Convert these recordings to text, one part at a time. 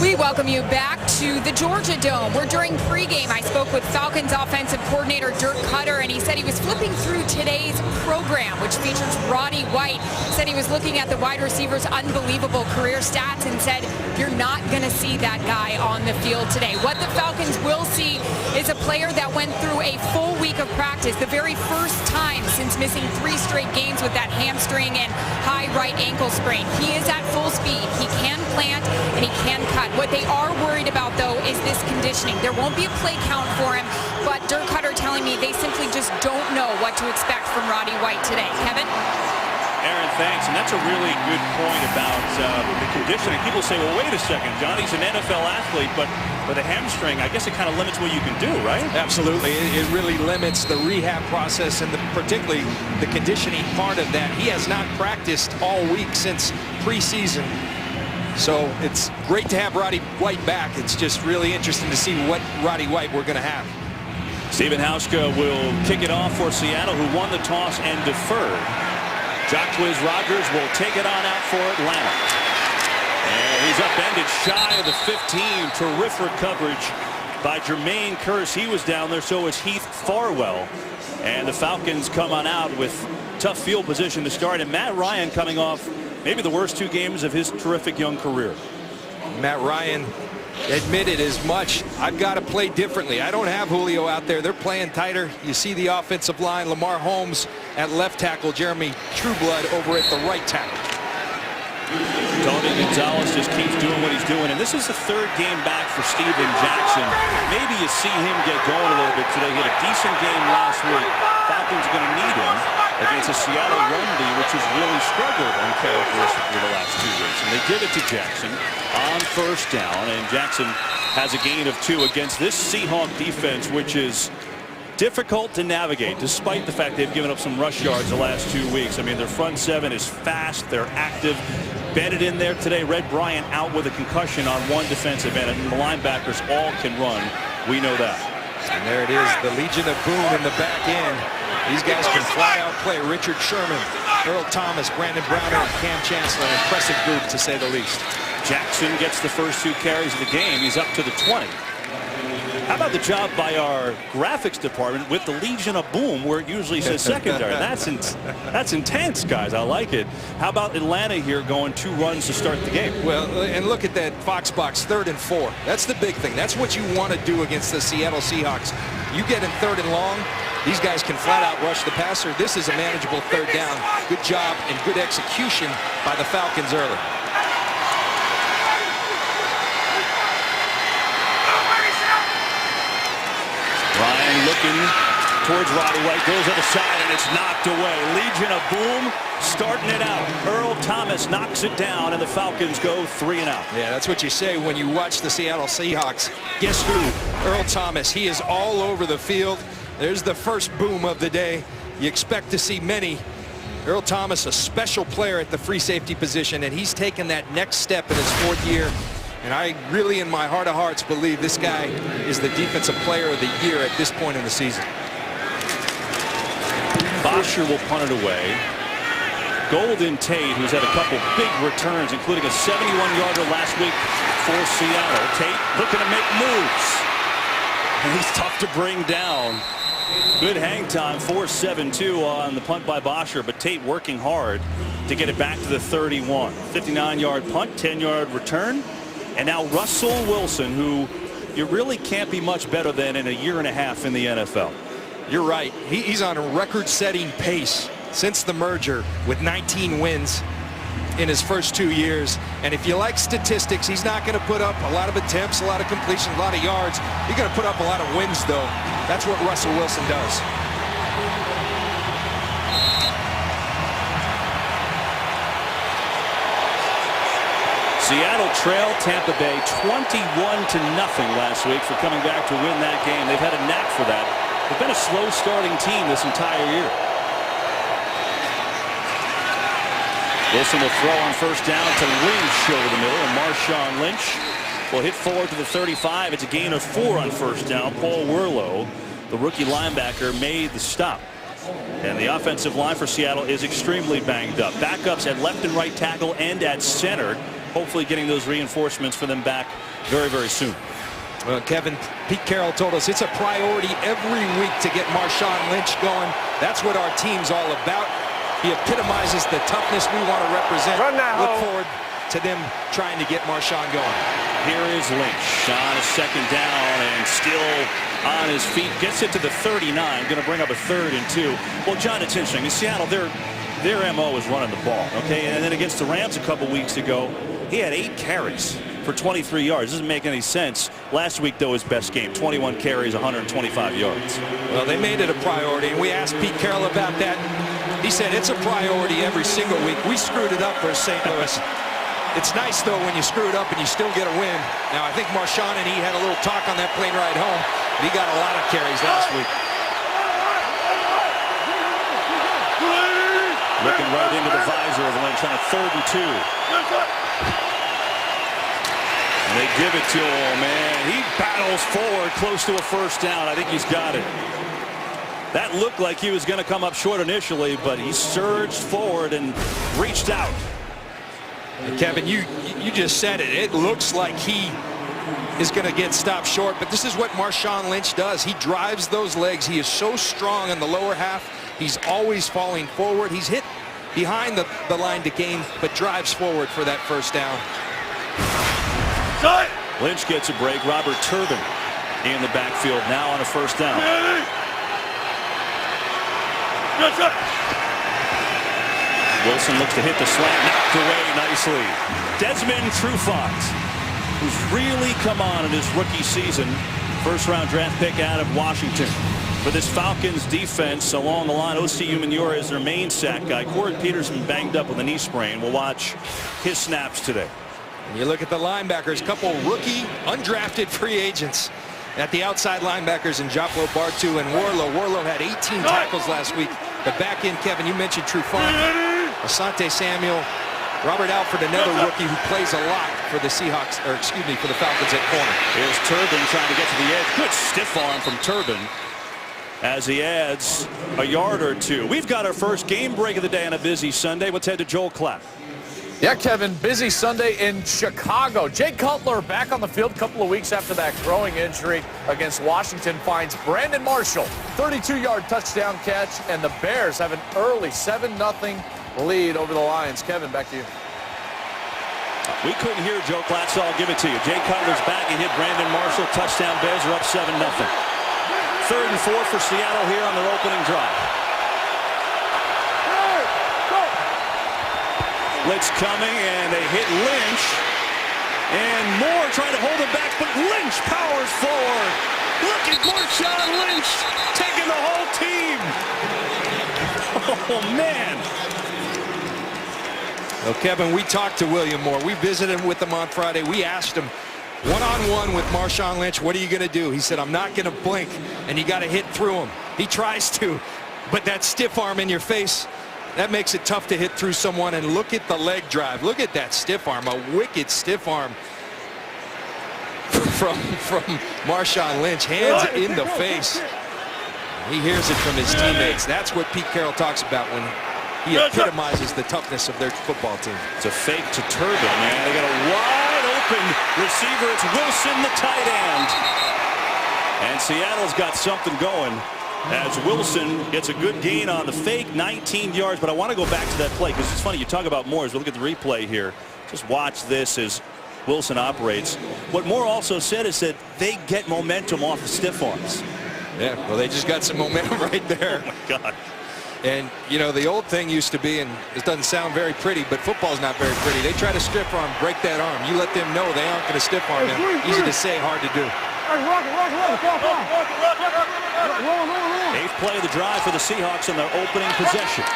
We welcome you back to the Georgia Dome, where during pregame I spoke with Falcons offensive coordinator Dirk Koetter, and he said he was flipping through today's program, which features Roddy White. Said he was looking at the wide receiver's unbelievable career stats and said, you're not going to see that guy on the field today. What the Falcons will see is a player that went through a full week of practice, the very first time since missing 3 straight games with that hamstring and high right ankle sprain. He is at full speed. He can plant and he can cut. What they are worried about, though, is this conditioning. There won't be a play count for him, but Dirk Koetter telling me they simply just don't know what to expect from Roddy White today. Kevin? Aaron, thanks. And that's a really good point about the conditioning. People say, well, wait a second, Johnny's an NFL athlete, but with a hamstring, I guess it kind of limits what you can do, right? Absolutely. It really limits the rehab process and particularly the conditioning part of that. He has not practiced all week since preseason. So it's great to have Roddy White back. It's just really interesting to see what Roddy White we're going to have. Stephen Hauschka will kick it off for Seattle, who won the toss and deferred. Jacquizz Rodgers will take it on out for Atlanta. And he's upended shy of the 15. Terrific coverage by Jermaine Kearse. He was down there, so was Heath Farwell. And the Falcons come on out with tough field position to start. And Matt Ryan coming off maybe the worst 2 games of his terrific young career. Matt Ryan admitted as much. I've got to play differently. I don't have Julio out there. They're playing tighter. You see the offensive line. Lamar Holmes at left tackle. Jeremy Trueblood over at the right tackle. Tony Gonzalez just keeps doing what he's doing. And this is the 3rd game back for Steven Jackson. Maybe you see him get going a little bit today. He had a decent game last week. Falcons are going to need him against a Seattle run D, which has really struggled uncharacteristically the last 2 weeks. And they give it to Jackson on first down. And Jackson has a gain of 2 against this Seahawk defense, which is difficult to navigate, despite the fact they've given up some rush yards the last 2 weeks. I mean, their front 7 is fast. They're active. Bennett in there today. Red Bryant out with a concussion on 1 defensive end. And the linebackers all can run. We know that. And there it is, the Legion of Boom in the back end. These guys can fly out play. Richard Sherman, Earl Thomas, Brandon Browner, and Cam Chancellor. Impressive group, to say the least. Jackson gets the first 2 carries of the game. He's up to the 20. How about the job by our graphics department with the Legion of Boom, where it usually says secondary? That's intense, guys. I like it. How about Atlanta here going 2 runs to start the game? Well, and look at that Fox box, 3rd and 4. That's the big thing. That's what you want to do against the Seattle Seahawks. You get in 3rd and long, these guys can flat out rush the passer. This is a manageable 3rd down. Good job and good execution by the Falcons early. Ryan looking towards Roddy White, goes other side, and it's knocked away. Legion of Boom starting it out. Earl Thomas knocks it down, and the Falcons go 3 and out. Yeah, that's what you say when you watch the Seattle Seahawks. Guess who? Earl Thomas. He is all over the field. There's the first boom of the day. You expect to see many. Earl Thomas, a special player at the free safety position, and he's taken that next step in his 4th year. And I really, in my heart of hearts, believe this guy is the defensive player of the year at this point in the season. Bosher will punt it away. Golden Tate, who's had a couple big returns, including a 71-yarder last week for Seattle. Tate looking to make moves. And he's tough to bring down. Good hang time, 4.72 on the punt by Bosher, but Tate working hard to get it back to the 31. 59-yard punt, 10-yard return. And now Russell Wilson, who you really can't be much better than in a year and a half in the NFL. You're right. He's on a record-setting pace since the merger with 19 wins in his first 2 years. And if you like statistics, he's not going to put up a lot of attempts, a lot of completions, a lot of yards. He's going to put up a lot of wins, though. That's what Russell Wilson does. Seattle trailed Tampa Bay 21-0 last week for coming back to win that game. They've had a knack for that. They've been a slow starting team this entire year. Wilson will throw on first down to Lynch over the middle, and Marshawn Lynch will hit forward to the 35. It's a gain of 4 on first down. Paul Worlow, the rookie linebacker, made the stop. And the offensive line for Seattle is extremely banged up. Backups at left and right tackle and at center. hopefully getting those reinforcements for them back very, very soon. Well, Kevin, Pete Carroll told us it's a priority every week to get Marshawn Lynch going. That's what our team's all about. He epitomizes the toughness we want to represent. Look forward to them trying to get Marshawn going. Here is Lynch on a second down and still on his feet. Gets it to the 39. Going to bring up a 3rd and 2. Well, John, it's interesting. In Seattle, their MO is running the ball. Okay, and then against the Rams a couple weeks ago, he had 8 carries for 23 yards. Doesn't make any sense. Last week, though, his best game. 21 carries, 125 yards. Well, they made it a priority, and we asked Pete Carroll about that. He said it's a priority every single week. We screwed it up for St. Louis. It's nice, though, when you screw it up and you still get a win. Now, I think Marshawn and he had a little talk on that plane ride home. But he got a lot of carries last week. Looking right into the visor of Lynch on a 3rd and 2. And they give it to him, man. He battles forward close to a 1st down. I think he's got it. That looked like he was going to come up short initially, but he surged forward and reached out. And Kevin, you just said it. It looks like he is going to get stopped short, but this is what Marshawn Lynch does. He drives those legs. He is so strong in the lower half. He's always falling forward. He's hit behind the line to gain, but drives forward for that 1st down. Lynch gets a break. Robert Turbin in the backfield now on a 1st down. Wilson looks to hit the slant, knocked away nicely. Desmond Trufant, who's really come on in his rookie season. 1st-round draft pick out of Washington. For this Falcons defense along the line, O.C. Umenyiora is their main sack guy. Corey Peterson banged up with a knee sprain. We'll watch his snaps today. And you look at the linebackers, couple rookie, undrafted free agents at the outside linebackers in Joplo, Bartu, and Warlow. Warlow had 18 tackles last week. But back in, Kevin, you mentioned Trufant, Asante Samuel, Robert Alford, another rookie who plays a lot for the Seahawks, or excuse me, for the Falcons at corner. Here's Turbin trying to get to the edge. Good stiff arm from Turbin as he adds a yard or 2. We've got our first game break of the day on a busy Sunday. Let's head to Joel Klatt. Yeah, Kevin, busy Sunday in Chicago. Jay Cutler back on the field a couple of weeks after that growing injury against Washington. Finds Brandon Marshall, 32-yard touchdown catch, and the Bears have an early 7-0 lead over the Lions. Kevin, back to you. We couldn't hear Joe Klatt, so I'll give it to you. Jay Cutler's back. He hit Brandon Marshall. Touchdown. Bears are up 7-0. 3rd and 4 for Seattle here on their opening drive. Blitz coming, and they hit Lynch. And Moore trying to hold him back, but Lynch powers forward. Look at Marshawn Lynch taking the whole team. Oh, man. Well, Kevin, we talked to William Moore. We visited with him on Friday. We asked him, one-on-one with Marshawn Lynch, what are you going to do? He said, I'm not going to blink, and you got to hit through him. He tries to, but that stiff arm in your face, that makes it tough to hit through someone. And look at the leg drive. Look at that stiff arm, a wicked stiff arm from Marshawn Lynch. Hands in the face. He hears it from his teammates. That's what Pete Carroll talks about when he epitomizes the toughness of their football team. It's a fake to Turbin, man. They got a wide open receiver. It's Wilson, the tight end. And Seattle's got something going as Wilson gets a good gain on the fake, 19 yards. But I want to go back to that play because it's funny. You talk about Moore as we look at the replay here. Just watch this as Wilson operates. What Moore also said is that they get momentum off the stiff arms. Yeah, well, they just got some momentum right there. Oh, my God. And, you know, the old thing used to be, and it doesn't sound very pretty, but football's not very pretty. They try to stiff arm, break that arm. You let them know they aren't going to stiff arm them. Easy to say, hard to do. 8th play of the drive for the Seahawks in their opening possession.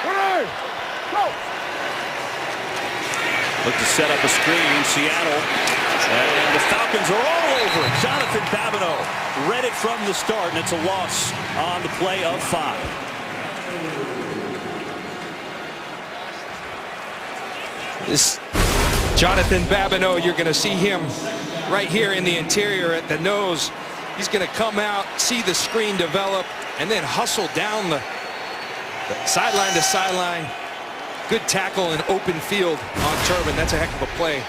Look to set up a screen, Seattle. And the Falcons are all over it. Jonathan Babineau read it from the start, and it's a loss on the play of 5. This Jonathan Babineau, you're going to see him right here in the interior at the nose. He's going to come out, see the screen develop, and then hustle down the sideline to sideline. Good tackle in open field on Turbin. That's a heck of a play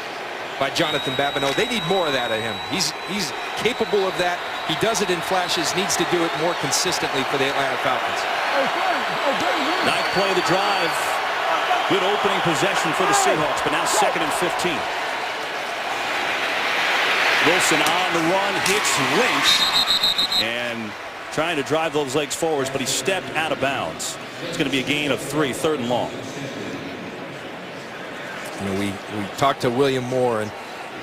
by Jonathan Babineau. They need more of that of him. He's capable of that. He does it in flashes, needs to do it more consistently for the Atlanta Falcons. Ninth play of the drive. Good opening possession for the Seahawks, but now 2nd and 15. Wilson on the run, hits Lynch, and trying to drive those legs forwards, but he stepped out of bounds. It's going to be a gain of 3, 3rd and long. You know, we talked to William Moore, and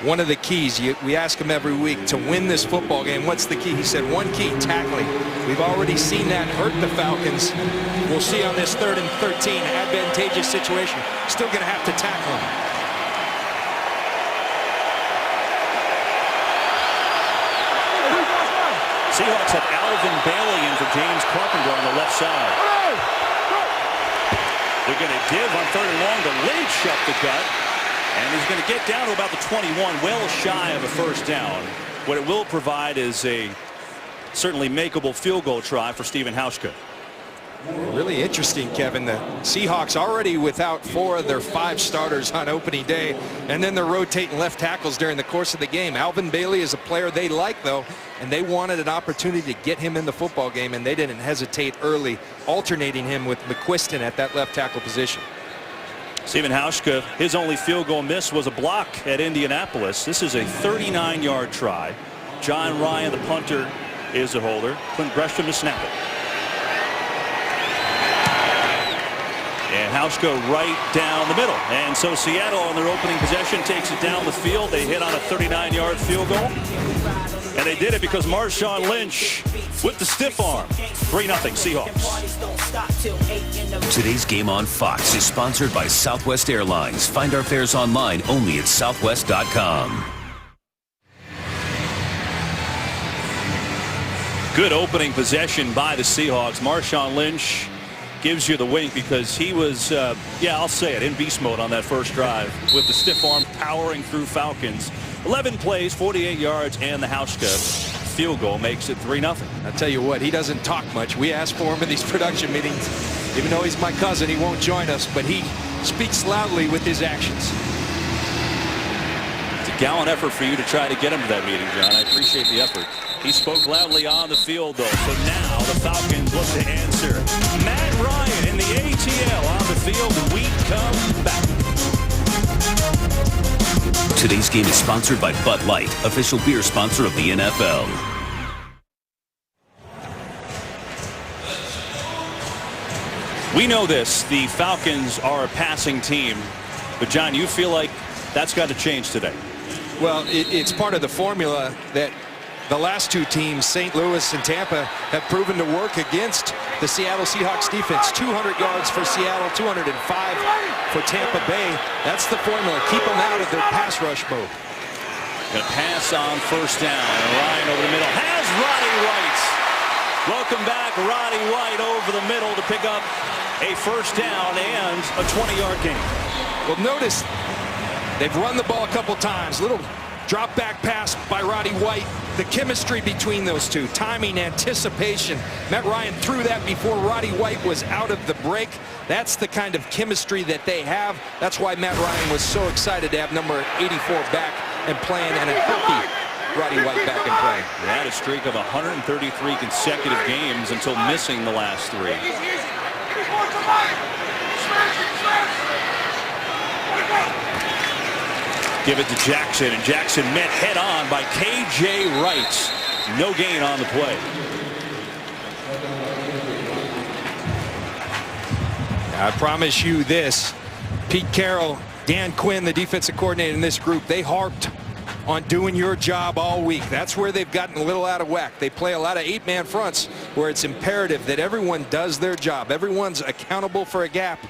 one of the keys, we ask him every week, to win this football game, what's the key? He said one key, tackling. We've already seen that hurt the Falcons. We'll see on this 3rd and 13, advantageous situation. Still going to have to tackle him. Seahawks have Alvin Bailey in for James Carpenter on the left side. They're going to give on 3rd and long to Lynch up the gut. And he's going to get down to about the 21, well shy of a 1st down. What it will provide is a certainly makeable field goal try for Stephen Hauschka. Really interesting, Kevin. The Seahawks already without 4 of their 5 starters on opening day, and then they're rotating left tackles during the course of the game. Alvin Bailey is a player they like, though, and they wanted an opportunity to get him in the football game, and they didn't hesitate early, alternating him with McQuiston at that left tackle position. Stephen Hauschka, his only field goal miss was a block at Indianapolis. This is a 39-yard try. John Ryan, the punter, is the holder. Clint Gresham to snap it. And Hauschka right down the middle. And so Seattle on their opening possession takes it down the field. They hit on a 39-yard field goal. And they did it because Marshawn Lynch with the stiff arm. 3-0 Seahawks. Today's game on Fox is sponsored by Southwest Airlines. Find our fares online only at southwest.com. Good opening possession by the Seahawks. Marshawn Lynch gives you the wink because he was, yeah, I'll say it, in beast mode on that first drive with the stiff arm powering through Falcons. 11 plays, 48 yards, and the Hauschka field goal makes it 3-0. I'll tell you what, he doesn't talk much. We ask for him in these production meetings. Even though he's my cousin, he won't join us, but he speaks loudly with his actions. It's a gallant effort for you to try to get him to that meeting, John. I appreciate the effort. He spoke loudly on the field, though. So now the Falcons look to answer. Matt Ryan in the ATL on the field. We come back. Today's game is sponsored by Bud Light, official beer sponsor of the NFL. We know this. The Falcons are a passing team. But, John, you feel like that's got to change today. Well, it's part of the formula that the last 2 teams, St. Louis and Tampa, have proven to work against the Seattle Seahawks defense. 200 yards for Seattle, 205 for Tampa Bay. That's the formula. Keep them out of their pass rush mode. Going to pass on 1st down. Ryan over the middle has Roddy White. Welcome back, Roddy White over the middle to pick up a 1st down and a 20-yard gain. Well, notice they've run the ball a couple times. Little drop back pass by Roddy White. The chemistry between those two, timing, anticipation. Matt Ryan threw that before Roddy White was out of the break. That's the kind of chemistry that they have. That's why Matt Ryan was so excited to have number 84 back and playing, and a healthy Roddy White back and playing. They had a streak of 133 consecutive games until missing the last 3. Give it to Jackson, and Jackson met head-on by K.J. Wright. No gain on the play. I promise you this, Pete Carroll, Dan Quinn, the defensive coordinator in this group, they harped on doing your job all week. That's where they've gotten a little out of whack. They play a lot of 8-man fronts where it's imperative that everyone does their job. Everyone's accountable for a gap.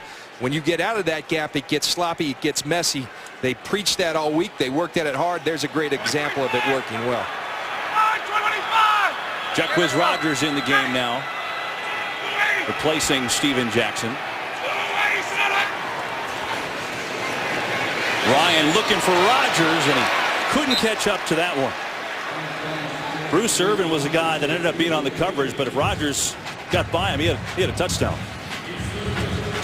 When you get out of that gap, it gets sloppy, it gets messy. They preached that all week. They worked at it hard. There's a great example of it working well. Jacquizz Rodgers in the game now, replacing Steven Jackson. Ryan looking for Rodgers, and he couldn't catch up to that one. Bruce Irvin was the guy that ended up being on the coverage, but if Rodgers got by him, he had a touchdown.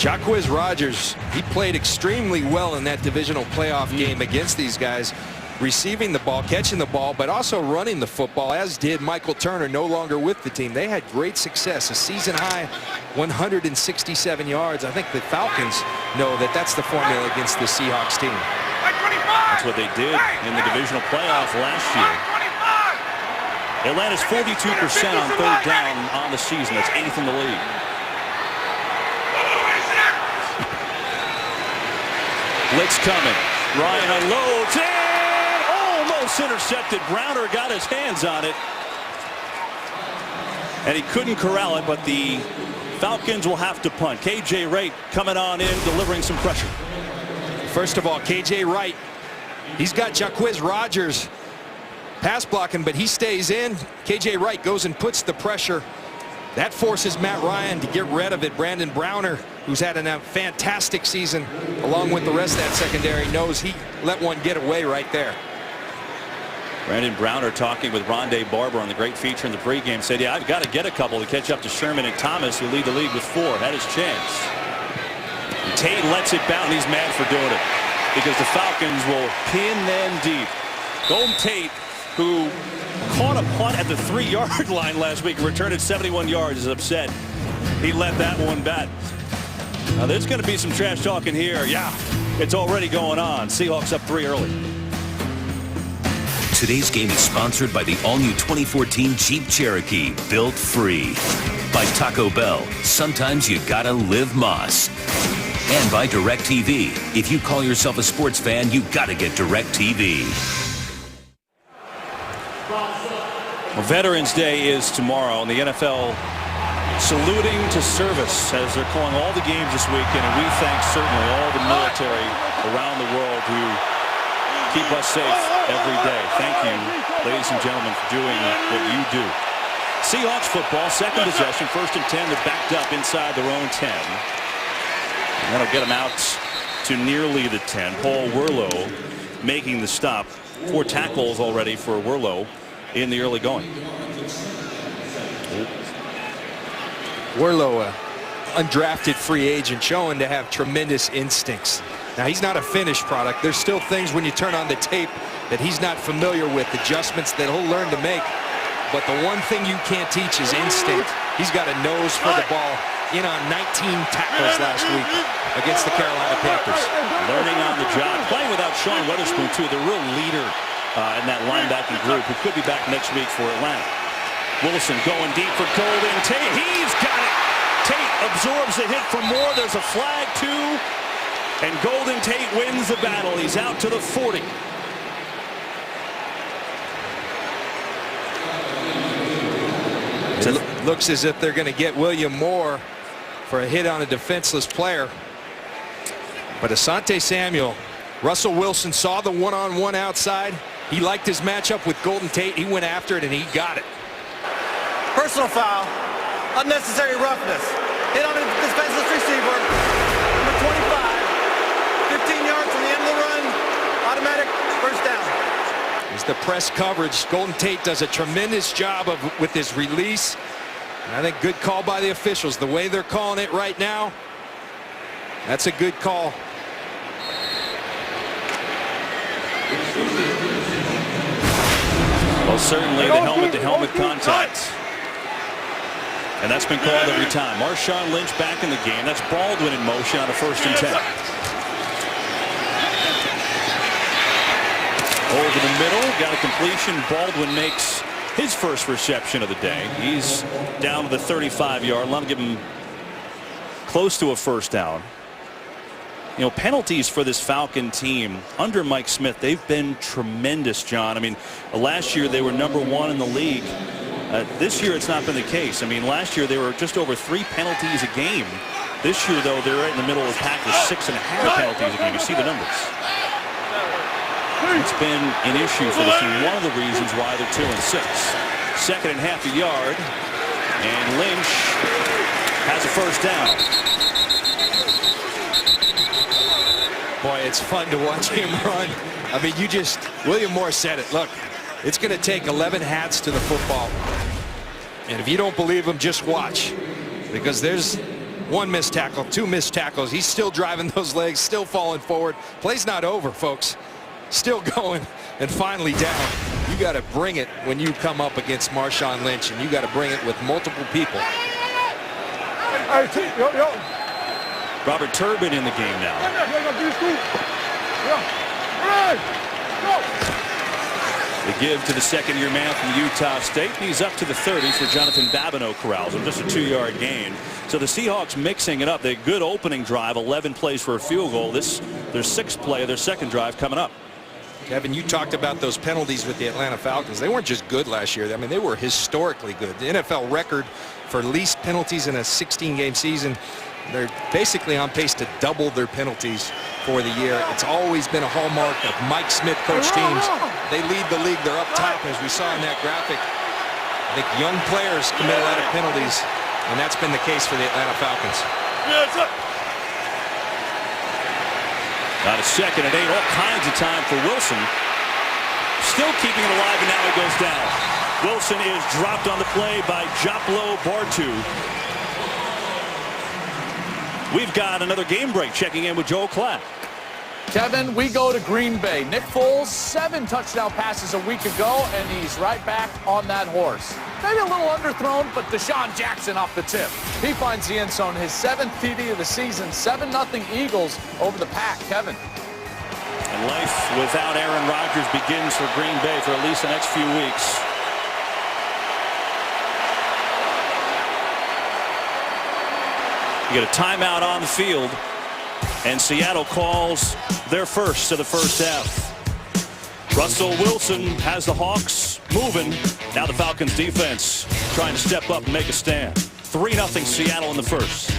Jacquizz Rodgers, he played extremely well in that divisional playoff game against these guys, receiving the ball, catching the ball, but also running the football, as did Michael Turner, no longer with the team. They had great success, a season-high 167 yards. I think the Falcons know that that's the formula against the Seahawks team. That's what they did in the divisional playoff last year. Atlanta's 42% on third down on the season. That's 8th in the league. Blitz coming. Ryan unloads and almost intercepted. Browner got his hands on it. And he couldn't corral it, but the Falcons will have to punt. K.J. Wright coming on in, delivering some pressure. First of all, K.J. Wright, he's got Jacquizz Rodgers pass blocking, but he stays in. K.J. Wright goes and puts the pressure. That forces Matt Ryan to get rid of it. Brandon Browner, who's had a fantastic season, along with the rest of that secondary, knows he let one get away right there. Brandon Browner talking with Rondé Barber on the great feature in the pregame said, yeah, I've got to get a couple to catch up to Sherman and Thomas, who lead the league with 4. Had his chance. And Tate lets it bounce. He's mad for doing it because the Falcons will pin them deep. Golden Tate, who caught a punt at the 3-yard line last week and returned it 71 yards, is upset. He let that one bat. Now there's going to be some trash talking here. Yeah, it's already going on. Seahawks up 3 early. Today's game is sponsored by the all-new 2014 Jeep Cherokee, built free. By Taco Bell, sometimes you gotta live Moss. And by DirecTV. If you call yourself a sports fan, you gotta get DirecTV. Well, Veterans Day is tomorrow, and the NFL saluting to service as they're calling all the games this weekend, and we thank certainly all the military around the world who keep us safe every day. Thank you, ladies and gentlemen, for doing what you do. Seahawks football, second possession, 1st and 10. They're backed up inside their own 10. And that'll get them out to nearly the 10. Paul Worlow making the stop. 4 tackles already for Worlow in the early going. Worlow, undrafted free agent, showing to have tremendous instincts. Now, he's not a finished product. There's still things when you turn on the tape that he's not familiar with, adjustments that he'll learn to make. But the one thing you can't teach is instinct. He's got a nose for the ball, in on 19 tackles last week against the Carolina Panthers. Learning on the job, playing without Sean Weatherspoon, too, the real leader in that linebacking group, who could be back next week for Atlanta. Wilson going deep for Golden Tate. He's got it. Tate absorbs the hit for Moore. There's a flag, too. And Golden Tate wins the battle. He's out to the 40. It looks as if they're going to get William Moore for a hit on a defenseless player. But Asante Samuel, Russell Wilson saw the one-on-one outside. He liked his matchup with Golden Tate. He went after it, and he got it. Personal foul, unnecessary roughness, hit on a defenseless receiver, number 25, 15 yards from the end of the run, automatic first down. It's the press coverage. Golden Tate does a tremendous job with his release. And I think good call by the officials. The way they're calling it right now, that's a good call. Well, certainly the helmet-to-helmet contact. And that's been called every time. Marshawn Lynch back in the game. That's Baldwin in motion on a 1st and 10. Over the middle, got a completion. Baldwin makes his first reception of the day. He's down to the 35-yard line. Give him close to a first down. You know, penalties for this Falcon team under Mike Smith, they've been tremendous, John. I mean, last year they were #1 in the league. This year it's not been the case. I mean, last year they were just over 3 penalties a game. This year, though, they're right in the middle of the pack with 6.5 penalties a game. You see the numbers. It's been an issue for the team. One of the reasons why they're 2-6. 2nd and half a yard, and Lynch has a first down. Boy, it's fun to watch him run. I mean, William Moore said it. Look, it's going to take 11 hats to the football. And if you don't believe him, just watch. Because there's One missed tackle, two missed tackles. He's still driving those legs, still falling forward. Play's not over, folks. Still going, and finally down. You got to bring it when you come up against Marshawn Lynch, and you got to bring it with multiple people. Robert Turbin in the game now. The give to the second-year man from Utah State. He's up to the 30 for Jonathan Babineau corrals him. Just a 2-yard gain. So the Seahawks mixing it up. They good opening drive, 11 plays for a field goal. Their sixth play of their second drive coming up. Kevin, you talked about those penalties with the Atlanta Falcons. They weren't just good last year. I mean, they were historically good. The NFL record for least penalties in a 16-game season. They're basically on pace to double their penalties for the year. It's always been a hallmark of Mike Smith coach teams. They lead the league. They're up top, as we saw in that graphic. I think young players commit a lot of penalties, and that's been the case for the Atlanta Falcons. Got a second and 8, all kinds of time for Wilson. Still keeping it alive, and now he goes down. Wilson is dropped on the play by Joplo Bartu. We've got another game break. Checking in with Joel Klatt. Kevin, we go to Green Bay. Nick Foles, 7 touchdown passes a week ago, and he's right back on that horse. Maybe a little underthrown, but Deshaun Jackson off the tip. He finds the end zone, his 7th TD of the season, 7-0 Eagles over the Pack. Kevin. And life without Aaron Rodgers begins for Green Bay for at least the next few weeks. You get a timeout on the field, and Seattle calls their first of the first half. Russell Wilson has the Hawks moving. Now the Falcons defense trying to step up and make a stand. 3-0 Seattle in the first.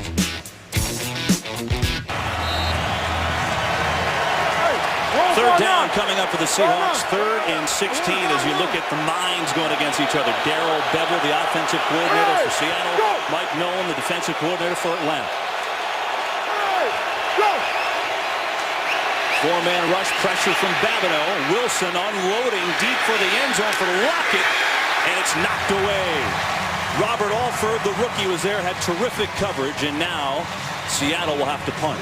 Third down coming up for the Seahawks. 3rd and 16 as you look at the minds going against each other. Darrell Bevel, the offensive coordinator for Seattle. Mike Nolan, the defensive coordinator for Atlanta. 4-man rush pressure from Babineau. Wilson unloading deep for the end zone for Lockett, and it's knocked away. Robert Alford, the rookie, was there, had terrific coverage, and now Seattle will have to punt.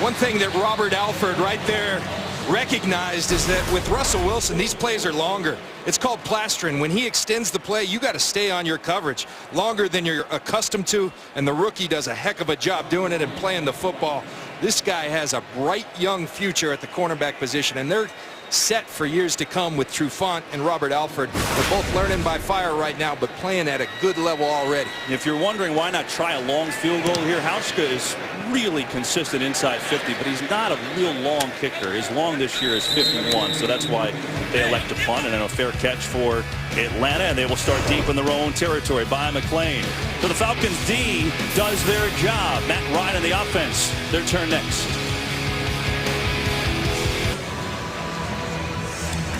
One thing that Robert Alford right there recognized is that with Russell Wilson, these plays are longer. It's called plastering. When he extends the play, you got to stay on your coverage longer than you're accustomed to, and the rookie does a heck of a job doing it and playing the football. This guy has a bright young future at the cornerback position, and they're set for years to come with Trufant and Robert Alford. They're both learning by fire right now, but playing at a good level already. If you're wondering why not try a long field goal here, Hauska is really consistent inside 50, but he's not a real long kicker. His long this year is 51, so that's why they elect to punt, and then a fair catch for Atlanta, and they will start deep in their own territory by McClain. So the Falcons D does their job. Matt Ryan and the offense, their turn next.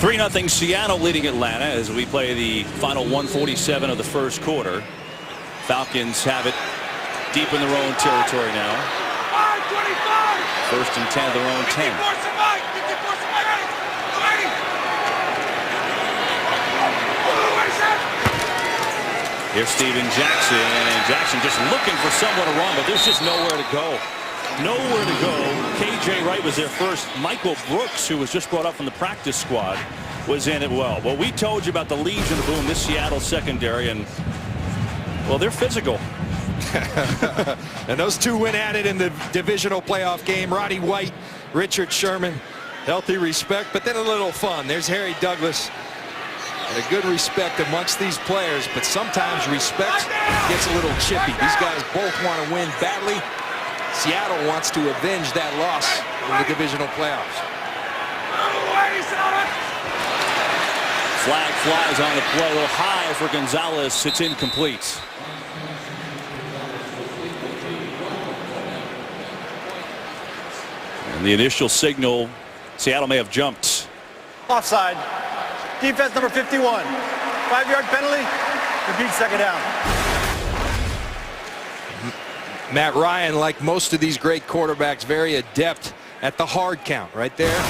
3-0 Seattle leading Atlanta as we play the final 147 of the first quarter. Falcons have it deep in their own territory now. 1st and 10 of their own 10. Here's Steven Jackson, and Jackson just looking for someone to run, but there's just nowhere to go. Nowhere to go. KJ Wright was there first. Michael Brooks, who was just brought up from the practice squad, was in it well. Well, we told you about the Legion of Boom, this Seattle secondary, and, well, they're physical. And those two went at it in the divisional playoff game. Roddy White, Richard Sherman, healthy respect, but then a little fun. There's Harry Douglas. And a good respect amongst these players, but sometimes respect gets a little chippy. These guys both want to win badly. Seattle wants to avenge that loss in the divisional playoffs. Flag flies on the play. A little high for Gonzalez. It's incomplete. And the initial signal, Seattle may have jumped. Offside. Defense number 51. 5-yard penalty. Repeat, second down. Matt Ryan, like most of these great quarterbacks, very adept at the hard count right there.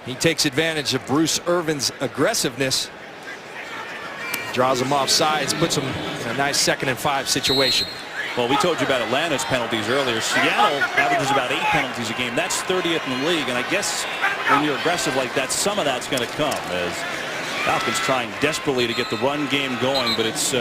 He takes advantage of Bruce Irvin's aggressiveness. Draws him off sides, puts him in a nice 2nd and 5 situation. Well, we told you about Atlanta's penalties earlier. Seattle averages about 8 penalties a game. That's 30th in the league. And I guess when you're aggressive like that, some of that's going to come as Falcons trying desperately to get the run game going. But it's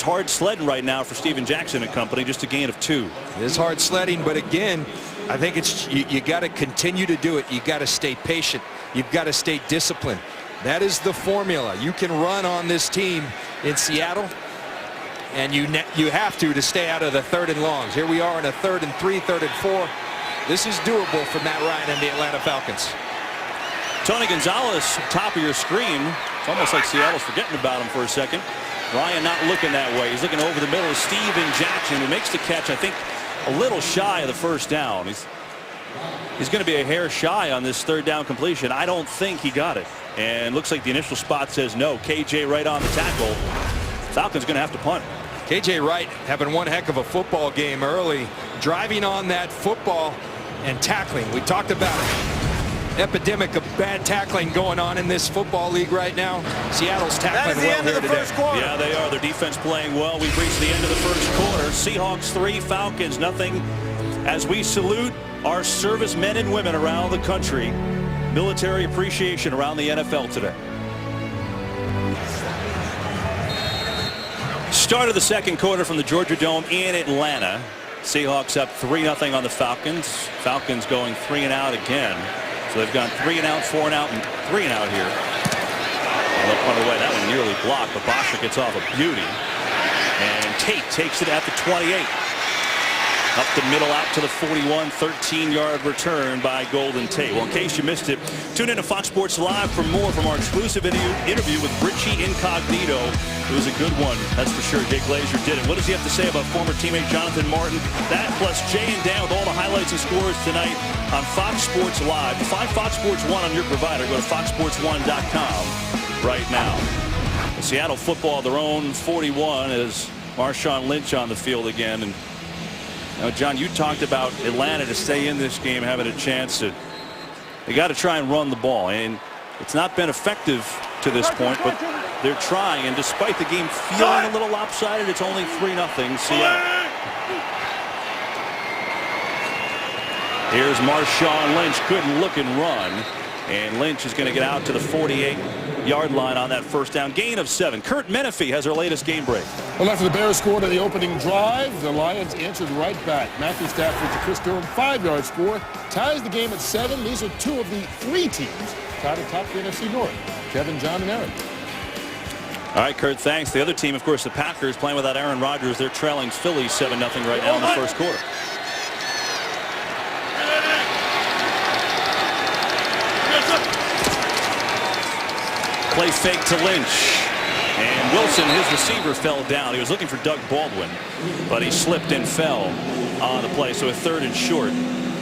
hard sledding right now for Steven Jackson and company. Just a gain of 2. It is hard sledding, but again, I think it's you got to continue to do it. You got to stay patient. You've got to stay disciplined. That is the formula. You can run on this team in Seattle. And you have to stay out of the 3rd and longs. Here we are in a 3rd and 3, 3rd and 4. This is doable for Matt Ryan and the Atlanta Falcons. Tony Gonzalez, top of your screen. It's almost like Seattle's forgetting about him for a second. Ryan not looking that way. He's looking over the middle of Steven Jackson, who makes the catch, I think, a little shy of the first down. He's going to be a hair shy on this 3rd down completion. I don't think he got it. And looks like the initial spot says no. KJ right on the tackle. Falcons going to have to punt. KJ Wright having one heck of a football game early, driving on that football and tackling. We talked about it. Epidemic of bad tackling going on in this football league right now. Seattle's tackling well here today. Yeah, they are. Their defense playing well. We've reached the end of the first quarter. Seahawks 3, Falcons nothing. As we salute our servicemen and women around the country. Military appreciation around the NFL today. Start of the second quarter from the Georgia Dome in Atlanta. Seahawks up 3-0 on the Falcons. Falcons going 3 and out again. So they've gone 3 and out, 4 and out, and 3 and out here. Look one away. That one nearly blocked, but Bosher gets off a beauty. And Tate takes it at the 28. Up the middle out to the 41, 13-yard return by Golden Tate. Well, in case you missed it, tune in to Fox Sports Live for more from our exclusive interview with Richie Incognito. It was a good one, that's for sure. Jake Glazer did it. What does he have to say about former teammate Jonathan Martin? That plus Jay and Dan with all the highlights and scores tonight on Fox Sports Live. Find Fox Sports 1 on your provider. Go to foxsports1.com right now. The Seattle football, their own 41, as Marshawn Lynch on the field again. And now, John, you talked about Atlanta to stay in this game, having a chance to. They got to try and run the ball, and it's not been effective to this point, but they're trying. And despite the game feeling a little lopsided, it's only 3-0 Seattle. Here's Marshawn Lynch, couldn't look and run, and Lynch is going to get out to the 48-yard line on that first down. Gain of 7. Kurt Menefee has our latest game break. Well, after the Bears scored on the opening drive, the Lions answered right back. Matthew Stafford to Chris Durham, 5-yard score, ties the game at 7. These are 2 of the 3 teams tied atop the NFC North. Kevin, John, and Aaron. All right, Kurt, thanks. The other team, of course, the Packers, playing without Aaron Rodgers. They're trailing Philly 7-0 right now in the first quarter. Play fake to Lynch. And Wilson, his receiver, fell down. He was looking for Doug Baldwin, but he slipped and fell on the play. So a 3rd and short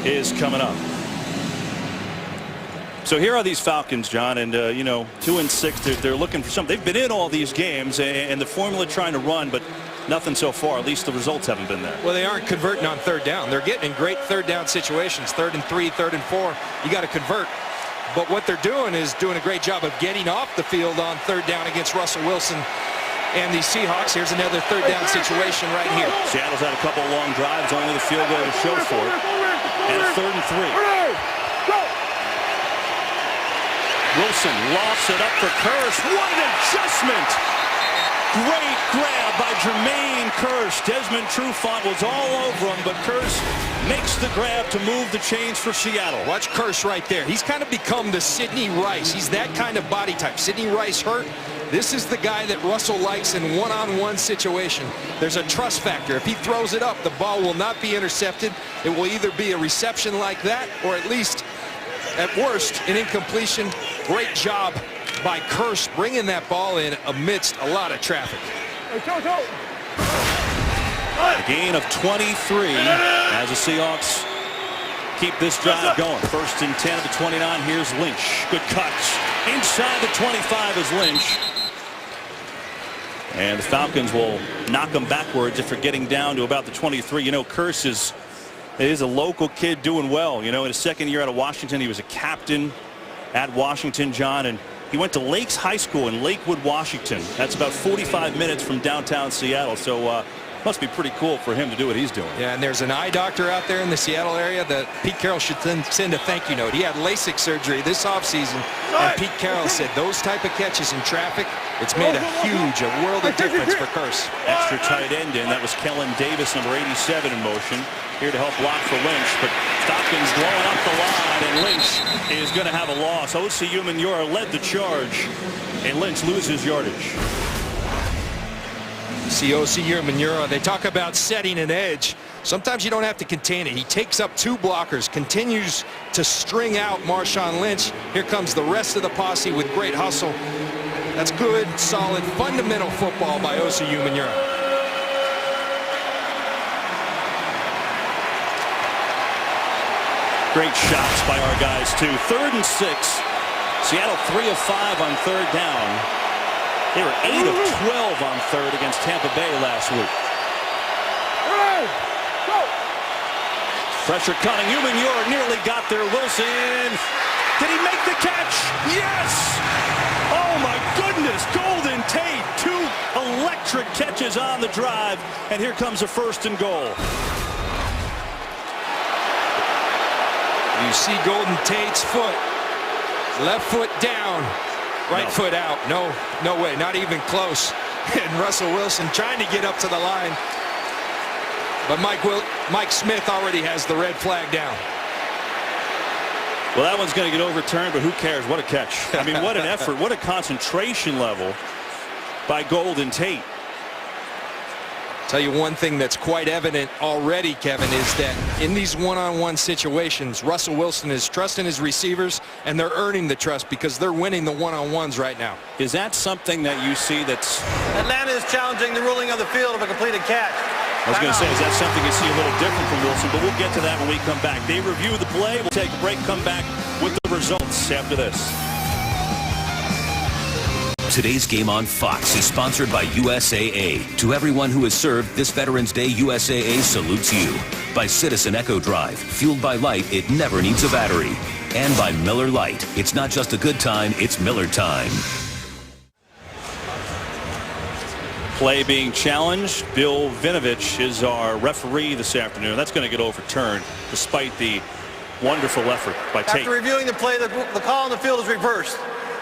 is coming up. So here are these Falcons, John, and, 2-6. They're looking for something. They've been in all these games, and the formula trying to run, but nothing so far. At least the results haven't been there. Well, they aren't converting on 3rd down. They're getting in great 3rd down situations. 3rd and 3, 3rd and 4. You got to convert. But what they're doing is doing a great job of getting off the field on 3rd down against Russell Wilson and the Seahawks. Here's another 3rd down situation right here. Seattle's had a couple of long drives, only the field goal to show for it. And a 3rd and 3. Wilson lofts it up for Kearse. What an adjustment! Great grab by Jermaine Kearse. Desmond Trufant was all over him, but Kearse makes the grab to move the chains for Seattle. Watch Kearse right there. He's kind of become the Sidney Rice. He's that kind of body type. Sidney Rice hurt. This is the guy that Russell likes in one-on-one situation. There's a trust factor. If he throws it up, the ball will not be intercepted. It will either be a reception like that or at least, at worst, an incompletion. Great job by Kearse bringing that ball in amidst a lot of traffic. A gain of 23 as the Seahawks keep this drive going. 1st and 10 at the 29. Here's Lynch. Good cuts. Inside the 25 is Lynch. And the Falcons will knock them backwards if they're getting down to about the 23. Kearse is a local kid doing well. In his 2nd year out of Washington, he was a captain at Washington, John, and he went to Lakes High School in Lakewood, Washington. That's about 45 minutes from downtown Seattle. So Must be pretty cool for him to do what he's doing. Yeah, and there's an eye doctor out there in the Seattle area that Pete Carroll should send a thank you note. He had LASIK surgery this offseason, and Pete Carroll said those type of catches in traffic, it's made a world of difference for Curse. Extra tight end in. That was Kellen Davis, number 87 in motion. Here to help block for Lynch, but Stockton's blowing up the line, and Lynch is going to have a loss. O.C. Umenyiora led the charge, and Lynch loses yardage. See O.C. Umenyiora, they talk about setting an edge. Sometimes you don't have to contain it. He takes up 2 blockers, continues to string out Marshawn Lynch. Here comes the rest of the posse with great hustle. That's good, solid, fundamental football by O.C. Umenyiora. Great shots by our guys, too. 3rd and 6. Seattle 3 of 5 on 3rd down. They were 8 of 12 on 3rd against Tampa Bay last week. Pressure coming. Umenyiora nearly got there. Wilson. Did he make the catch? Yes! Oh, my goodness. Golden Tate. 2 electric catches on the drive. And here comes a 1st and goal. You see Golden Tate's foot. Left foot down. Right foot out. No way. Not even close. And Russell Wilson trying to get up to the line. But Mike Smith already has the red flag down. Well, that one's going to get overturned, but who cares? What a catch. I mean, what an effort. What a concentration level by Golden Tate. Tell you one thing that's quite evident already, Kevin, is that in these one-on-one situations, Russell Wilson is trusting his receivers, and they're earning the trust because they're winning the one-on-ones right now. Is that something that you see that's... Atlanta is challenging the ruling of the field of a completed catch. I was going to say, is that something you see a little different from Wilson? But we'll get to that when we come back. They review the play. We'll take a break, come back with the results after this. Today's game on Fox is sponsored by USAA. To everyone who has served this Veterans Day, USAA salutes you. By Citizen Echo Drive, fueled by light, it never needs a battery. And by Miller Lite. It's not just a good time, it's Miller time. Play being challenged. Bill Vinovich is our referee this afternoon. That's going to get overturned despite the wonderful effort by Tate. After reviewing the play, the call on the field is reversed.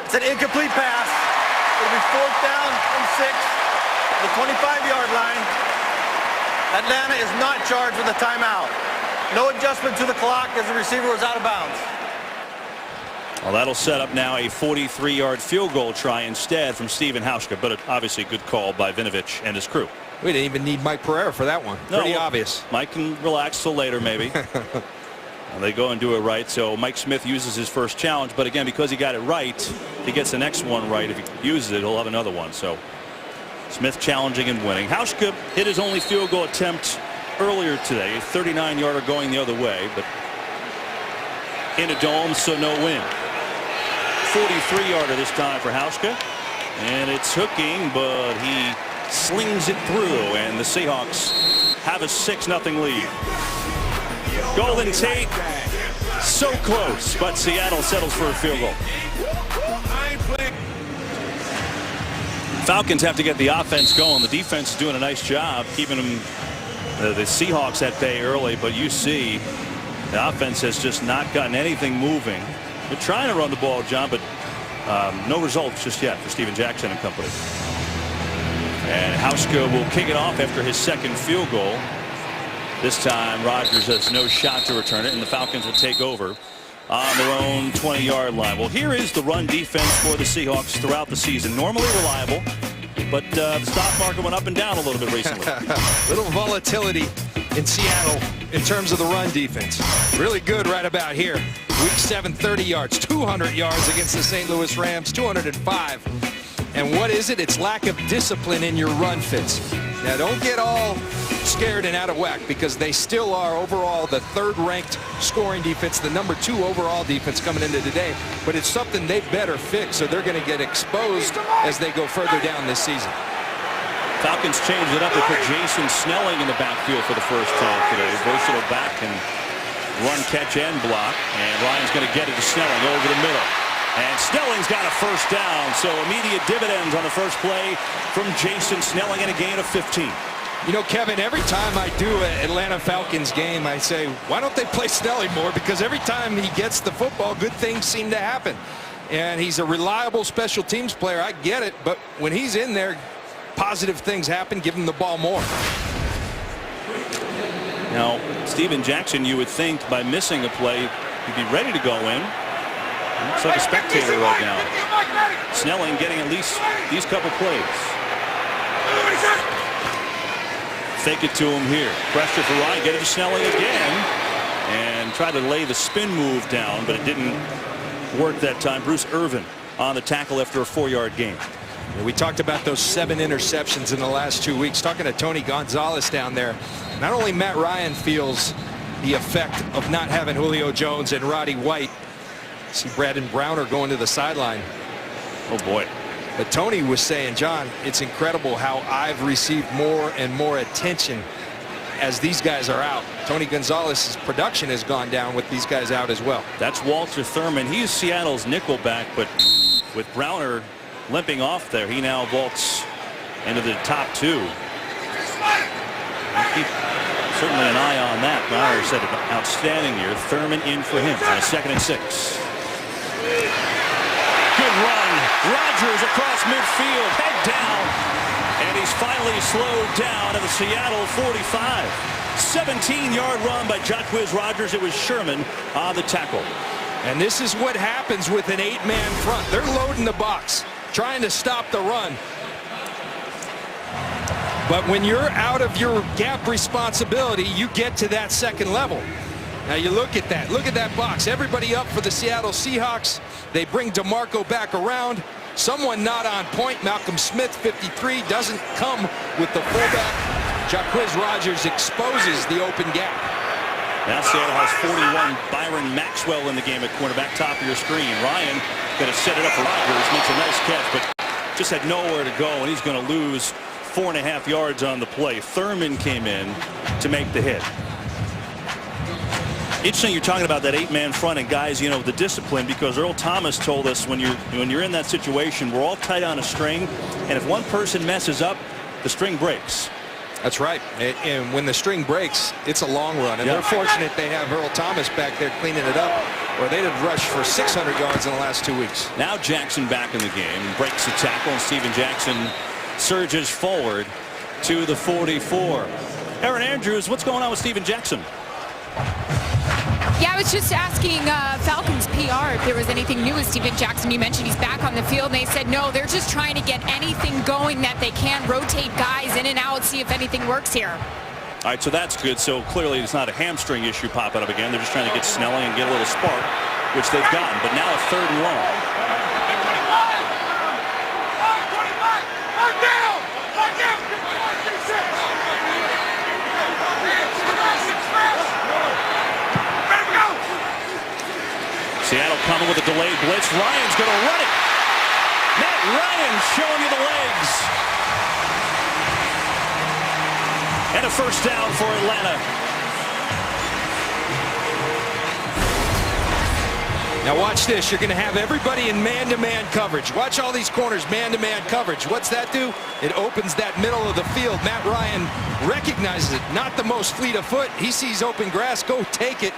It's an incomplete pass. It'll be 4th down and 6. The 25-yard line. Atlanta is not charged with a timeout. No adjustment to the clock as the receiver was out of bounds. Well, that'll set up now a 43-yard field goal try instead from Stephen Hauschka, but obviously a good call by Vinovich and his crew. We didn't even need Mike Pereira for that one. Pretty obvious. Mike can relax till later, maybe. And they go and do it right. So Mike Smith uses his first challenge, but again, because he got it right, he gets the next one right. If he uses it, he'll have another one. So Smith challenging and winning. Hauschka hit his only field goal attempt earlier today, a 39-yarder going the other way, but in a dome, so no win. 43-yarder this time for Hauschka, and it's hooking, but he slings it through, and the Seahawks have a 6-0 lead. Golden Tate, so close, but Seattle settles for a field goal. Falcons have to get the offense going. The defense is doing a nice job keeping them, the Seahawks at bay early, but you see the offense has just not gotten anything moving. They're trying to run the ball, John, but no results just yet for Steven Jackson and company. And Hauschka will kick it off after his 2nd field goal. This time, Rodgers has no shot to return it, and the Falcons will take over on their own 20-yard line. Well, here is the run defense for the Seahawks throughout the season. Normally reliable, but the stock market went up and down a little bit recently. Little volatility in Seattle in terms of the run defense. Really good right about here. Week 7, 30 yards, 200 yards against the St. Louis Rams, 205. And what is it? It's lack of discipline in your run fits. Now, don't get all scared and out of whack, because they still are overall the 3rd-ranked scoring defense, the number 2 overall defense coming into today. But it's something they better fix, so they're going to get exposed as they go further down this season. Falcons changed it up. They put Jason Snelling in the backfield for the first time today. Versatile back and run, catch, and block. And Ryan's going to get it to Snelling over the middle. And Snelling's got a 1st down, so immediate dividends on the first play from Jason Snelling and a gain of 15. You know, Kevin, every time I do an Atlanta Falcons game, I say, why don't they play Snelling more? Because every time he gets the football, good things seem to happen. And he's a reliable special teams player. I get it. But when he's in there, positive things happen. Give him the ball more. Now, Steven Jackson, you would think by missing a play, he'd be ready to go in. Looks like a spectator right now. Snelling getting at least these couple plays. Fake it to him here. Pressure for Ryan. Get it to Snelling again. And try to lay the spin move down, but it didn't work that time. Bruce Irvin on the tackle after a 4-yard gain. We talked about those 7 interceptions in the last 2 weeks. Talking to Tony Gonzalez down there. Not only Matt Ryan feels the effect of not having Julio Jones and Roddy White. See Brandon Browner going to the sideline. Oh, boy. But Tony was saying, John, it's incredible how I've received more and more attention as these guys are out. Tony Gonzalez's production has gone down with these guys out as well. That's Walter Thurman. He's Seattle's nickel back, but with Browner limping off there, he now vaults into the top 2. Keep certainly an eye on that. Browner said an outstanding year. Thurman in for him on a 2nd and 6. Good run. Rodgers across midfield, head down, and he's finally slowed down at the Seattle 45. 17-yard run by Jacquizz Rodgers. It was Sherman on the tackle. And this is what happens with an 8-man front. They're loading the box, trying to stop the run. But when you're out of your gap responsibility, you get to that second level. Now you look at that. Look at that box. Everybody up for the Seattle Seahawks. They bring DeMarco back around. Someone not on point. Malcolm Smith, 53, doesn't come with the fullback. Jacquizz Rodgers exposes the open gap. Now Seattle has 41. Byron Maxwell in the game at cornerback, top of your screen. Ryan going to set it up for Rodgers. Makes a nice catch, but just had nowhere to go, and he's going to lose 4.5 yards on the play. Thurman came in to make the hit. Interesting you're talking about that 8-man front and guys, you know, the discipline, because Earl Thomas told us when you're in that situation, we're all tight on a string, and if one person messes up, the string breaks. That's right. And when the string breaks, it's a long run. And they're fortunate they have Earl Thomas back there cleaning it up, or they'd have rushed for 600 yards in the last 2 weeks. Now Jackson back in the game, breaks the tackle, and Steven Jackson surges forward to the 44. Aaron Andrews, what's going on with Steven Jackson? Yeah, I was just asking Falcons PR if there was anything new with Steven Jackson. You mentioned he's back on the field, and they said no, they're just trying to get anything going that they can, rotate guys in and out, see if anything works here. All right, so that's good. So clearly it's not a hamstring issue popping up again. They're just trying to get Snelling and get a little spark, which they've gotten. But now a 3rd and long. Seattle coming with a delayed blitz. Ryan's going to run it. Matt Ryan showing you the legs. And a 1st down for Atlanta. Now watch this. You're going to have everybody in man-to-man coverage. Watch all these corners, man-to-man coverage. What's that do? It opens that middle of the field. Matt Ryan recognizes it. Not the most fleet of foot. He sees open grass. Go take it.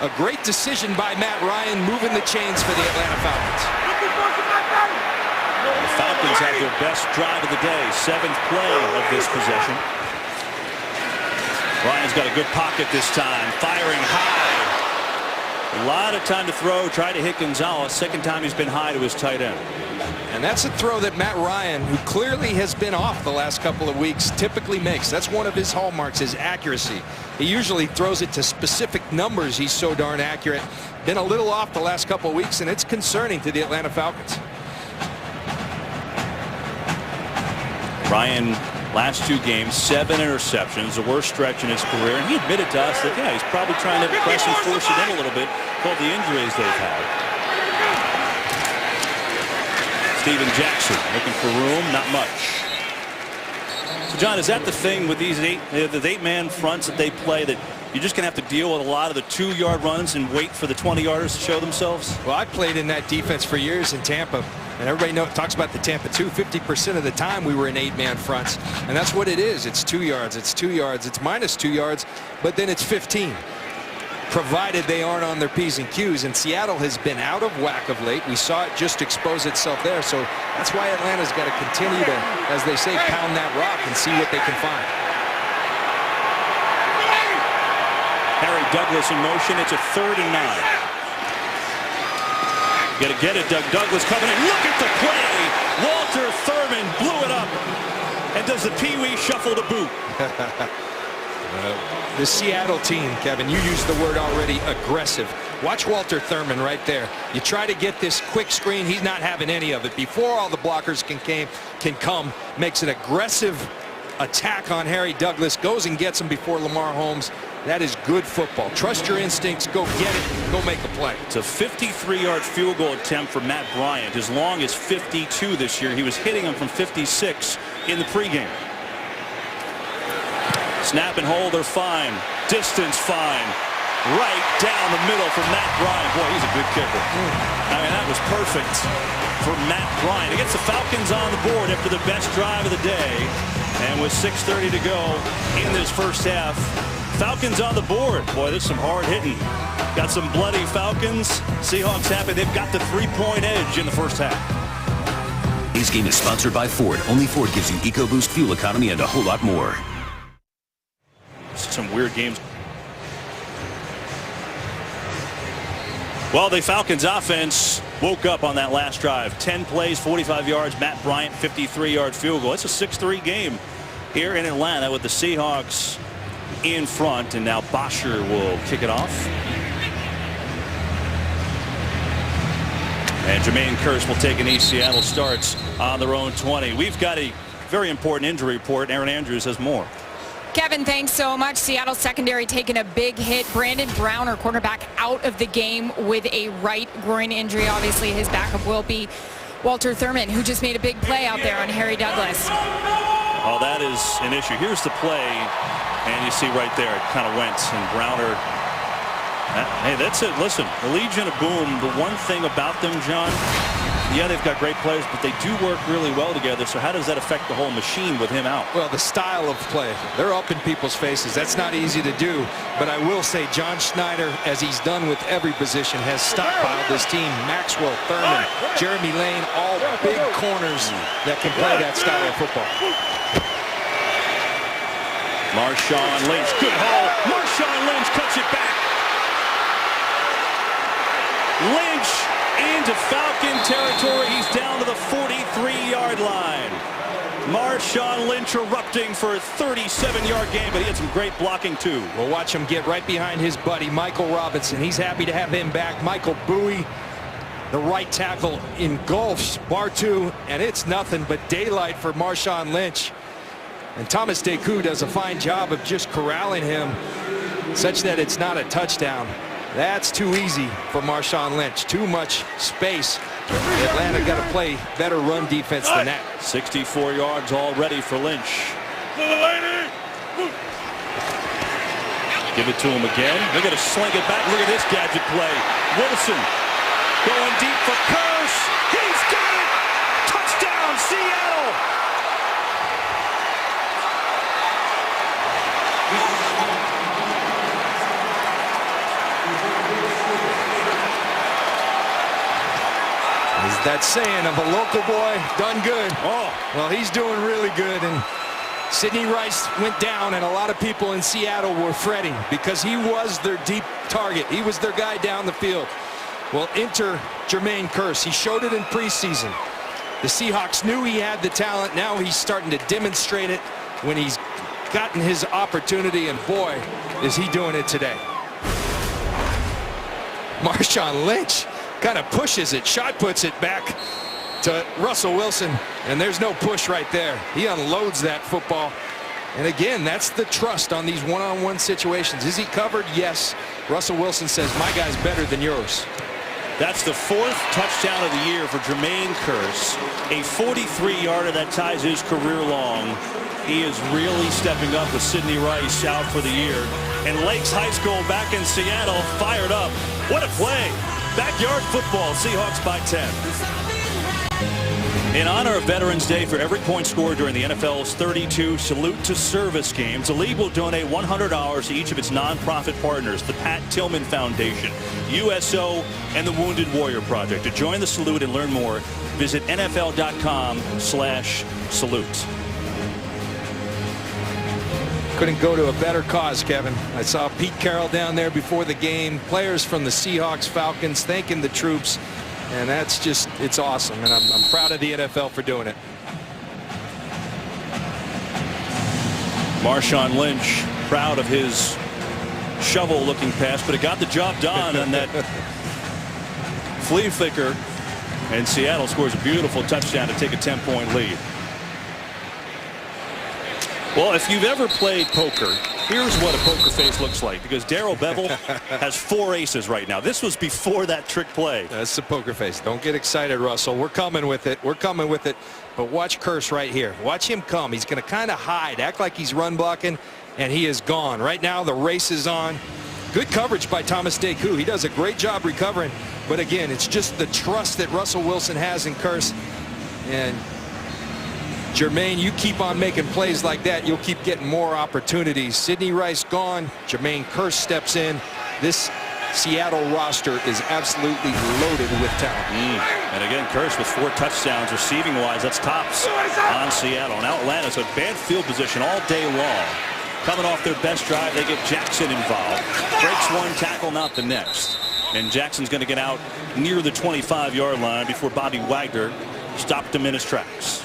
A great decision by Matt Ryan, moving the chains for the Atlanta Falcons. The Falcons have their best drive of the day. 7th play of this possession. Ryan's got a good pocket this time. Firing high. A lot of time to throw. Try to hit Gonzalez. 2nd time he's been high to his tight end. And that's a throw that Matt Ryan, who clearly has been off the last couple of weeks, typically makes. That's one of his hallmarks, his accuracy. He usually throws it to specific numbers. He's so darn accurate. Been a little off the last couple of weeks, and it's concerning to the Atlanta Falcons. Ryan, last 2 games, 7 interceptions, the worst stretch in his career. And he admitted to us that, yeah, he's probably trying to press and force it in a little bit, with all the injuries they've had. Steven Jackson looking for room, not much. So, John, is that the thing with these 8-man fronts that they play, that You're just going to have to deal with a lot of the 2-yard runs and wait for the 20-yarders to show themselves? Well, I played in that defense for years in Tampa, and everybody talks about the Tampa 2. 50% of the time we were in 8-man fronts, and that's what it is. It's 2 yards, it's 2 yards, it's minus 2 yards, but then it's 15. Provided they aren't on their P's and Q's, and Seattle has been out of whack of late. We saw it just expose itself there, so that's why Atlanta's got to continue to, as they say, pound that rock and see what they can find. Harry Douglas in motion. It's a 3rd and 9. Got to get it. Douglas coming in. Look at the play. Walter Thurman blew it up. And does the Pee-wee shuffle to boot? The Seattle team, Kevin, you used the word already, aggressive. Watch Walter Thurman right there. You try to get this quick screen. He's not having any of it. Before all the blockers can come, makes an aggressive attack on Harry Douglas, goes and gets him before Lamar Holmes. That is good football. Trust your instincts. Go get it. Go make a play. It's a 53-yard field goal attempt for Matt Bryant. As long as 52 this year. He was hitting him from 56 in the pregame. Snap and hold are fine. Distance fine. Right down the middle for Matt Bryant. Boy, he's a good kicker. I mean, that was perfect for Matt Bryant. It gets the Falcons on the board after the best drive of the day. And with 6:30 to go in this first half, Falcons on the board. Boy, there's some hard hitting. Got some bloody Falcons. Seahawks happy they've got the 3-point edge in the first half. This game is sponsored by Ford. Only Ford gives you EcoBoost fuel economy and a whole lot more. Some weird games. Well, the Falcons offense woke up on that last drive. 10 plays, 45 yards. Matt Bryant, 53-yard field goal. It's a 6-3 game here in Atlanta with the Seahawks in front, and now Bosher will kick it off. And Jermaine Kearse will take an East Seattle starts on their own 20. We've got a very important injury report. Aaron Andrews has more. Kevin, thanks so much. Seattle secondary taking a big hit. Brandon Brown, our cornerback, out of the game with a right groin injury. Obviously, his backup will be Walter Thurman, who just made a big play out there on Harry Douglas. Oh, that is an issue. Here's the play, and you see right there, it kind of went, and Browner. Hey, that's it. Listen, the Legion of Boom, the one thing about them, John, yeah, they've got great players, but they do work really well together. So how does that affect the whole machine with him out? Well, the style of play, they're up in people's faces. That's not easy to do. But I will say John Schneider, as he's done with every position, has stockpiled this team. Maxwell, Thurman, Jeremy Lane, all big corners that can play that style of football. Marshawn Lynch, good haul. Marshawn Lynch cuts it back. Lynch into Falcon territory. He's down to the 43-yard line. Marshawn Lynch erupting for a 37-yard game, but he had some great blocking too. We'll watch him get right behind his buddy Michael Robinson. He's happy to have him back. Michael Bowie, the right tackle, engulfs Bartu, and it's nothing but daylight for Marshawn Lynch. And Thomas Deku does a fine job of just corralling him such that it's not a touchdown. That's too easy for Marshawn Lynch. Too much space. Atlanta got to play better run defense than that. 64 yards already for Lynch. Give it to him again. They're going to sling it back. Look at this gadget play. Wilson going deep for Kearse. He's got it. Touchdown, Seattle. Is that saying of a local boy done good? Oh, well, he's doing really good. And Sidney Rice went down, and a lot of people in Seattle were fretting because he was their deep target. He was their guy down the field. Well, enter Jermaine Kearse. He showed it in preseason. The Seahawks knew he had the talent. Now he's starting to demonstrate it when he's gotten his opportunity, and boy, is he doing it today. Marshawn Lynch kind of pushes it, shot puts it back to Russell Wilson, and there's no push right there. He unloads that football. And again, that's the trust on these one-on-one situations. Is he covered? Yes. Russell Wilson says, my guy's better than yours. That's the 4th touchdown of the year for Jermaine Kearse. A 43-yarder that ties his career long. He is really stepping up with Sidney Rice out for the year. And Lakes High School back in Seattle fired up. What a play. Backyard football. Seahawks by 10. In honor of Veterans Day, for every point scored during the NFL's 32 Salute to Service games, the league will donate $100 to each of its nonprofit partners, the Pat Tillman Foundation, USO, and the Wounded Warrior Project. To join the salute and learn more, visit NFL.com/salute. Couldn't go to a better cause, Kevin. I saw Pete Carroll down there before the game, players from the Seahawks, Falcons thanking the troops. And that's just, it's awesome. And I'm proud of the NFL for doing it. Marshawn Lynch proud of his shovel-looking pass, but it got the job done on that flea flicker. And Seattle scores a beautiful touchdown to take a 10-point lead. Well, if you've ever played poker, here's what a poker face looks like, because Darrell Bevell has 4 aces right now. This was before that trick play. That's the poker face. Don't get excited, Russell. We're coming with it. We're coming with it. But watch Kearse right here. Watch him come. He's going to kind of hide, act like he's run blocking, and he is gone. Right now, the race is on. Good coverage by Thomas Deku. He does a great job recovering. But again, it's just the trust that Russell Wilson has in Kearse. And Jermaine, you keep on making plays like that, you'll keep getting more opportunities. Sidney Rice gone. Jermaine Kearse steps in. This Seattle roster is absolutely loaded with talent. And again, Kearse with 4 touchdowns receiving-wise. That's tops on Seattle. Now Atlanta's a bad field position all day long. Coming off their best drive, they get Jackson involved. Breaks one tackle, not the next. And Jackson's going to get out near the 25-yard line before Bobby Wagner stopped him in his tracks.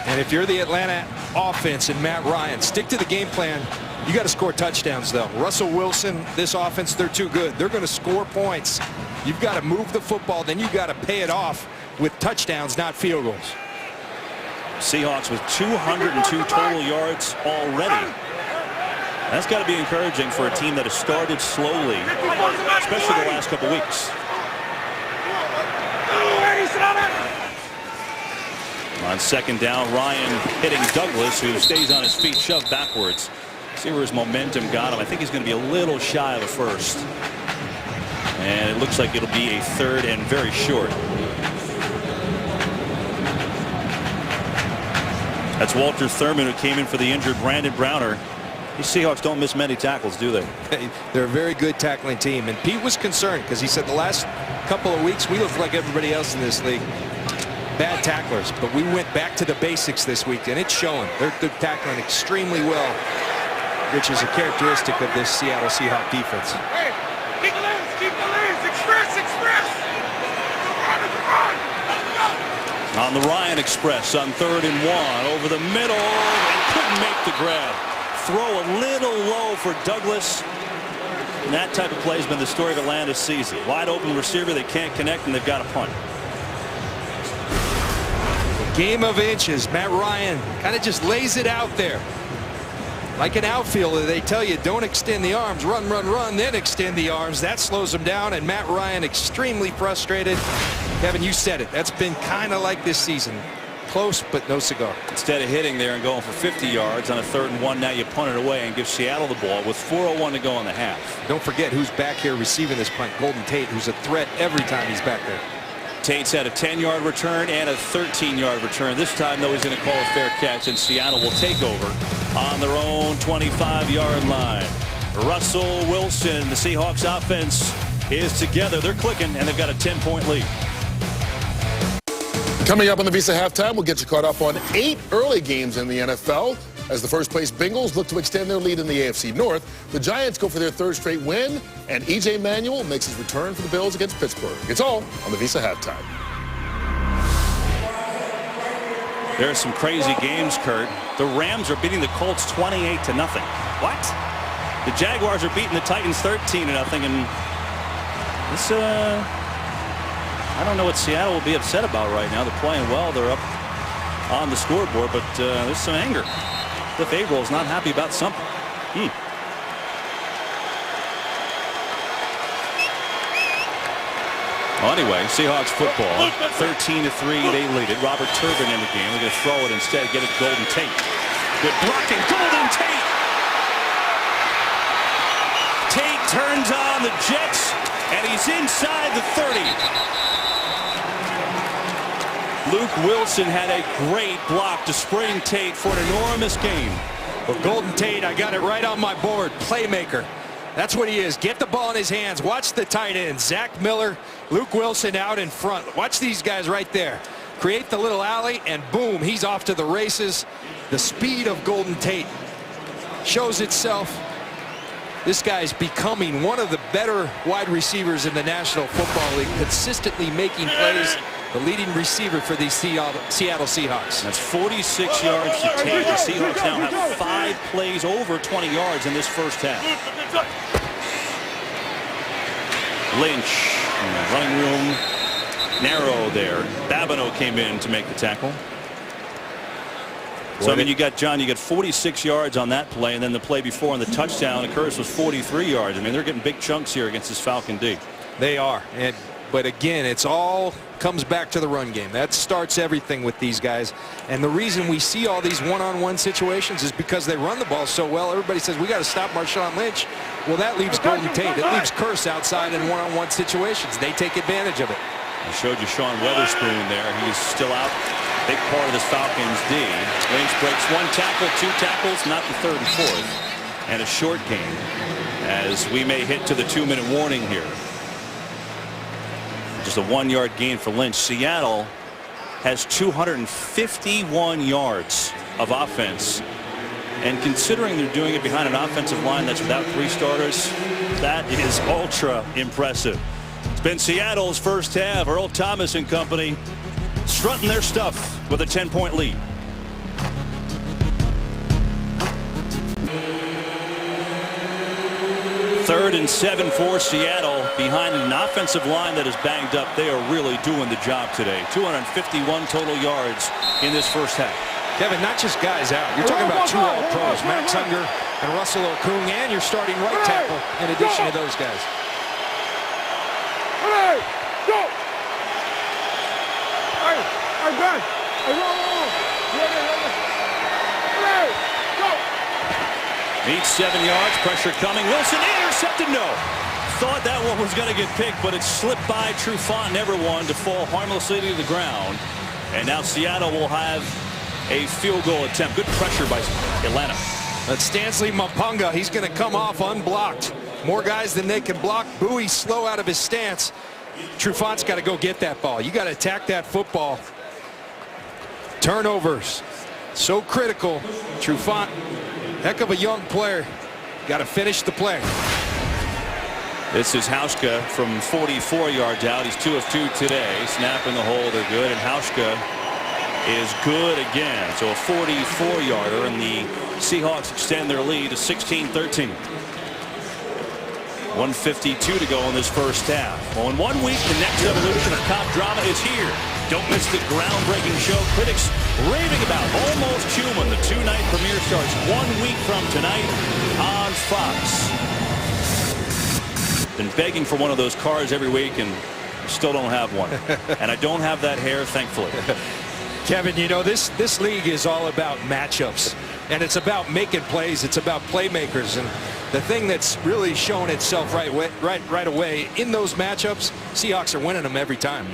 And if you're the Atlanta offense and Matt Ryan, stick to the game plan. You got to score touchdowns, though. Russell Wilson, this offense, they're too good. They're going to score points. You've got to move the football. Then you've got to pay it off with touchdowns, not field goals. Seahawks with 202 total yards already. That's got to be encouraging for a team that has started slowly, especially the last couple weeks. On second down, Ryan hitting Douglas, who stays on his feet, shoved backwards. See where his momentum got him. I think he's going to be a little shy of a first. And it looks like it'll be a 3rd and very short. That's Walter Thurman, who came in for the injured Brandon Browner. These Seahawks don't miss many tackles, do they? They're a very good tackling team. And Pete was concerned because he said the last couple of weeks we look like everybody else in this league. Bad tacklers, but we went back to the basics this week, and it's showing. They're tackling extremely well, which is a characteristic of this Seattle Seahawks defense. Hey, keep the lanes, express. On the Ryan Express on 3rd and 1 over the middle, and couldn't make the grab. Throw a little low for Douglas. And that type of play has been the story of Atlanta's season. Wide open receiver, they can't connect, and they've got a punt. Game of inches. Matt Ryan kind of just lays it out there. Like an outfielder, they tell you don't extend the arms, run, then extend the arms. That slows him down, and Matt Ryan extremely frustrated. Kevin, you said it. That's been kind of like this season. Close, but no cigar. Instead of hitting there and going for 50 yards on a 3rd and 1, now you punt it away and give Seattle the ball with 4:01 to go in the half. Don't forget who's back here receiving this punt. Golden Tate, who's a threat every time he's back there. Tate's had a 10-yard return and a 13-yard return. This time, though, he's going to call a fair catch, and Seattle will take over on their own 25-yard line. Russell Wilson, the Seahawks offense, is together. They're clicking, and they've got a 10-point lead. Coming up on the Visa Halftime, we'll get you caught up on 8 early games in the NFL. As the first-place Bengals look to extend their lead in the AFC North, the Giants go for their 3rd straight win, and E.J. Manuel makes his return for the Bills against Pittsburgh. It's all on the Visa Halftime. There are some crazy games, Kurt. The Rams are beating the Colts 28-0. What? The Jaguars are beating the Titans 13-0, and this, I don't know what Seattle will be upset about right now. They're playing well. They're up on the scoreboard, but there's some anger. Cliff Averill is not happy about something. Well, anyway, Seahawks football, 13-3, they lead it. Robert Turbin in the game. They're going to throw it instead, get it to Golden Tate. Good blocking, Golden Tate. Tate turns on the Jets, and he's inside the 30. Luke Wilson had a great block to spring Tate for an enormous gain. Well, Golden Tate, I got it right on my board. Playmaker. That's what he is. Get the ball in his hands. Watch the tight ends. Zach Miller, Luke Wilson out in front. Watch these guys right there. Create the little alley, and boom, he's off to the races. The speed of Golden Tate shows itself. This guy's becoming one of the better wide receivers in the National Football League, consistently making plays. The leading receiver for the Seattle Seahawks. That's 46 yards to Tate. The Seahawks now have 5 plays over 20 yards in this first half. Lynch, running room, narrow there. Babineau came in to make the tackle. So, I mean, you got 46 yards on that play, and then the play before on the touchdown, Curtis was 43 yards. I mean, they're getting big chunks here against this Falcon D. They are. But again, it's all comes back to the run game. That starts everything with these guys. And the reason we see all these one-on-one situations is because they run the ball so well. Everybody says, we got to stop Marshawn Lynch. Well, that leaves Golden Tate. It leaves Curse outside in one-on-one situations. They take advantage of it. I showed you Sean Weatherspoon there. He's still out. Big part of this Falcons D. Lynch breaks 1 tackle, 2 tackles, not the 3rd and 4th. And a short game as we may hit to the 2-minute warning here. Just a 1-yard gain for Lynch. Seattle has 251 yards of offense. And considering they're doing it behind an offensive line that's without 3 starters, that is ultra impressive. It's been Seattle's first half. Earl Thomas and company strutting their stuff with a 10-point lead. Third and 7 for Seattle behind an offensive line that is banged up. They are really doing the job today. 251 total yards in this first half. Kevin, not just guys out. You're talking about 2 All-Pros, Max Unger and Russell Okung, and you're starting right tackle in addition to those guys. Hey, go! Hey, I'm done. Hey, roll. Hey, go! Meets 7 yards, pressure coming. Wilson intercepted, no. Thought that one was going to get picked, but it slipped by Trufant, never one, to fall harmlessly to the ground. And now Seattle will have a field goal attempt. Good pressure by Atlanta. But Stanley Mapunga, he's going to come off unblocked. More guys than they can block. Bowie slow out of his stance. Trufant's got to go get that ball. You got to attack that football. Turnovers, so critical. Trufant, heck of a young player. Got to finish the play. This is Hauschka from 44 yards out. He's 2 of 2 today. Snap in the hole, they're good. And Hauschka is good again. So a 44-yarder, and the Seahawks extend their lead to 16-13. 1:52 to go in this first half. Well, in 1 week, the next evolution of cop drama is here. Don't miss the groundbreaking show critics raving about. Almost Human. The 2-night premiere starts 1 week from tonight on Fox. Been begging for one of those cars every week and still don't have one. And I don't have that hair, thankfully. Kevin, you know, this league is all about matchups, and it's about making plays. It's about playmakers, and the thing that's really shown itself right away in those matchups, Seahawks are winning them every time.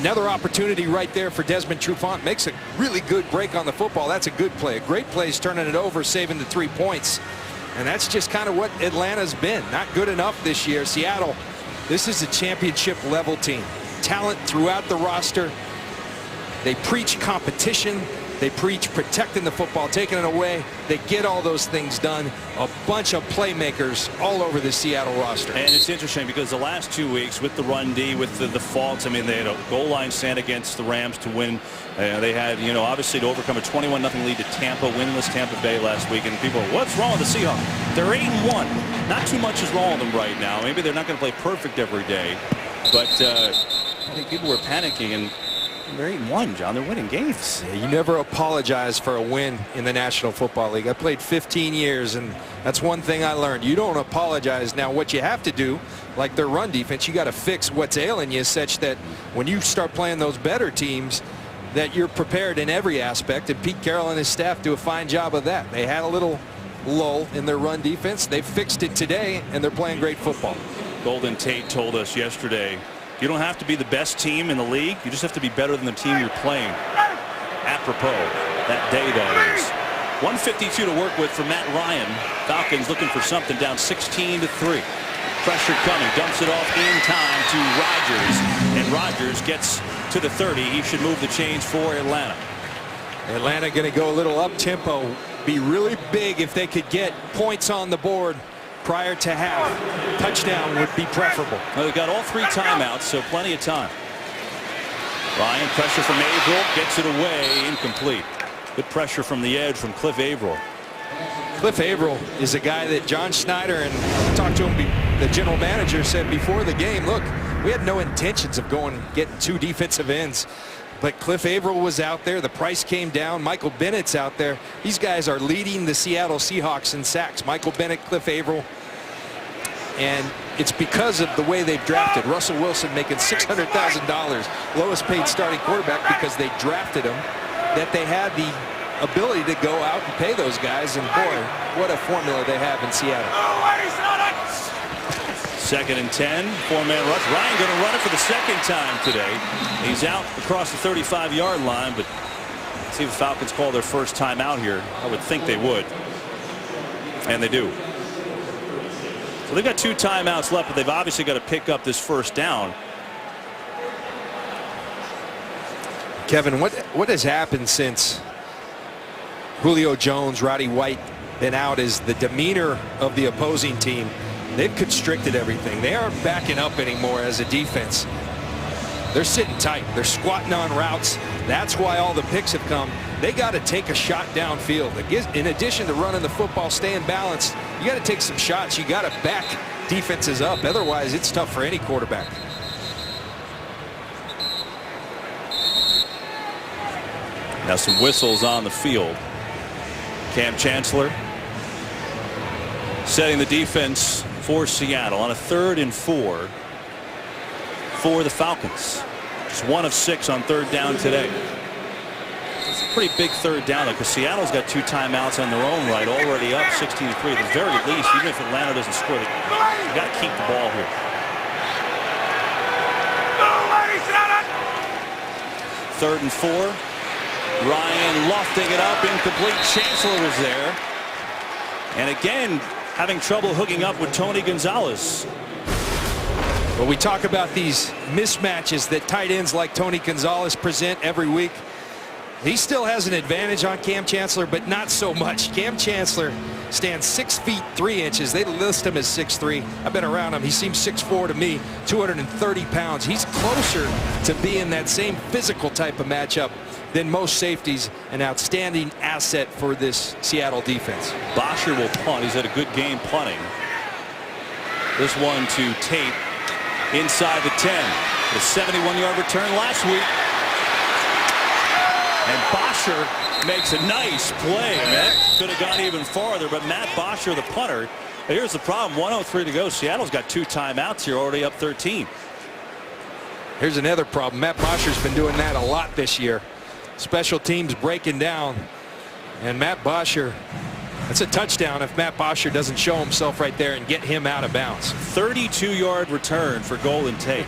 Another opportunity right there for Desmond Trufant. Makes a really good break on the football. That's a good play. A great play is turning it over, saving the 3 points. And that's just kind of what Atlanta's been. Not good enough this year. Seattle, this is a championship level team. Talent throughout the roster. They preach competition. They preach protecting the football, taking it away. They get all those things done. A bunch of playmakers all over the Seattle roster. And it's interesting because the last 2 weeks with the run D, with the faults, I mean, they had a goal line stand against the Rams to win. They had, you know, obviously to overcome a 21-0 lead to Tampa, winless Tampa Bay last week. And people, what's wrong with the Seahawks? They're 8-1. Not too much is wrong with them right now. Maybe they're not going to play perfect every day. But I think people were panicking, and they're 8-1, John. They're winning games. Yeah, you never apologize for a win in the National Football League. I played 15 years, and that's one thing I learned. You don't apologize. Now, what you have to do, like their run defense. You got to fix what's ailing you such that when you start playing those better teams, that you're prepared in every aspect. And Pete Carroll and his staff do a fine job of that. They had a little lull in their run defense. They fixed it today, and they're playing great football. Golden Tate told us yesterday, you don't have to be the best team in the league. You just have to be better than the team you're playing. Apropos that day, that is. 152 to work with for Matt Ryan. Falcons looking for something, down 16-3. Pressure coming, dumps it off in time to Rodgers, and Rodgers gets to the 30. He should move the chains for Atlanta. Atlanta going to go a little up tempo. Be really big if they could get points on the board prior to half. Touchdown would be preferable. Well, they've got all 3 timeouts, so plenty of time. Ryan, pressure from Averill, gets it away, incomplete. Good pressure from the edge from Cliff Averill. Cliff Averill is a guy that John Schneider, and I talked to him, the general manager said before the game, look, we had no intentions of going and getting 2 defensive ends. But Cliff Averill was out there. The price came down. Michael Bennett's out there. These guys are leading the Seattle Seahawks in sacks. Michael Bennett, Cliff Averill. And it's because of the way they've drafted. Russell Wilson making $600,000, lowest paid starting quarterback because they drafted him, that they had the ability to go out and pay those guys. And boy, what a formula they have in Seattle. 2nd and 10, 4-man rush. Ryan going to run it for the 2nd time today. He's out across the 35-yard line, but see if the Falcons call their first time out here. I would think they would, and they do. So they've got 2 timeouts left, but they've obviously got to pick up this first down. Kevin, what has happened since Julio Jones, Roddy White been out is the demeanor of the opposing team. They've constricted everything. They aren't backing up anymore as a defense. They're sitting tight. They're squatting on routes. That's why all the picks have come. They got to take a shot downfield. In addition to running the football, staying balanced, you got to take some shots. You got to back defenses up. Otherwise, it's tough for any quarterback. Now some whistles on the field. Cam Chancellor setting the defense for Seattle on a 3rd and 4 for the Falcons. Just 1 of 6 on 3rd down today. It's a pretty big 3rd down though, because Seattle's got 2 timeouts on their own right, already up 16-3. At the very least, even if Atlanta doesn't score, they got to keep the ball here. 3rd and 4. Ryan lofting it up, incomplete. Chancellor was there, and again having trouble hooking up with Tony Gonzalez. Well, we talk about these mismatches that tight ends like Tony Gonzalez present every week. He still has an advantage on Cam Chancellor, but not so much. Cam Chancellor stands 6 feet 3 inches. They list him as 6'3". I've been around him. He seems 6'4" to me, 230 pounds. He's closer to being that same physical type of matchup than most safeties. An outstanding asset for this Seattle defense. Bosher will punt. He's had a good game punting. This one to Tate inside the 10. The 71-yard return last week. And Bosher makes a nice play. That could have gone even farther, but Matt Bosher, the punter. Here's the problem, 1:03 to go. Seattle's got 2 timeouts here, already up 13. Here's another problem. Matt Bosher's been doing that a lot this year. Special teams breaking down. And Matt Bosher, that's a touchdown if Matt Bosher doesn't show himself right there and get him out of bounds. 32-yard return for Golden Tate.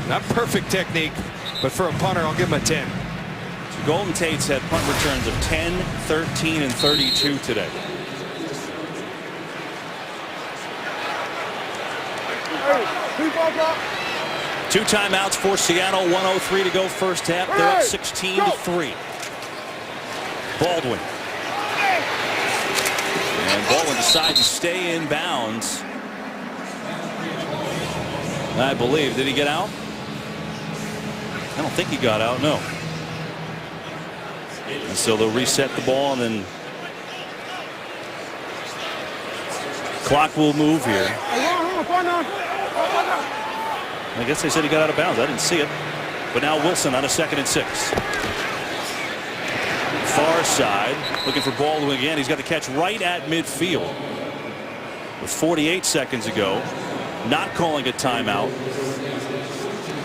Not perfect technique, but for a punter, I'll give him a 10. So Golden Tate's had punt returns of 10, 13, and 32 today. Two timeouts for Seattle, 1:03 to go first half. They're up 16-3. Baldwin. And Baldwin decides to stay in bounds. I believe. Did he get out? I don't think he got out, no. And so they'll reset the ball, and then clock will move here. I guess they said he got out of bounds. I didn't see it. But now Wilson on a 2nd and 6. Far side, looking for Baldwin again. He's got the catch right at midfield with 48 seconds to go. not calling a timeout.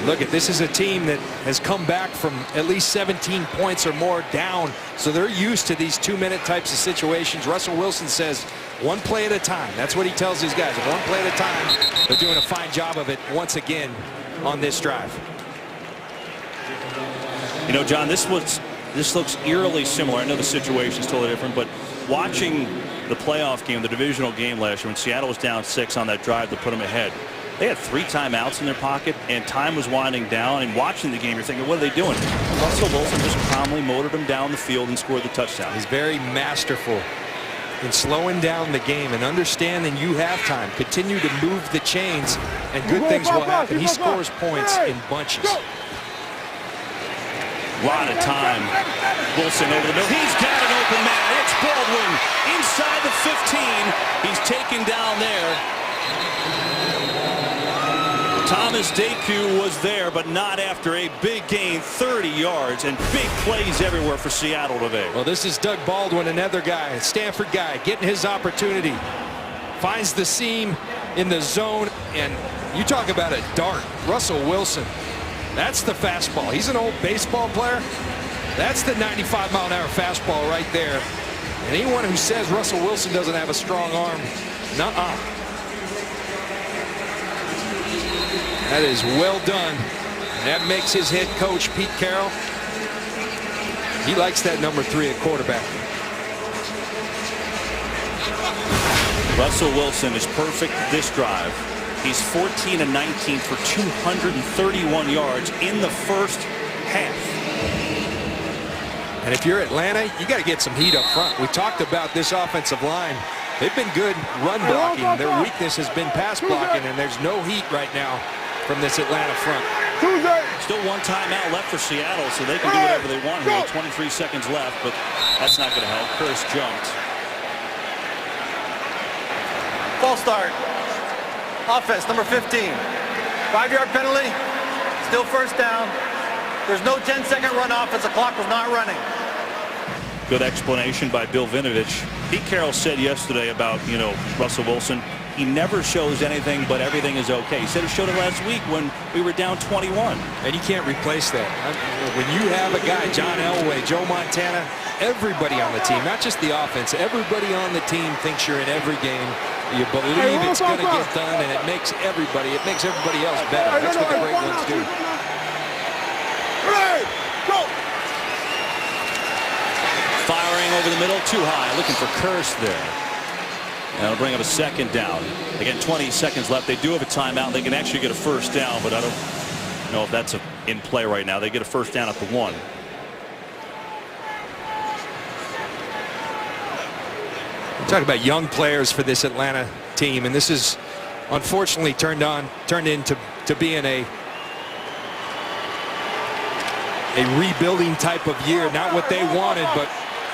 Look, this is a team that has come back from at least 17 points or more down, so they're used to these 2-minute types of situations. Russell Wilson says one play at a time. That's what he tells these guys, one play at a time. They're doing a fine job of it once again on this drive. You know, John, this looks eerily similar. I know the situation is totally different, but watching the playoff game, the divisional game last year, when Seattle was down 6 on that drive to put them ahead, they had 3 timeouts in their pocket, and time was winding down. And watching the game, you're thinking, what are they doing? Russell Wilson just calmly motored them down the field and scored the touchdown. He's very masterful in slowing down the game and understanding you have time. Continue to move the chains, and good things will happen. He scores points in bunches. Lot of time. Wilson over the middle. He's got an open man. It's Baldwin inside the 15. He's taken down there. Thomas Deku was there, but not after a big gain, 30 yards, and big plays everywhere for Seattle today. Well, this is Doug Baldwin, another guy, a Stanford guy, getting his opportunity. Finds the seam in the zone, and you talk about a dart. Russell Wilson, that's the fastball. He's an old baseball player. That's the 95-mile-an-hour fastball right there. And anyone who says Russell Wilson doesn't have a strong arm, nuh-uh. That is well done. And that makes his head coach, Pete Carroll, he likes that number 3 at quarterback. Russell Wilson is perfect this drive. He's 14 and 19 for 231 yards in the first half. And if you're Atlanta, you got to get some heat up front. We talked about this offensive line. They've been good run blocking. Their weakness has been pass blocking, and there's no heat right now from this Atlanta front. Still 1 timeout left for Seattle, so they can do whatever they want here. 23 seconds left, but that's not going to help. Curse jumped. False start. Offense, number 15. 5-yard penalty. Still first down. There's no 10-second run offense. The clock was not running. Good explanation by Bill Vinovich. Pete Carroll said yesterday about, Russell Wilson, he never shows anything, but everything is okay. He said he showed it last week when we were down 21. And you can't replace that. When you have a guy, John Elway, Joe Montana, everybody on the team, not just the offense, everybody on the team thinks you're in every game. You believe it's going to get done, and it makes everybody else better. That's what the great ones do. Firing over the middle, too high, looking for Curse there. And that'll bring up a second down. Again, 20 seconds left. They do have a timeout. They can actually get a first down, but I don't know if that's in play right now. They get a first down at the 1. We're talking about young players for this Atlanta team, and this is unfortunately turned into being a rebuilding type of year. Not what they wanted, but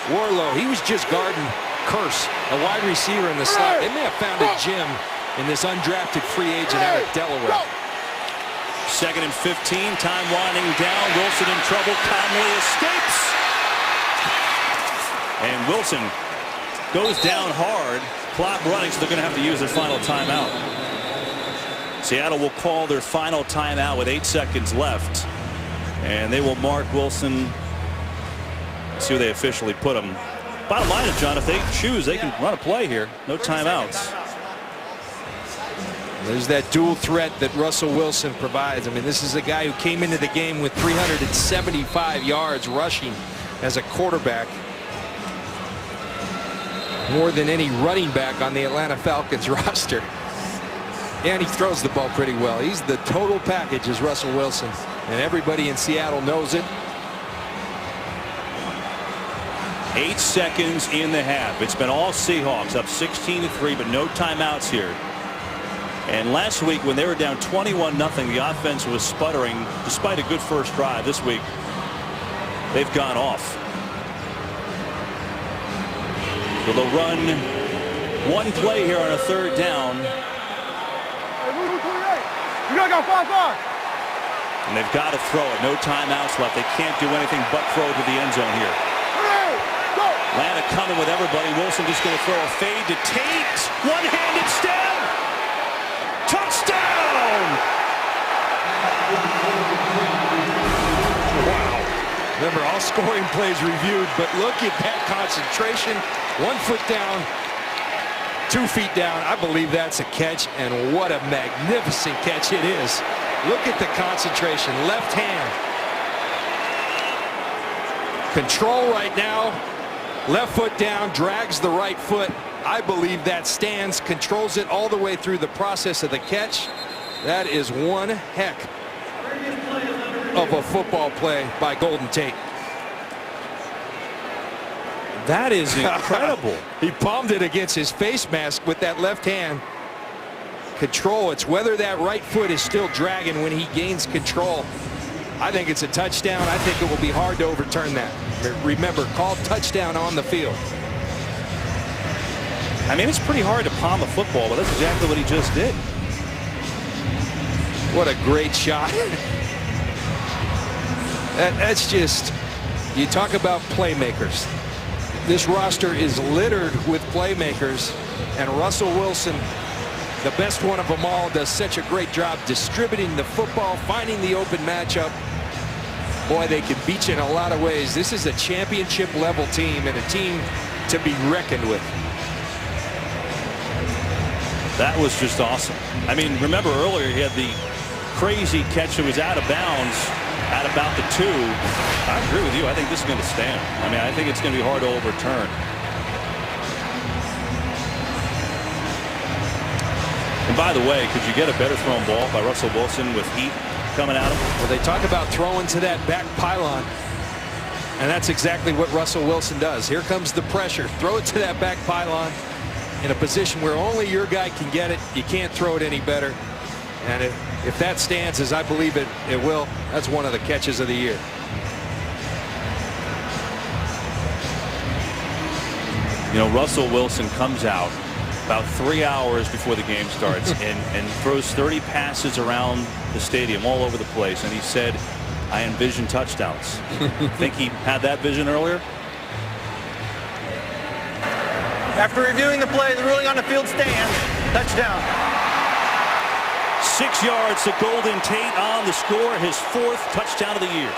Warlow, he was just guarding Curse, a wide receiver in the slot. They may have found a gem in this undrafted free agent out of Delaware. 2nd and 15, time winding down. Wilson in trouble, calmly escapes. And Wilson goes down hard. Clock running, so they're going to have to use their final timeout. Seattle will call their final timeout with 8 seconds left. And they will mark Wilson. See where they officially put him. Bottom line is, John, if they choose, they can run a play here. No timeouts. There's that dual threat that Russell Wilson provides. I mean, this is a guy who came into the game with 375 yards rushing as a quarterback. More than any running back on the Atlanta Falcons roster. And he throws the ball pretty well. He's the total package as Russell Wilson. And everybody in Seattle knows it. 8 seconds in the half. It's been all Seahawks up 16-3, but no timeouts here. And last week when they were down 21-0, the offense was sputtering despite a good first drive. This week they've gone off. So they'll run one play here on a 3rd down. And they've got to throw it. No timeouts left. They can't do anything but throw to the end zone here. Atlanta coming with everybody. Wilson just going to throw a fade to Tate. One-handed stab. Touchdown! Remember, all scoring plays reviewed, but look at that concentration. 1 foot down, 2 feet down. I believe that's a catch, and what a magnificent catch it is. Look at the concentration. Left hand. Control right now. Left foot down, drags the right foot. I believe that stands, controls it all the way through the process of the catch. That is one heck of a football play by Golden Tate. That is incredible. He palmed it against his face mask with that left hand. Control. It's whether that right foot is still dragging when he gains control. I think it's a touchdown. I think it will be hard to overturn that. Remember, called touchdown on the field. I mean, it's pretty hard to palm a football, but that's exactly what he just did. What a great shot. That's just, you talk about playmakers. This roster is littered with playmakers, and Russell Wilson, the best one of them all, does such a great job distributing the football, finding the open matchup. Boy, they can beat you in a lot of ways. This is a championship level team and a team to be reckoned with. That was just awesome. I mean, remember earlier he had the crazy catch that was out of bounds at about the 2. I agree with you. I think this is going to stand. I mean, I think it's going to be hard to overturn. And by the way, could you get a better thrown ball by Russell Wilson with heat coming at him? Well, they talk about throwing to that back pylon, and that's exactly what Russell Wilson does. Here comes the pressure. Throw it to that back pylon in a position where only your guy can get it. You can't throw it any better. And if that stands, as I believe it will, that's one of the catches of the year. You know, Russell Wilson comes out about 3 hours before the game starts and throws 30 passes around the stadium all over the place. And he said, I envision touchdowns. Think he had that vision earlier? After reviewing the play, the ruling on the field stands. Touchdown. 6 yards to Golden Tate on the score, his 4th touchdown of the year.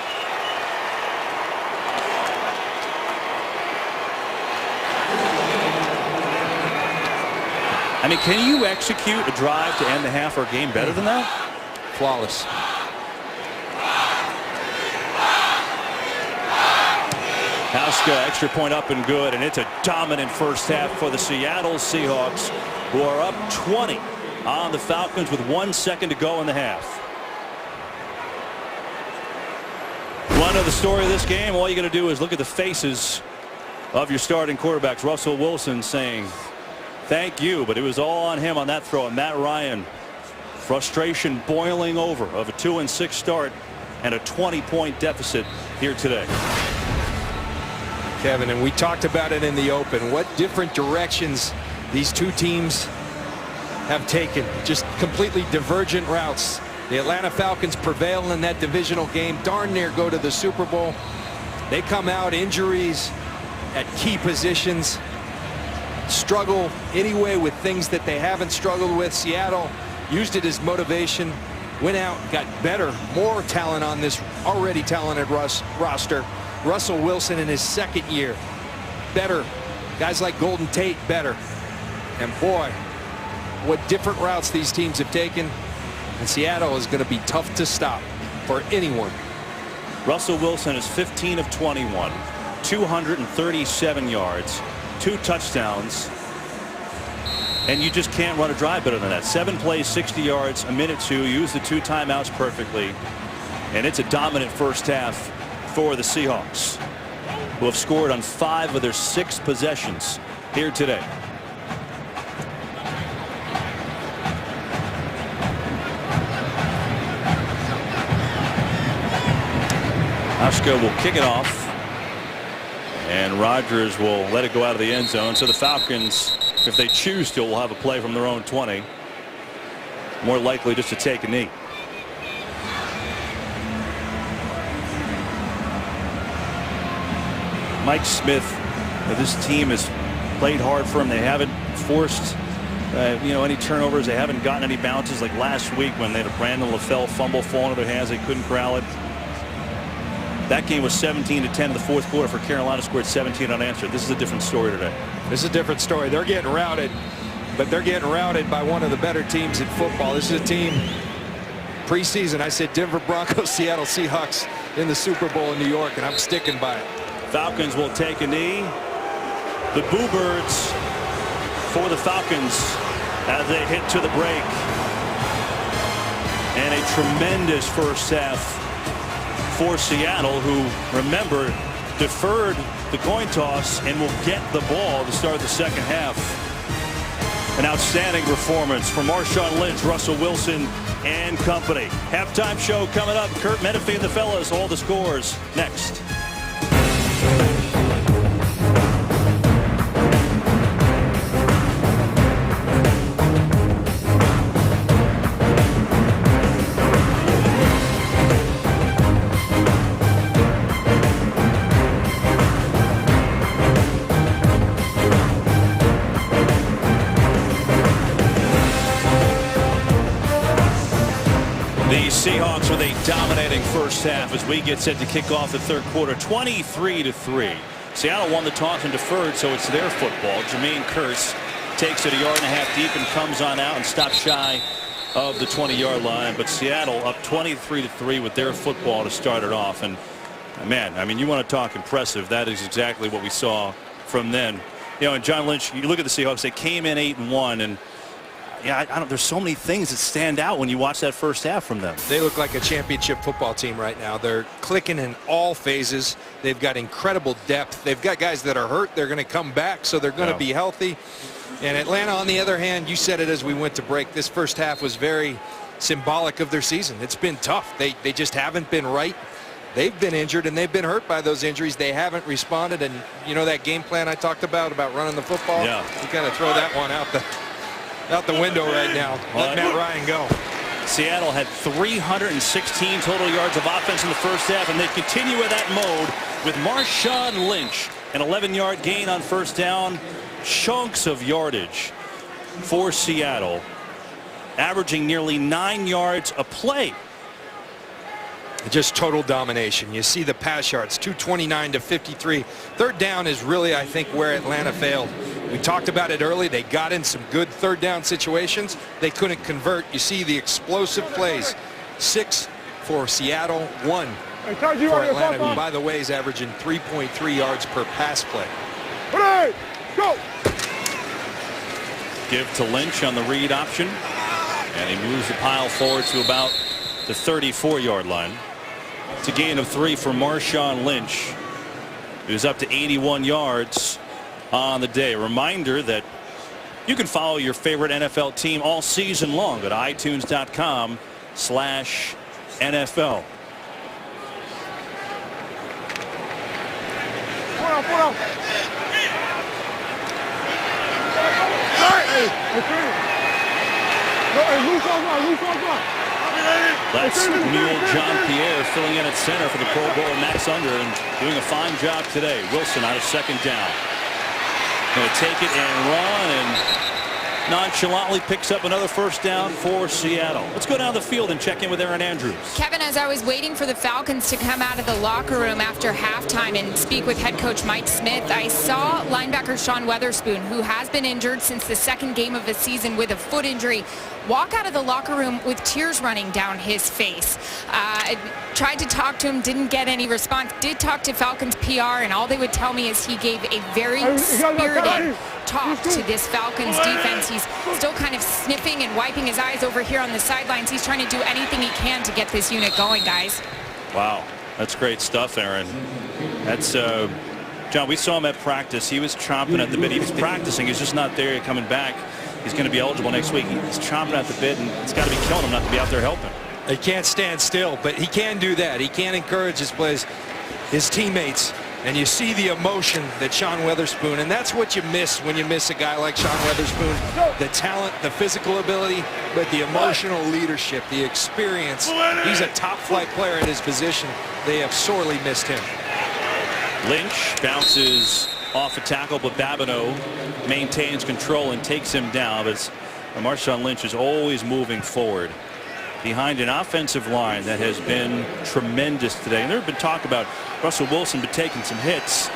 I mean, can you execute a drive to end the half or game better than that? Flawless. Hauska, extra point up and good, and it's a dominant first half for the Seattle Seahawks, who are up 20 on the Falcons with 1 second to go in the half. One of the story of this game, all you got to do is look at the faces of your starting quarterbacks. Russell Wilson saying thank you, but it was all on him on that throw. And Matt Ryan, frustration boiling over of a 2-6 start and a 20-point deficit here today. Kevin, and we talked about it in the open, what different directions these two teams have taken. Just completely divergent routes. The Atlanta Falcons prevail in that divisional game, darn near go to the Super Bowl. They come out injuries at key positions, struggle anyway with things that they haven't struggled with. Seattle used it as motivation, went out, got better, more talent on this already talented roster. Russell Wilson in his 2nd year, better. Guys like Golden Tate, better. And boy, what different routes these teams have taken. And Seattle is going to be tough to stop for anyone. Russell Wilson is 15 of 21, 237 yards, 2 touchdowns. And you just can't run a drive better than that. 7 plays, 60 yards, a minute 2. Use the 2 timeouts perfectly. And it's a dominant first half for the Seahawks, who have scored on 5 of their 6 possessions here today. Hauska will kick it off, and Rodgers will let it go out of the end zone. So the Falcons, if they choose to, will have a play from their own 20. More likely just to take a knee. Mike Smith, this team has played hard for him. They haven't forced any turnovers. They haven't gotten any bounces like last week when they had a Brandon LaFell fumble fall into their hands. They couldn't corral it. That game was 17-10 in the fourth quarter for Carolina, scored 17 unanswered. This is a different story today. This is a different story. They're getting routed, but they're getting routed by one of the better teams in football. This is a team, preseason, I said Denver Broncos, Seattle Seahawks in the Super Bowl in New York, and I'm sticking by it. Falcons will take a knee. The Boo Birds for the Falcons as they hit to the break. And a tremendous first half for Seattle, who, remember, deferred the coin toss and will get the ball to start the second half. An outstanding performance from Marshawn Lynch, Russell Wilson, and company. Halftime show coming up. Kurt Menefee and the fellas, all the scores next. The Seahawks with a dominating first half as we get set to kick off the third quarter, 23-3. Seattle won the toss and deferred, so it's their football. Jermaine Kearse takes it a yard and a half deep and comes on out and stops shy of the 20-yard line. But Seattle up 23-3 with their football to start it off. And man, I mean, you want to talk impressive. That is exactly what we saw from then. You know, and John Lynch, you look at the Seahawks, they came in 8-1, and yeah, I don't. There's so many things that stand out when you watch that first half from them. They look like a championship football team right now. They're clicking in all phases. They've got incredible depth. They've got guys that are hurt. They're going to come back, so they're going to be healthy. And Atlanta, on the other hand, you said it as we went to break. This first half was very symbolic of their season. It's been tough. They just haven't been right. They've been injured, and they've been hurt by those injuries. They haven't responded. And, you know, that game plan I talked about running the football? Yeah. You got to throw that one out the window right now. Let Matt Ryan go. Seattle had 316 total yards of offense in the first half, and they continue with that mode with Marshawn Lynch, an 11-yard gain on first down. Chunks of yardage for Seattle, averaging nearly 9 yards a play. Just total domination. You see the pass yards, 229 to 53. Third down is really, I think, where Atlanta failed. We talked about it early. They got in some good third down situations. They couldn't convert. You see the explosive plays. 6 for Seattle, 1 for Atlanta, who, by the way, is averaging 3.3 yards per pass play. Ready, go! Give to Lynch on the read option, and he moves the pile forward to about the 34-yard line. It's a gain of 3 for Marshawn Lynch, who's up to 81 yards on the day. Reminder that you can follow your favorite NFL team all season long at itunes.com/NFL. Pull out. That's Mule John Pierre filling in at center for the Pro Bowler Max Unger and doing a fine job today. Wilson out of second down. Going to take it and run, and nonchalantly picks up another first down for Seattle. Let's go down the field and check in with Aaron Andrews. Kevin, as I was waiting for the Falcons to come out of the locker room after halftime and speak with head coach Mike Smith, I saw linebacker Sean Weatherspoon, who has been injured since the second game of the season with a foot injury, walk out of the locker room with tears running down his face. I tried to talk to him, didn't get any response. Did talk to Falcons PR, and all they would tell me is he gave a very spirited talk to this Falcons defense. He's still kind of sniffing and wiping his eyes over here on the sidelines. He's trying to do anything he can to get this unit going, guys. Wow, that's great stuff, Aaron. That's John, we saw him at practice. He was chomping at the bit. He was practicing. He's just not there. Coming back, he's going to be eligible next week. He's chomping at the bit, and it's got to be killing him not to be out there helping. He can't stand still, but he can do that. He can encourage his teammates. And you see the emotion that Sean Weatherspoon, and that's what you miss when you miss a guy like Sean Weatherspoon. The talent, the physical ability, but the emotional leadership, the experience. He's a top-flight player at his position. They have sorely missed him. Lynch bounces off a tackle, but Babineau maintains control and takes him down. But Marshawn Lynch is always moving forward. behind an offensive line that has been tremendous today. And there have been talk about Russell Wilson been taking some hits.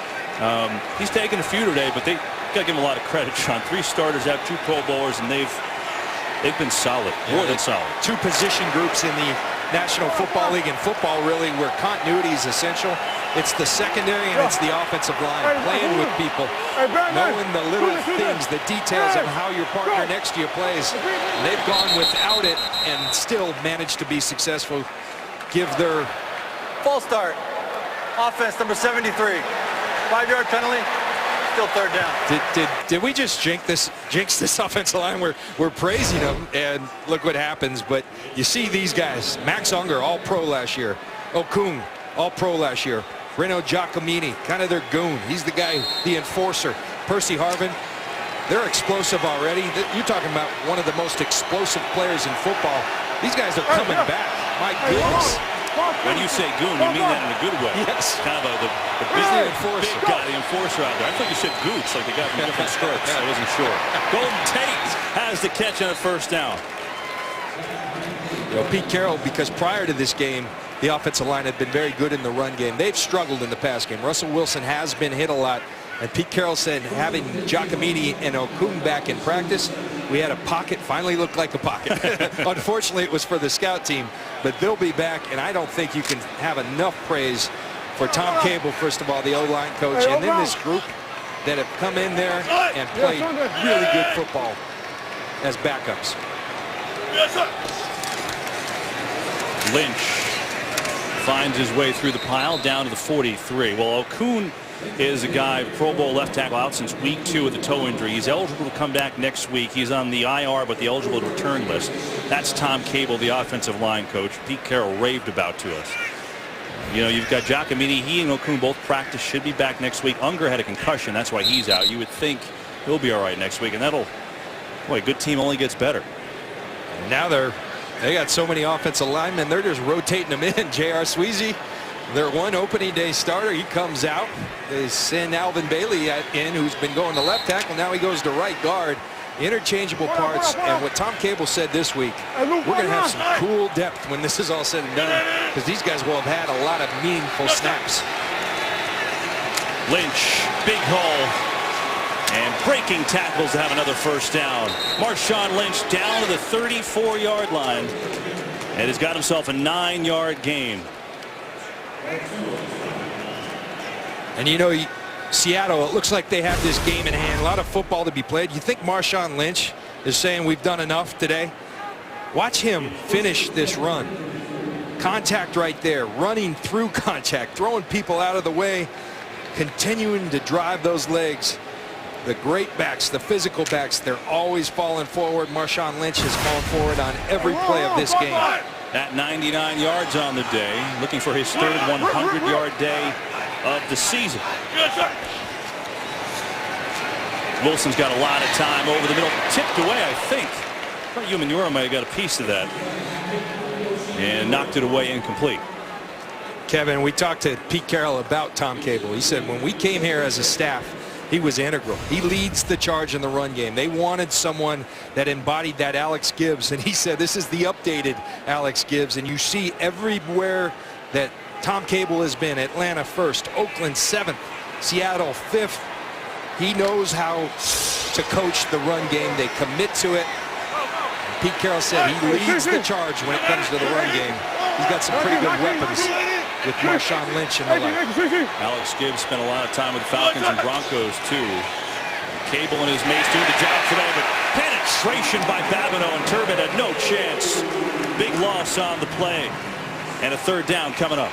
He's taken a few today, but they got to give him a lot of credit, Sean. 3 starters out, 2 Pro Bowlers, and they've been solid, more than solid. 2 position groups in the National Football League and football, really, where continuity is essential. It's the secondary and it's the offensive line, playing with people, knowing the little things, the details of how your partner next to you plays. They've gone without it and still managed to be successful. Give their False start. Offense number 73. 5-yard penalty. Still 3rd down. Did we just jinx this offensive line? We're praising them, and look what happens. But you see these guys. Max Unger, all-pro last year. Okung, all-pro last year. Reno Giacomini, kind of their goon. He's the guy, the enforcer. Percy Harvin, they're explosive already. You're talking about one of the most explosive players in football. These guys are coming back. My goodness. When you say goon, you mean that in a good way. Yes. Kind of the big guy, the enforcer out there. I thought you said goots, like the guy from different strokes. I wasn't sure. Golden Tate has the catch on a 1st down. You know, Pete Carroll, because prior to this game, the offensive line had been very good in the run game. They've struggled in the pass game. Russell Wilson has been hit a lot. And Pete Carroll said having Giacomini and Okung back in practice, we had a pocket, finally looked like a pocket. Unfortunately, it was for the scout team, but they'll be back, and I don't think you can have enough praise for Tom Cable, first of all, the O-line coach, and then this group that have come in there and played really good football as backups. Lynch finds his way through the pile down to the 43. Well, Okung is a guy, Pro Bowl left tackle, out since week 2 with a toe injury. He's eligible to come back next week. He's on the IR, but the eligible to return list. That's Tom Cable, the offensive line coach. Pete Carroll raved about to us. You know, you've got Giacomini. He and Okung both practice, should be back next week. Unger had a concussion. That's why he's out. You would think he'll be all right next week, and that'll, boy, a good team only gets better. And now they got so many offensive linemen, they're just rotating them in. J.R. Sweezy, their one opening day starter, he comes out. They send Alvin Bailey in, who's been going to left tackle. Now he goes to right guard. Interchangeable parts. And what Tom Cable said this week, we're going to have some cool depth when this is all said and done, because these guys will have had a lot of meaningful snaps. Lynch, big hole, and breaking tackles to have another 1st down. Marshawn Lynch down to the 34-yard line and has got himself a 9-yard gain. And you know, Seattle, it looks like they have this game in hand. A lot of football to be played. You think Marshawn Lynch is saying we've done enough today? Watch him finish this run. Contact right there, running through contact, throwing people out of the way, continuing to drive those legs. The great backs, the physical backs, they're always falling forward. Marshawn Lynch has fallen forward on every play of this game. At 99 yards on the day, looking for his 3rd 100-yard day of the season. Wilson's got a lot of time over the middle. Tipped away, I think. I thought Umanura might have got a piece of that. And knocked it away incomplete. Kevin, we talked to Pete Carroll about Tom Cable. He said when we came here as a staff, he was integral. He leads the charge in the run game. They wanted someone that embodied that Alex Gibbs, and he said this is the updated Alex Gibbs, and you see everywhere that Tom Cable has been. Atlanta 1st, Oakland 7th, Seattle 5th. He knows how to coach the run game. They commit to it. Pete Carroll said he leads the charge when it comes to the run game. He's got some pretty good weapons with Marshawn Lynch and the like. Alex Gibbs spent a lot of time with the Falcons and Broncos too. Cable and his mates doing the job today, but penetration by Babineau, and Turbin had no chance. Big loss on the play, and a 3rd down coming up.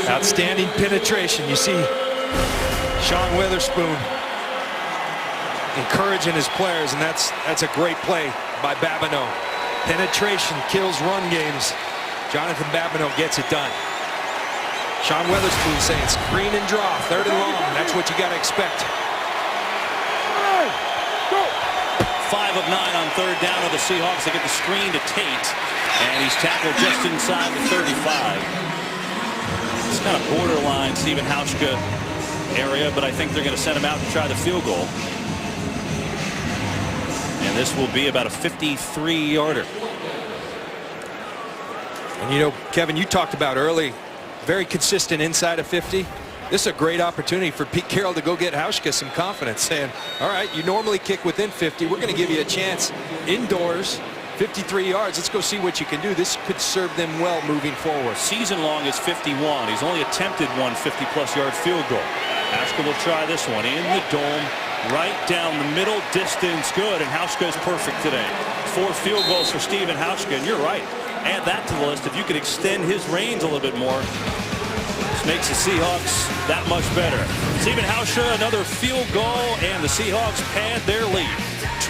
Outstanding penetration. You see Sean Witherspoon encouraging his players, and that's a great play by Babineau. Penetration kills run games. Jonathan Babineau gets it done. Sean Witherspoon saying screen and draw, 3rd and long. That's what you got to expect. 5 of 9 on 3rd down of the Seahawks. They get the screen to Tate, and he's tackled just inside the 35. It's kind of borderline Stephen Hauschka area, but I think they're going to send him out to try the field goal. And this will be about a 53-yarder. And you know, Kevin, you talked about early, very consistent inside of 50. This is a great opportunity for Pete Carroll to go get Hauschka some confidence, saying, all right, you normally kick within 50. We're going to give you a chance indoors, 53 yards. Let's go see what you can do. This could serve them well moving forward. Season long is 51. He's only attempted one 50-plus yard field goal. Hauschka will try this one in the dome, right down the middle, distance good, and Hauschka is perfect today. 4 field goals for Stephen Hauschka, and you're right. Add that to the list. If you could extend his range a little bit more, this makes the Seahawks that much better. Stephen Hauschka, another field goal, and the Seahawks pad their lead.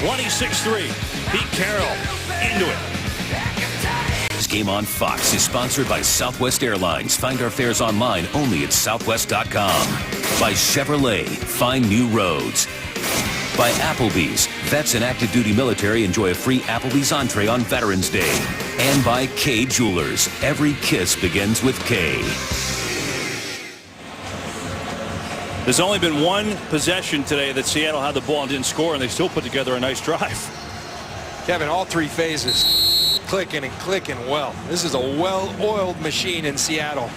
26-3. Pete Carroll into it. This game on Fox is sponsored by Southwest Airlines. Find our fares online only at southwest.com. By Chevrolet, find new roads. By Applebee's, vets and active duty military enjoy a free Applebee's entree on Veterans Day. And by K Jewelers, every kiss begins with K. There's only been one possession today that Seattle had the ball and didn't score, and they still put together a nice drive. Kevin, all 3 phases clicking and clicking well. This is a well-oiled machine in Seattle.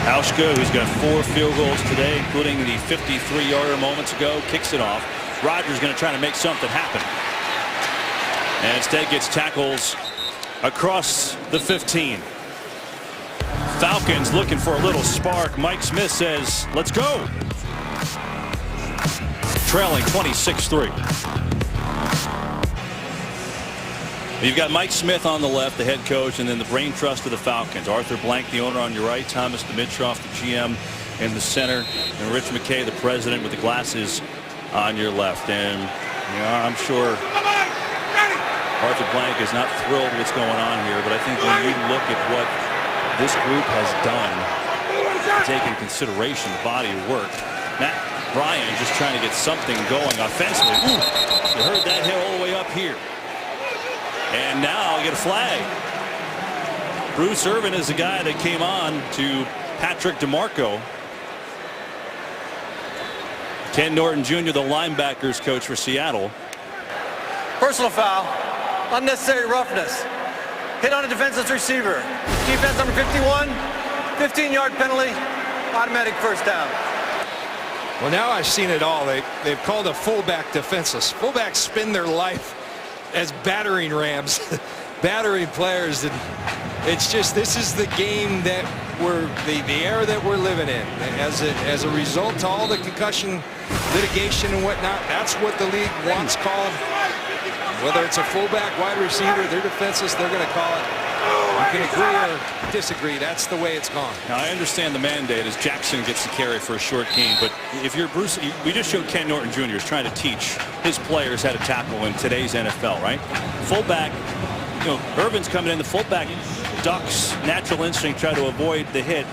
Hauschka, who's got 4 field goals today, including the 53-yarder moments ago, kicks it off. Rodgers going to try to make something happen. And instead gets tackles across the 15. Falcons looking for a little spark. Mike Smith says, let's go. Trailing 26-3. You've got Mike Smith on the left, the head coach, and then the brain trust of the Falcons. Arthur Blank, the owner, on your right. Thomas Dimitroff, the GM, in the center. And Rich McKay, the president, with the glasses on your left. And you know, I'm sure Arthur Blank is not thrilled with what's going on here. But I think when you look at what this group has done, take in consideration the body of work, Matt Ryan just trying to get something going offensively. Ooh, you heard that hit all the way up here. And now you get a flag. Bruce Irvin is the guy that came on to Patrick DeMarco. Ken Norton Jr., the linebackers coach for Seattle. Personal foul. Unnecessary roughness. Hit on a defenseless receiver. Defense number 51. 15-yard penalty. Automatic first down. Well, now I've seen it all. They've called a fullback defenseless. Fullbacks spend their life as battering rams, battering players, and it's just, this is the game that the era that we're living in. As a result to all the concussion litigation and whatnot, that's what the league wants called. Whether it's a fullback, wide receiver, they're defenseless, they're going to call it. You can agree or disagree. That's the way it's gone. Now, I understand the mandate as Jackson gets the carry for a short game, but if you're Bruce, we just showed Ken Norton Jr. is trying to teach his players how to tackle in today's NFL, right? Fullback, you know, Irvin's coming in, the fullback ducks, natural instinct, try to avoid the hit.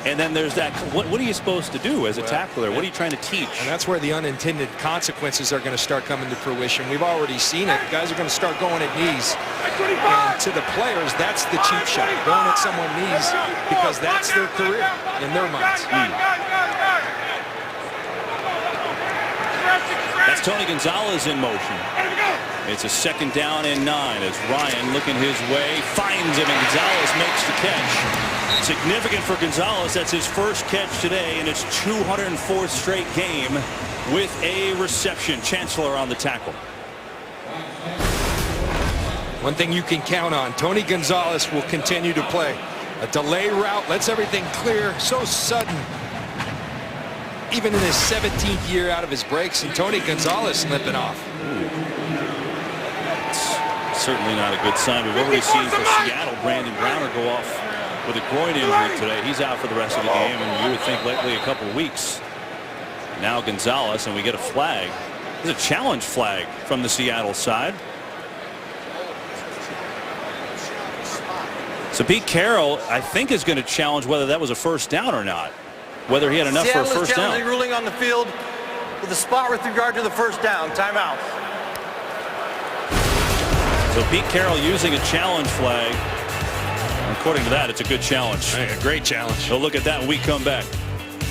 And then there's that, what are you supposed to do as a tackler? What are you trying to teach? And that's where the unintended consequences are going to start coming to fruition. We've already seen it. Guys are going to start going at knees. And to the players, that's the cheap shot. Going at someone's knees because that's their career in their minds. That's Tony Gonzalez in motion. It's a 2nd down and 9 as Ryan looking his way, finds him, and Gonzalez makes the catch. Significant for Gonzalez. That's his first catch today, and it's 204th straight game with a reception. Chancellor on the tackle. One thing you can count on, Tony Gonzalez will continue to play. A delay route lets everything clear so sudden. Even in his 17th year out of his breaks, and Tony Gonzalez limping off. It's certainly not a good sign. We've already seen for Seattle, Brandon Browner go off with a groin injury today. He's out for the rest of the game, and you would think likely a couple of weeks. Now Gonzalez, and we get a flag. There's a challenge flag from the Seattle side. So Pete Carroll, I think, is going to challenge whether that was a first down or not. Whether he had enough Seattle for a first down. Challenging ruling on the field with a spot with regard to the first down. Timeout. So Pete Carroll using a challenge flag. According to that, it's a good challenge. Hey, a great challenge. So look at that when we come back.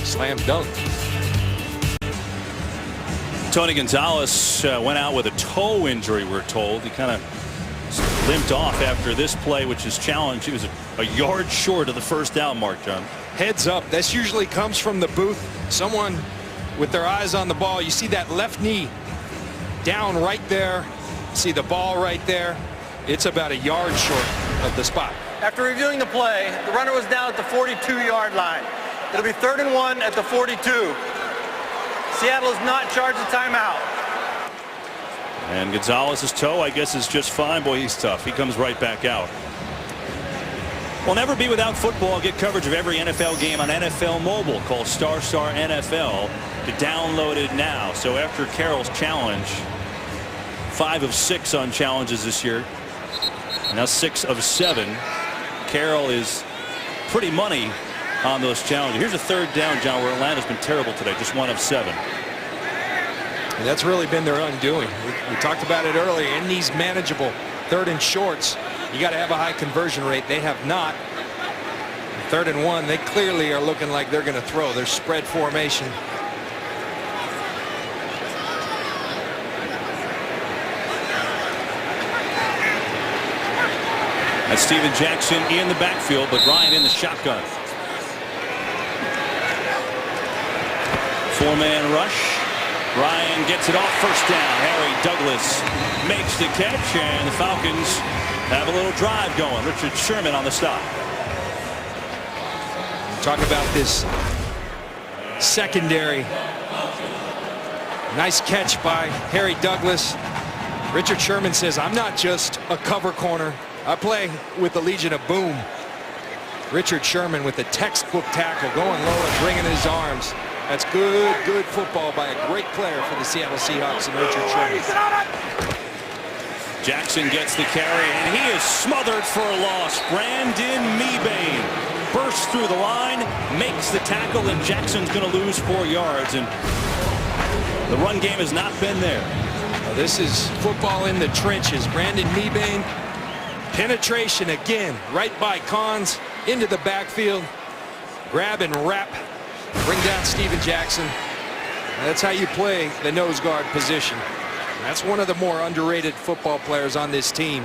Slam dunk. Tony Gonzalez went out with a toe injury, we're told. He kind of limped off after this play, which is challenged. He was a yard short of the first down mark, John. Heads up. This usually comes from the booth. Someone with their eyes on the ball. You see that left knee down right there. See the ball right there. It's about a yard short of the spot. After reviewing the play, the runner was down at the 42-yard line. It'll be 3rd and 1 at the 42. Seattle is not charged a timeout. And Gonzalez's toe, I guess, is just fine. Boy, he's tough. He comes right back out. We'll never be without football. Get coverage of every NFL game on NFL Mobile. Call Star NFL to download it now. So after Carroll's challenge, 5 of 6 on challenges this year. Now 6 of 7. Carroll is pretty money on those challenges. Here's a 3rd down, John, where Atlanta's been terrible today. Just 1 of 7. And that's really been their undoing. We talked about it earlier. In these manageable 3rd and shorts, you got to have a high conversion rate. They have not. 3rd and 1, they clearly are looking like they're going to throw. Their spread formation. That's Steven Jackson in the backfield, but Ryan in the shotgun. 4-man rush. Ryan gets it off, first down. Harry Douglas makes the catch, and the Falcons have a little drive going. Richard Sherman on the stop. Talk about this secondary. Nice catch by Harry Douglas. Richard Sherman says, I'm not just a cover corner. I play with the Legion of Boom. Richard Sherman with the textbook tackle, going low and bringing his arms. That's good football by a great player for the Seattle Seahawks and Richard Sherman. Jackson gets the carry, and he is smothered for a loss. Brandon Mebane bursts through the line, makes the tackle, and Jackson's going to lose 4 yards. And the run game has not been there. Well, this is football in the trenches. Brandon Mebane. Penetration again, right by Cons, into the backfield. Grab and wrap. Bring down Steven Jackson. That's how you play the nose guard position. That's one of the more underrated football players on this team.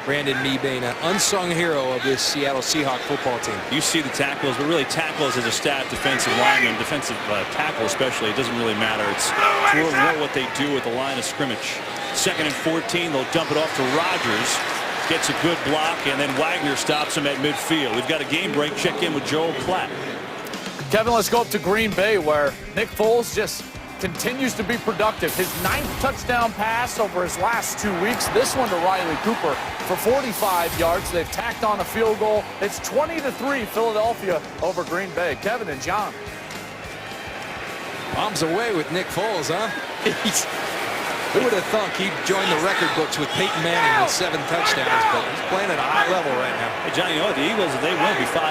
Brandon Mebane, an unsung hero of this Seattle Seahawks football team. You see the tackles, but really tackles as a stat, defensive lineman, defensive tackle especially, it doesn't really matter. It's more what they do at the line of scrimmage. 2nd and 14, they'll dump it off to Rodgers. Gets a good block, and then Wagner stops him at midfield. We've got a game break. Check in with Joel Klatt. Kevin, let's go up to Green Bay, where Nick Foles just continues to be productive. His 9th touchdown pass over his last 2 weeks. This one to Riley Cooper for 45 yards. They've tacked on a field goal. It's 20-3 Philadelphia over Green Bay. Kevin and John. Bombs away with Nick Foles, huh? Who would have thunk he'd join the record books with Peyton Manning with 7 touchdowns, but he's playing at a high level right now. Hey, Johnny, you know what? The Eagles, if they win, will be 5-5.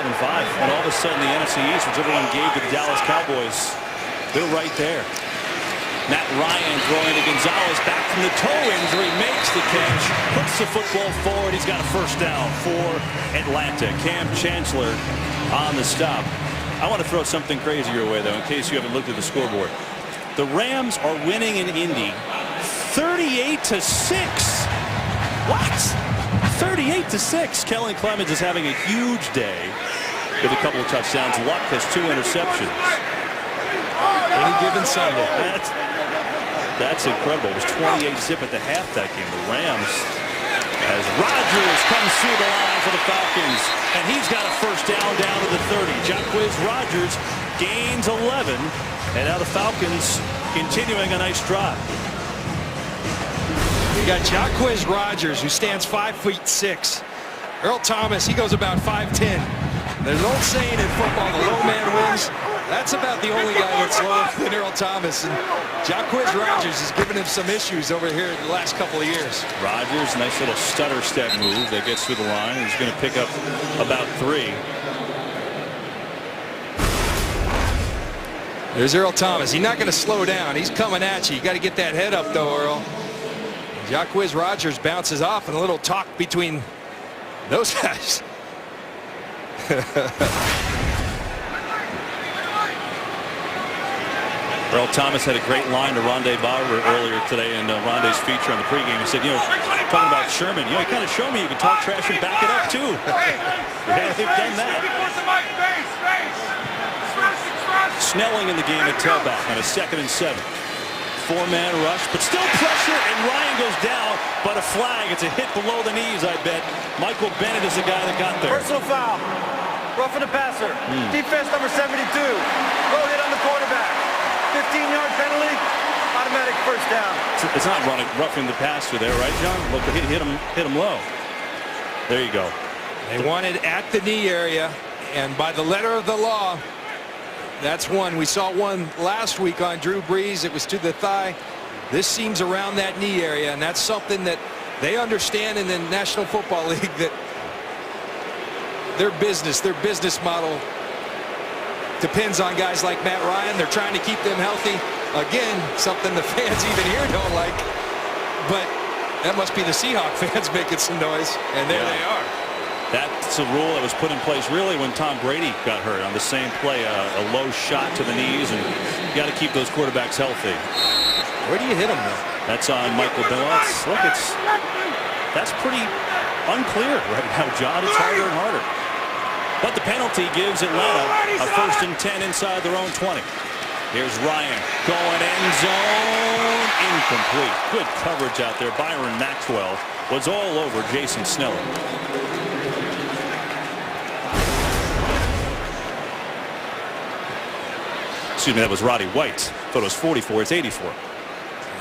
And all of a sudden, the NFC East, which everyone gave to the Dallas Cowboys, they're right there. Matt Ryan throwing to Gonzalez back from the toe injury, makes the catch, puts the football forward. He's got a first down for Atlanta. Cam Chancellor on the stop. I want to throw something crazy your way, though, in case you haven't looked at the scoreboard. The Rams are winning in Indy 38-6. What? 38-6. Kellen Clemens is having a huge day with a couple of touchdowns. Luck has 2 interceptions. Any given Sunday. That's incredible. It was 28-zip at the half that game. The Rams, as Rodgers comes through the line for the Falcons, and he's got a first down to the 30. Jacquizz Rodgers gains 11, and now the Falcons continuing a nice drive. You got Jacquizz Rodgers, who stands 5'6". Earl Thomas, he goes about 5'10". There's an old saying in football, the low man wins. That's about the only guy that's lower than Earl Thomas. And Jacquizz Rodgers has given him some issues over here in the last couple of years. Rodgers, nice little stutter step move that gets through the line. He's going to pick up about 3. There's Earl Thomas. He's not going to slow down. He's coming at you. You got to get that head up, though, Earl. Jacquizz Rodgers bounces off, and a little talk between those guys. Earl Thomas had a great line to Rondé Barber earlier today in Rondé's feature on the pregame. He said, you know, talking about Sherman, you know, he kind of showed me you can talk trash and back it up too. Yeah, they've done that. Snelling in the game at tailback on a 2nd and 7. 4-man rush, but still pressure, and Ryan goes down, but a flag. It's a hit below the knees, I bet. Michael Bennett is the guy that got there. Personal foul. Roughing the passer. Defense number 72. Low hit on the quarterback. 15-yard penalty. Automatic first down. It's not roughing the passer there, right, John? Look, hit him low. There you go. They wanted at the knee area, and by the letter of the law, that's one. We saw one last week on Drew Brees. It was to the thigh. This seems around that knee area, and that's something that they understand in the National Football League, that their business model depends on guys like Matt Ryan. They're trying to keep them healthy. Again, something the fans even here don't like, but that must be the Seahawks fans making some noise, and there they are. That's a rule that was put in place really when Tom Brady got hurt on the same play, a low shot to the knees, and you got to keep those quarterbacks healthy. Where do you hit him, though? That's on Michael Bennett. Look, that's pretty unclear right now, John. It's harder and harder. But the penalty gives Atlanta a 1st and 10 inside their own 20. Here's Ryan going end zone. Incomplete. Good coverage out there. Byron Maxwell was all over Jason Snelling. Excuse me, that was Roddy White. Thought it was 44. It's 84.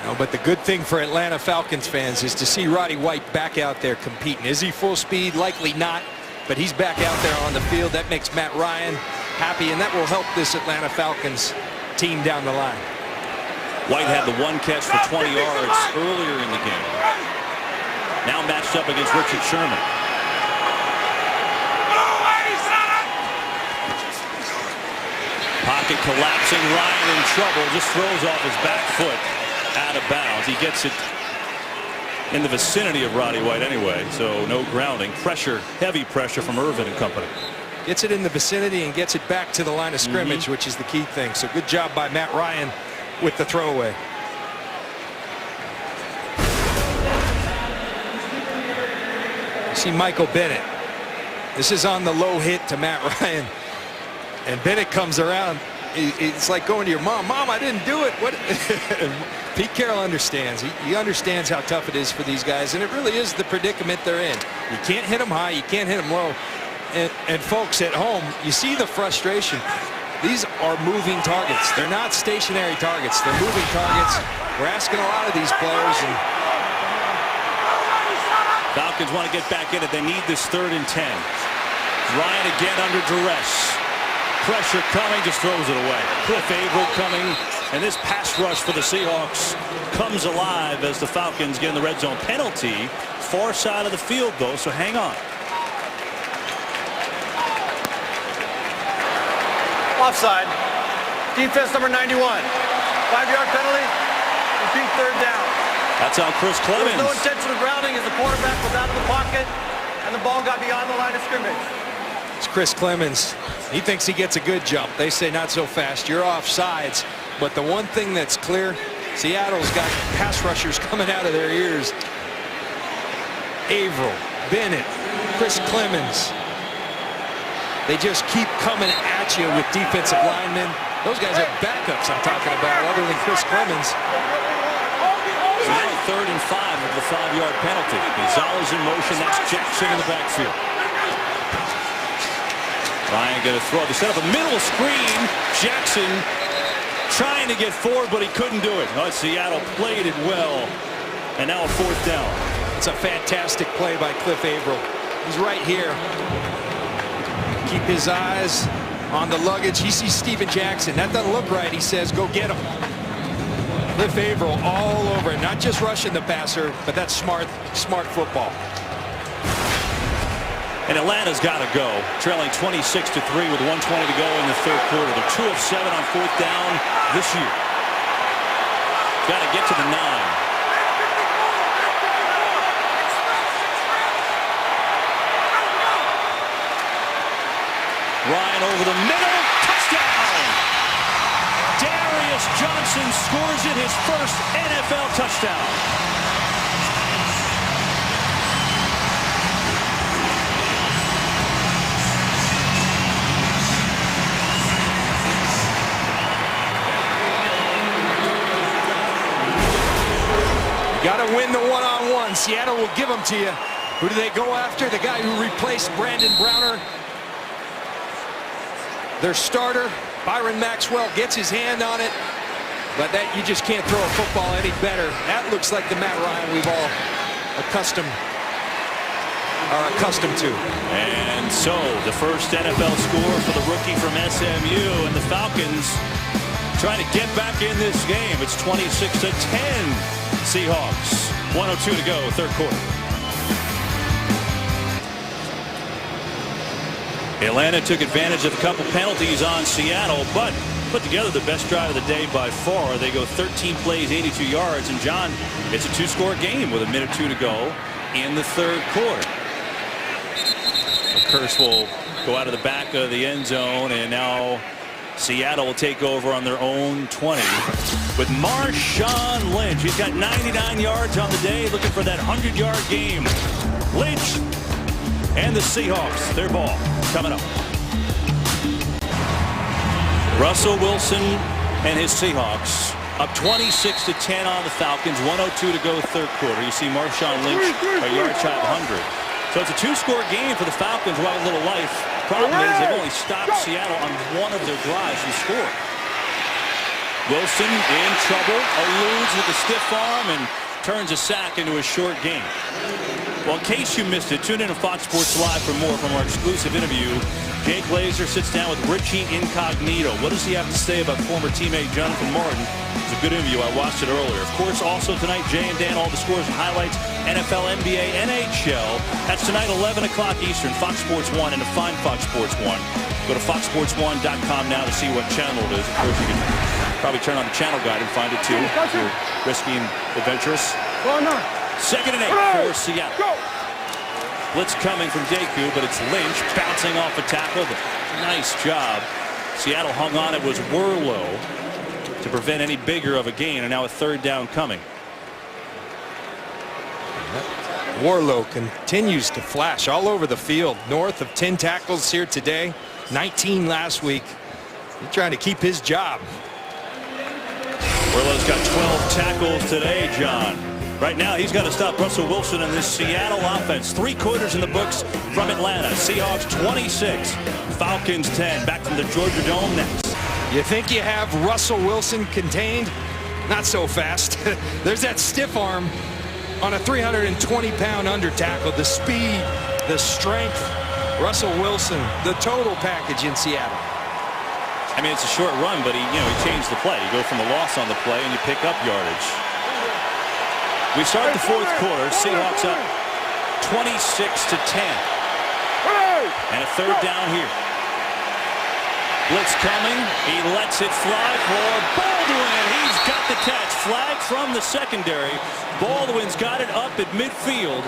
No, but the good thing for Atlanta Falcons fans is to see Roddy White back out there competing. Is he full speed? Likely not, but he's back out there on the field. That makes Matt Ryan happy, and that will help this Atlanta Falcons team down the line. White had the one catch for 20 yards earlier in the game. Now matched up against Richard Sherman. Pocket collapsing, Ryan in trouble, just throws off his back foot out of bounds. He gets it in the vicinity of Roddy White anyway, so no grounding. Pressure, heavy pressure from Irvin and company. Gets it in the vicinity and gets it back to the line of scrimmage, which is the key thing. So good job by Matt Ryan with the throwaway. You see Michael Bennett. This is on the low hit to Matt Ryan. And Bennett comes around. It's like going to your mom. Mom, I didn't do it. What? Pete Carroll understands. He understands how tough it is for these guys, and it really is the predicament they're in. You can't hit them high. You can't hit them low. And folks at home, you see the frustration. These are moving targets. They're not stationary targets. They're moving targets. We're asking a lot of these players. And Falcons want to get back in it. They need this 3rd and 10. Ryan again under duress. Pressure coming, just throws it away. Cliff Averill coming, and this pass rush for the Seahawks comes alive as the Falcons get in the red zone. Penalty, far side of the field though, so hang on. Offside. Defense number 91. 5-yard penalty. Repeat 3rd down. That's on Chris Clemens. There was no intentional grounding as the quarterback was out of the pocket and the ball got beyond the line of scrimmage. it's Chris Clemens. He thinks he gets a good jump. They say not so fast. You're off sides. But the one thing that's clear, Seattle's got pass rushers coming out of their ears. Averill, Bennett, Chris Clemens. They just keep coming at you with defensive linemen. Those guys have backups I'm talking about other than Chris Clemens. So now 3rd and 5 with the 5-yard penalty. Gonzalez in motion. That's Jackson in the backfield. Ryan going to throw. They set up a middle screen. Jackson trying to get forward, but he couldn't do it. Oh, Seattle played it well. And now a 4th down. It's a fantastic play by Cliff Averill. He's right here. Keep his eyes on the luggage. He sees Steven Jackson. That doesn't look right. He says, go get him. Cliff Averill all over it. Not just rushing the passer, but that's smart football. And Atlanta's got to go. Trailing 26-3 with 1:20 to go in the 3rd quarter. They're 2 of 7 on 4th down this year. Got to get to the 9. Ryan over the middle. Touchdown! Darius Johnson scores it, his first NFL touchdown. Got to win the one-on-one. Seattle will give them to you. Who do they go after? The guy who replaced Brandon Browner. Their starter, Byron Maxwell, gets his hand on it. But that you just can't throw a football any better. That looks like the Matt Ryan we've all accustomed to. And so the first NFL score for the rookie from SMU, and the Falcons trying to get back in this game. It's 26-10 Seahawks. 1:02 to go, third quarter. Atlanta took advantage of a couple penalties on Seattle, but put together the best drive of the day by far. They go 13 plays, 82 yards, and John, it's a two-score game with a minute 2 to go in the third quarter. Curse will go out of the back of the end zone, and now Seattle will take over on their own 20 with Marshawn Lynch. He's got 99 yards on the day, looking for that 100-yard game. Lynch and the Seahawks, their ball coming up. Russell Wilson and his Seahawks up 26-10 on the Falcons. 1:02 to go, third quarter. You see Marshawn Lynch a yard shy of 100. So it's a two-score game for the Falcons. We'll have a little life. Problem is they've only stopped Seattle on one of their drives and scored. Wilson in trouble, eludes with a stiff arm and turns a sack into a short game. Well, in case you missed it, tune in to Fox Sports Live for more from our exclusive interview. Jay Glazer sits down with Richie Incognito. What does he have to say about former teammate Jonathan Martin? It's a good interview. I watched it earlier. Of course, also tonight, Jay and Dan, all the scores and highlights, NFL, NBA, NHL. That's tonight, 11 o'clock Eastern, Fox Sports 1, and to find Fox Sports 1, go to foxsports1.com now to see what channel it is. Of course, you can probably turn on the channel guide and find it too if you're risky and adventurous. 2nd and 8 for Seattle. Blitz coming from Deku, but it's Lynch bouncing off a tackle. Nice job. Seattle hung on. It was Worlow to prevent any bigger of a gain, and now a third down coming. Worlow continues to flash all over the field. North of 10 tackles here today, 19 last week. He's trying to keep his job. Worlow's got 12 tackles today, John. Right now, he's got to stop Russell Wilson in this Seattle offense. 3 quarters in the books from Atlanta. Seahawks 26, Falcons 10. Back from the Georgia Dome next. You think you have Russell Wilson contained? Not so fast. There's that stiff arm on a 320-pound under tackle. The speed, the strength. Russell Wilson, the total package in Seattle. I mean, it's a short run, but he changed the play. You go from a loss on the play and you pick up yardage. We start the fourth quarter. Seahawks up 26-10. And a third down here. Blitz coming. He lets it fly for Baldwin. He's got the catch. Flag from the secondary. Baldwin's got it up at midfield.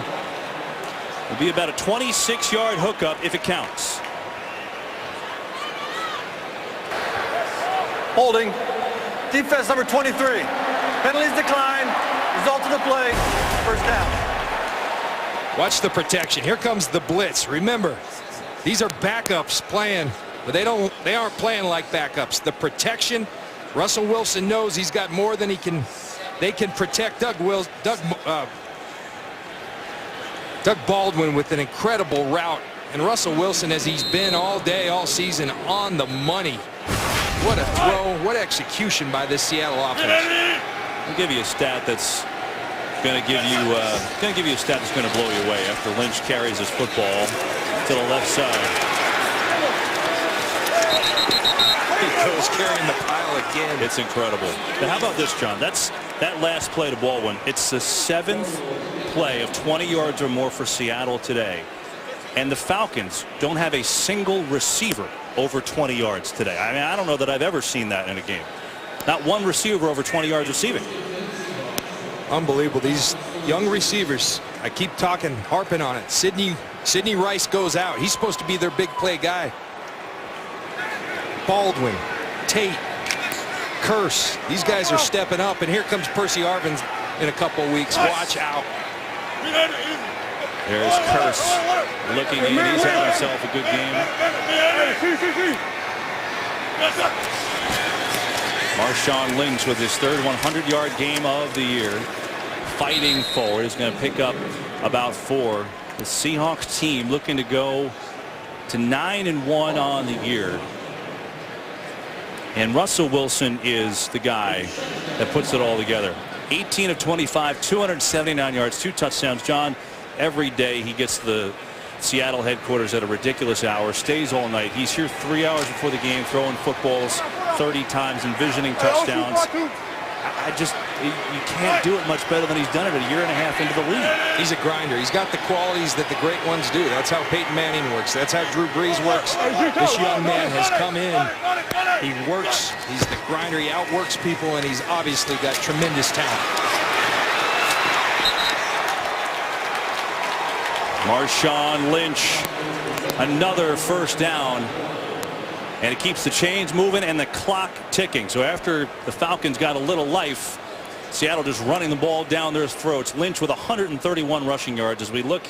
It'll be about a 26-yard hookup if it counts. Holding. Defense number 23. Penalties decline. Result of the play. First down. Watch the protection. Here comes the blitz. Remember, these are backups playing, but they aren't playing like backups. The protection. Russell Wilson knows he's got more than they can protect Doug Baldwin with an incredible route. And Russell Wilson, as he's been all day, all season, on the money. What a throw, what execution by this Seattle offense. I'll give you a stat that's going to give you a stat that's going to blow you away after Lynch carries his football to the left side. He goes carrying the pile again. It's incredible. But how about this, John? That last play to Baldwin. It's the 7th play of 20 yards or more for Seattle today. And the Falcons don't have a single receiver over 20 yards today. I mean, I don't know that I've ever seen that in a game. Not one receiver over 20 yards receiving. Unbelievable. These young receivers, I keep harping on it. Sidney Rice goes out. He's supposed to be their big play guy. Baldwin, Tate, Curse. These guys are stepping up, and here comes Percy Arvin in a couple of weeks. Watch out. There's Curse looking in. He's had himself a good game. Marshawn Lynch with his third 100-yard game of the year. Fighting forward. He's going to pick up about 4. The Seahawks team looking to go to 9-1 on the year. And Russell Wilson is the guy that puts it all together. 18 of 25, 279 yards, 2 touchdowns. John, every day he gets to the Seattle headquarters at a ridiculous hour, stays all night. He's here 3 hours before the game, throwing footballs 30 times, envisioning touchdowns. You can't do it much better than he's done it a year and a half into the league. He's a grinder. He's got the qualities that the great ones do. That's how Peyton Manning works. That's how Drew Brees works. This young man has come in. He works. He's the grinder. He outworks people, and he's obviously got tremendous talent. Marshawn Lynch, another first down. And it keeps the chains moving and the clock ticking. So after the Falcons got a little life, Seattle just running the ball down their throats. Lynch with 131 rushing yards. As we look,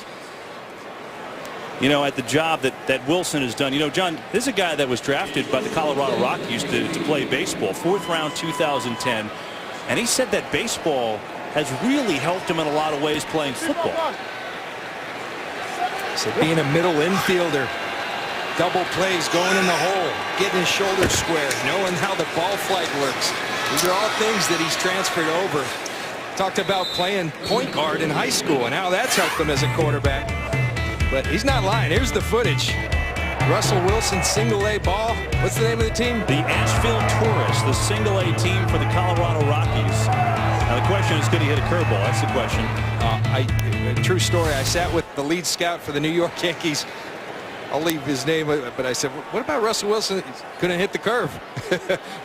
at the job that Wilson has done. John, this is a guy that was drafted by the Colorado Rockies to play baseball. 4th round, 2010. And he said that baseball has really helped him in a lot of ways playing football. So being a middle infielder, double plays, going in the hole, getting his shoulders square, knowing how the ball flight works. These are all things that he's transferred over. Talked about playing point guard in high school and how that's helped him as a quarterback. But he's not lying. Here's the footage. Russell Wilson, single-A ball. What's the name of the team? The Asheville Tourists, the single-A team for the Colorado Rockies. Now the question is, could he hit a curveball? That's the question. True story. I sat with the lead scout for the New York Yankees. I'll leave his name, but I said, what about Russell Wilson? He's couldn't hit the curve.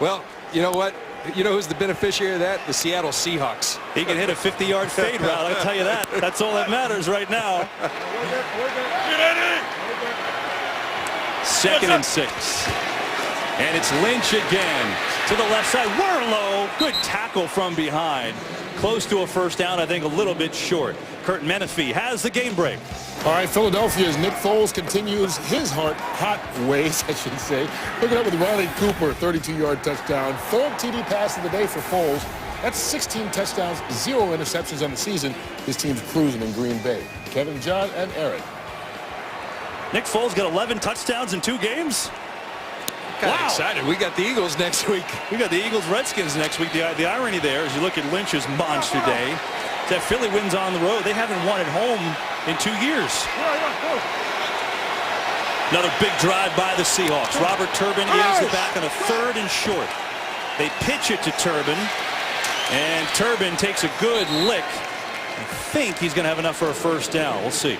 Well, you know what? You know who's the beneficiary of that? The Seattle Seahawks. He can hit a 50-yard fade route, I'll tell you that. That's all that matters right now. 2nd and 6. And it's Lynch again to the left side. Warlow, good tackle from behind. Close to a first down, I think a little bit short. Kurt Menefee has the game break. All right, Philadelphia's Nick Foles continues his hot ways, I should say. Picking up with Riley Cooper, 32-yard touchdown. 3rd TD pass of the day for Foles. That's 16 touchdowns, 0 interceptions on the season. His team's cruising in Green Bay. Kevin, John, and Aaron. Nick Foles got 11 touchdowns in 2 games. Kind of excited. We got the Eagles next week. We got the Eagles-Redskins next week. The irony there, as you look at Lynch's monster day, is that Philly wins on the road. They haven't won at home in 2 years. Another big drive by the Seahawks. Robert Turbin is back on a 3rd and short. They pitch it to Turbin, and Turbin takes a good lick. I think he's going to have enough for a first down. We'll see.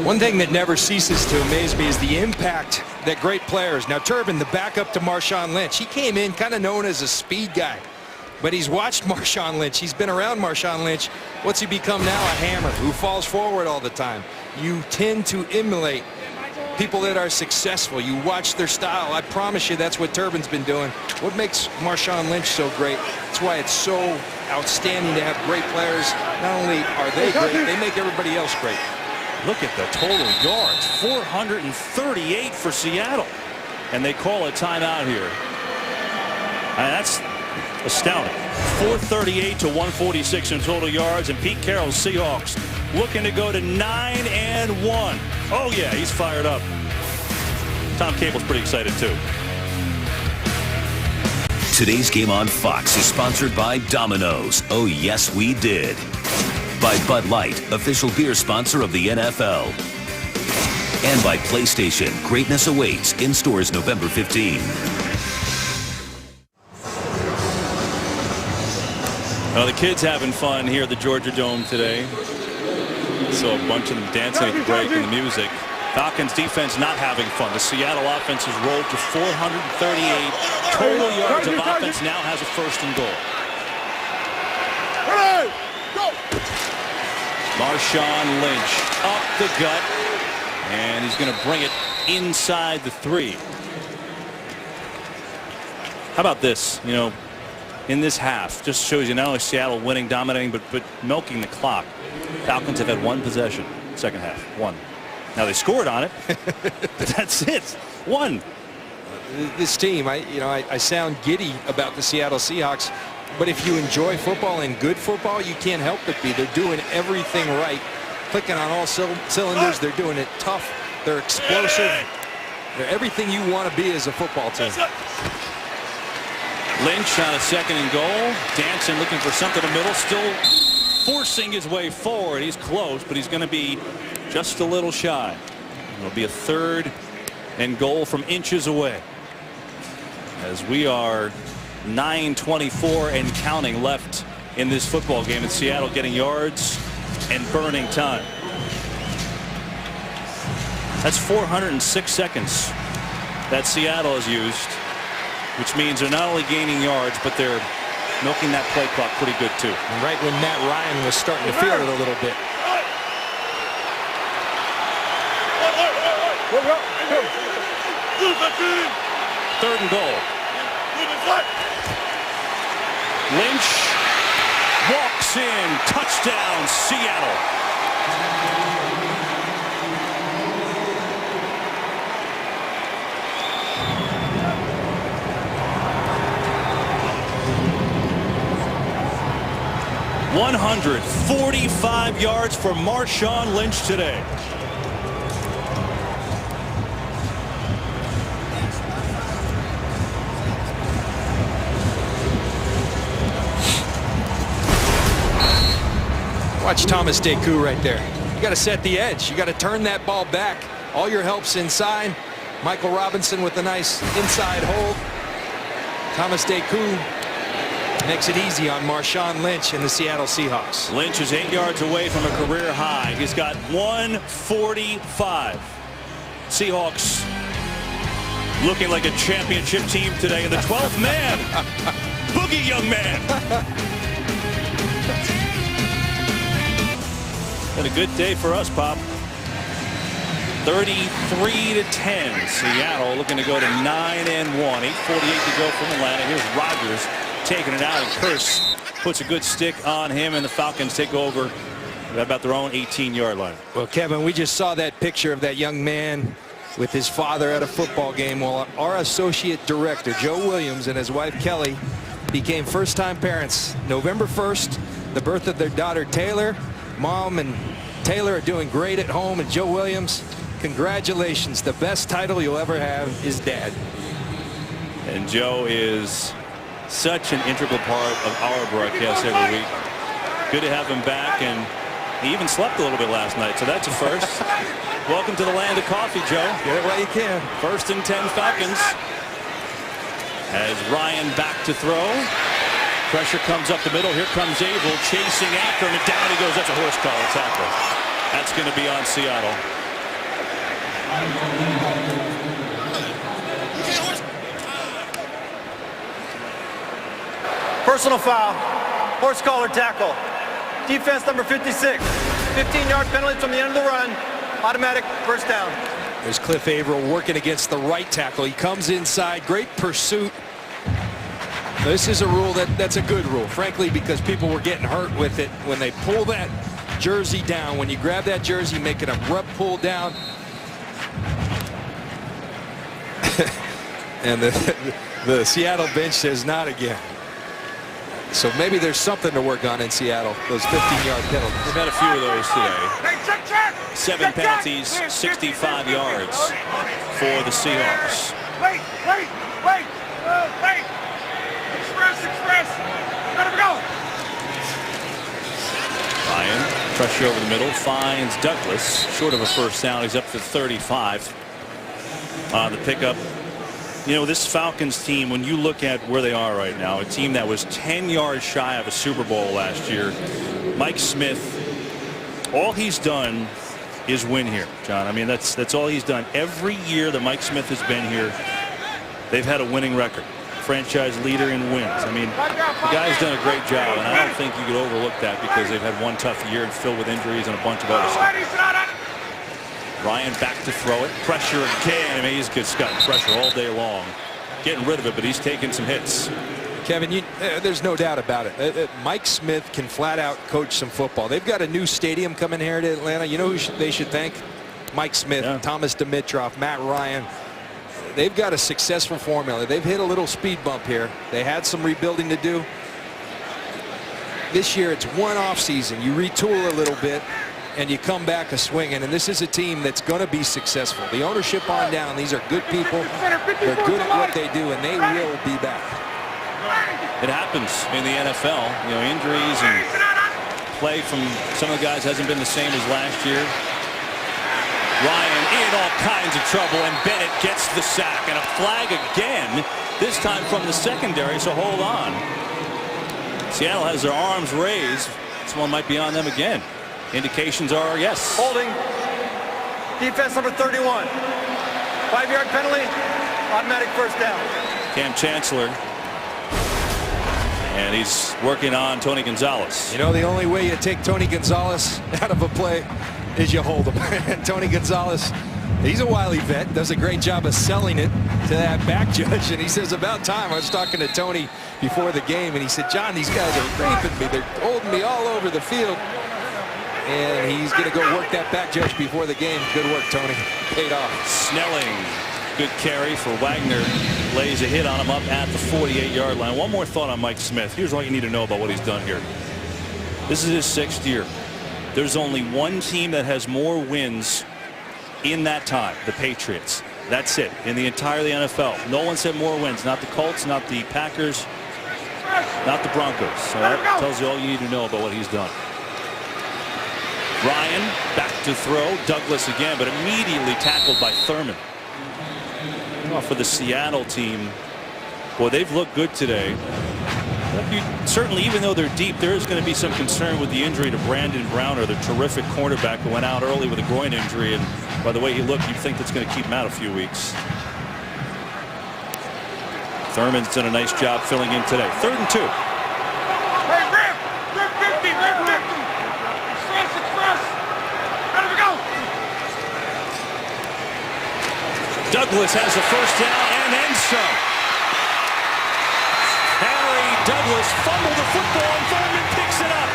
One thing that never ceases to amaze me is the impact that great players. Now Turbin, the backup to Marshawn Lynch, he came in kind of known as a speed guy, but he's watched Marshawn Lynch. He's been around Marshawn Lynch. What's he become now? A hammer who falls forward all the time. You tend to emulate people that are successful. You watch their style. I promise you that's what Turbin's been doing. What makes Marshawn Lynch so great? That's why it's so outstanding to have great players. Not only are they great, they make everybody else great. Look at the total yards, 438 for Seattle. And they call a timeout here. And that's astounding. 438 to 146 in total yards. And Pete Carroll's Seahawks looking to go to 9-1. Oh, yeah, he's fired up. Tom Cable's pretty excited, too. Today's game on Fox is sponsored by Domino's. Oh, yes, we did. By Bud Light, official beer sponsor of the NFL. And by PlayStation, greatness awaits in stores November 15. Well, the kids having fun here at the Georgia Dome today. So a bunch of them dancing at the break and the music. Falcons defense not having fun. The Seattle offense has rolled to 438 total yards of offense. Now has a 1st and goal. Marshawn Lynch up the gut, and he's going to bring it inside the 3. How about this? You know, in this half, just shows you not only Seattle winning, dominating, but milking the clock. Falcons have had 1 possession, second half, 1. Now they scored on it, but that's it, 1. This team, I sound giddy about the Seattle Seahawks, but if you enjoy football and good football, you can't help but be. They're doing everything right, clicking on all cylinders. They're doing it tough. They're explosive. They're everything you want to be as a football team. Lynch on a 2nd and goal. Danson looking for something in the middle, still forcing his way forward. He's close, but he's going to be just a little shy. It'll be a 3rd and goal from inches away, as we are 9:24 and counting left in this football game, and Seattle getting yards and burning time. That's 406 seconds that Seattle has used, which means they're not only gaining yards, but they're milking that play clock pretty good too. And right when Matt Ryan was starting to feel it a little bit. Third and goal. Lynch walks in. Touchdown, Seattle. $145 yards for Marshawn Lynch today. Watch Thomas Deku right there. You got to set the edge. You got to turn that ball back. All your help's inside. Michael Robinson with a nice inside hold. Thomas Deku makes it easy on Marshawn Lynch and the Seattle Seahawks. Lynch is 8 yards away from a career high. He's got 145. Seahawks looking like a championship team today in the 12th man. Boogie, young man. Been a good day for us, Pop. 33-10. Seattle looking to go to 9-1. 8:48 to go from Atlanta. Here's Rodgers taking it out, and Curse puts a good stick on him, and the Falcons take over at about their own 18-yard line. Well, Kevin, we just saw that picture of that young man with his father at a football game. Well, our associate director, Joe Williams, and his wife, Kelly, became first-time parents. November 1st, the birth of their daughter, Taylor. Mom and Taylor are doing great at home, and Joe Williams, congratulations. The best title you'll ever have is Dad. And Joe is such an integral part of our broadcast every week. Good to have him back, and he even slept a little bit last night, so that's a first. Welcome to the land of coffee, Joe. Get it while you can. 1st and 10 Falcons. As Ryan back to throw. Pressure comes up the middle. Here comes Abel chasing after him, and down he goes. That's a horse collar tackle. That's going to be on Seattle. Personal foul, horse collar tackle. Defense number 56. 15-yard penalty from the end of the run. Automatic first down. There's Cliff Averill working against the right tackle. He comes inside. Great pursuit. This is a rule that's a good rule, frankly, because people were getting hurt with it. When they pull that jersey down, when you grab that jersey, make an abrupt pull down. And the Seattle bench says not again. So maybe there's something to work on in Seattle, those 15-yard penalties. We've had a few of those today. 7 penalties, 65 yards for the Seahawks. Wait. Express. Let him go. Ryan, pressure over the middle, finds Douglas. Short of a first down. He's up to 35 on the pickup. You know, this Falcons team, when you look at where they are right now, a team that was 10 yards shy of a Super Bowl last year. Mike Smith, all he's done is win here, John. I mean, that's all he's done. Every year that Mike Smith has been here, they've had a winning record. franchise leader in wins. I mean, the guy's done a great job, and I don't think you could overlook that because they've had one tough year and filled with injuries and a bunch of other stuff. Ryan back to throw it. Pressure again. I mean, he's got pressure all day long. Getting rid of it, but he's taking some hits. Kevin, there's no doubt about it. Mike Smith can flat out coach some football. They've got a new stadium coming here to Atlanta. You know who they should thank? Mike Smith, yeah. Thomas Dimitroff, Matt Ryan. They've got a successful formula. They've hit a little speed bump here. They had some rebuilding to do. This year it's one off season. You retool a little bit and you come back a swinging, and this is a team that's going to be successful. The ownership on down, these are good people. They're good at what they do, and they will be back. It happens in the NFL. You know, injuries and play from some of the guys hasn't been the same as last year. Ryan in all kinds of trouble, and Bennett gets the sack, and a flag again, this time from the secondary, so hold on. Seattle has their arms raised. This one might be on them again. Indications are yes. Holding. Defense number 31. 5-yard penalty. Automatic first down. Cam Chancellor. And he's working on Tony Gonzalez. You know, the only way you take Tony Gonzalez out of a play is you hold him. And Tony Gonzalez, he's a wily vet, does a great job of selling it to that back judge. And he says, about time. I was talking to Tony before the game, and he said, John, these guys are raping me. They're holding me all over the field. And he's going to go work that back judge before the game. Good work, Tony. Paid off. Snelling. Good carry for Wagner. Lays a hit on him up at the 48-yard line. One more thought on Mike Smith. Here's all you need to know about what he's done here. This is his 6th year. There's only one team that has more wins in that time, the Patriots. That's it, in the entire NFL. No one said more wins. Not the Colts, not the Packers, not the Broncos. So that tells you all you need to know about what he's done. Ryan back to throw. Douglas again, but immediately tackled by Thurman. Well, for the Seattle team, boy, they've looked good today. Certainly, even though they're deep, there is going to be some concern with the injury to Brandon Browner, the terrific cornerback who went out early with a groin injury. And by the way he looked, you'd think that's going to keep him out a few weeks. Thurman's done a nice job filling in today. 3rd and 2. Hey, Rip 50, Rip 50. Express. Ready to go. Douglas has the first down and then some. Douglas fumbled the football, and Thurman picks it up.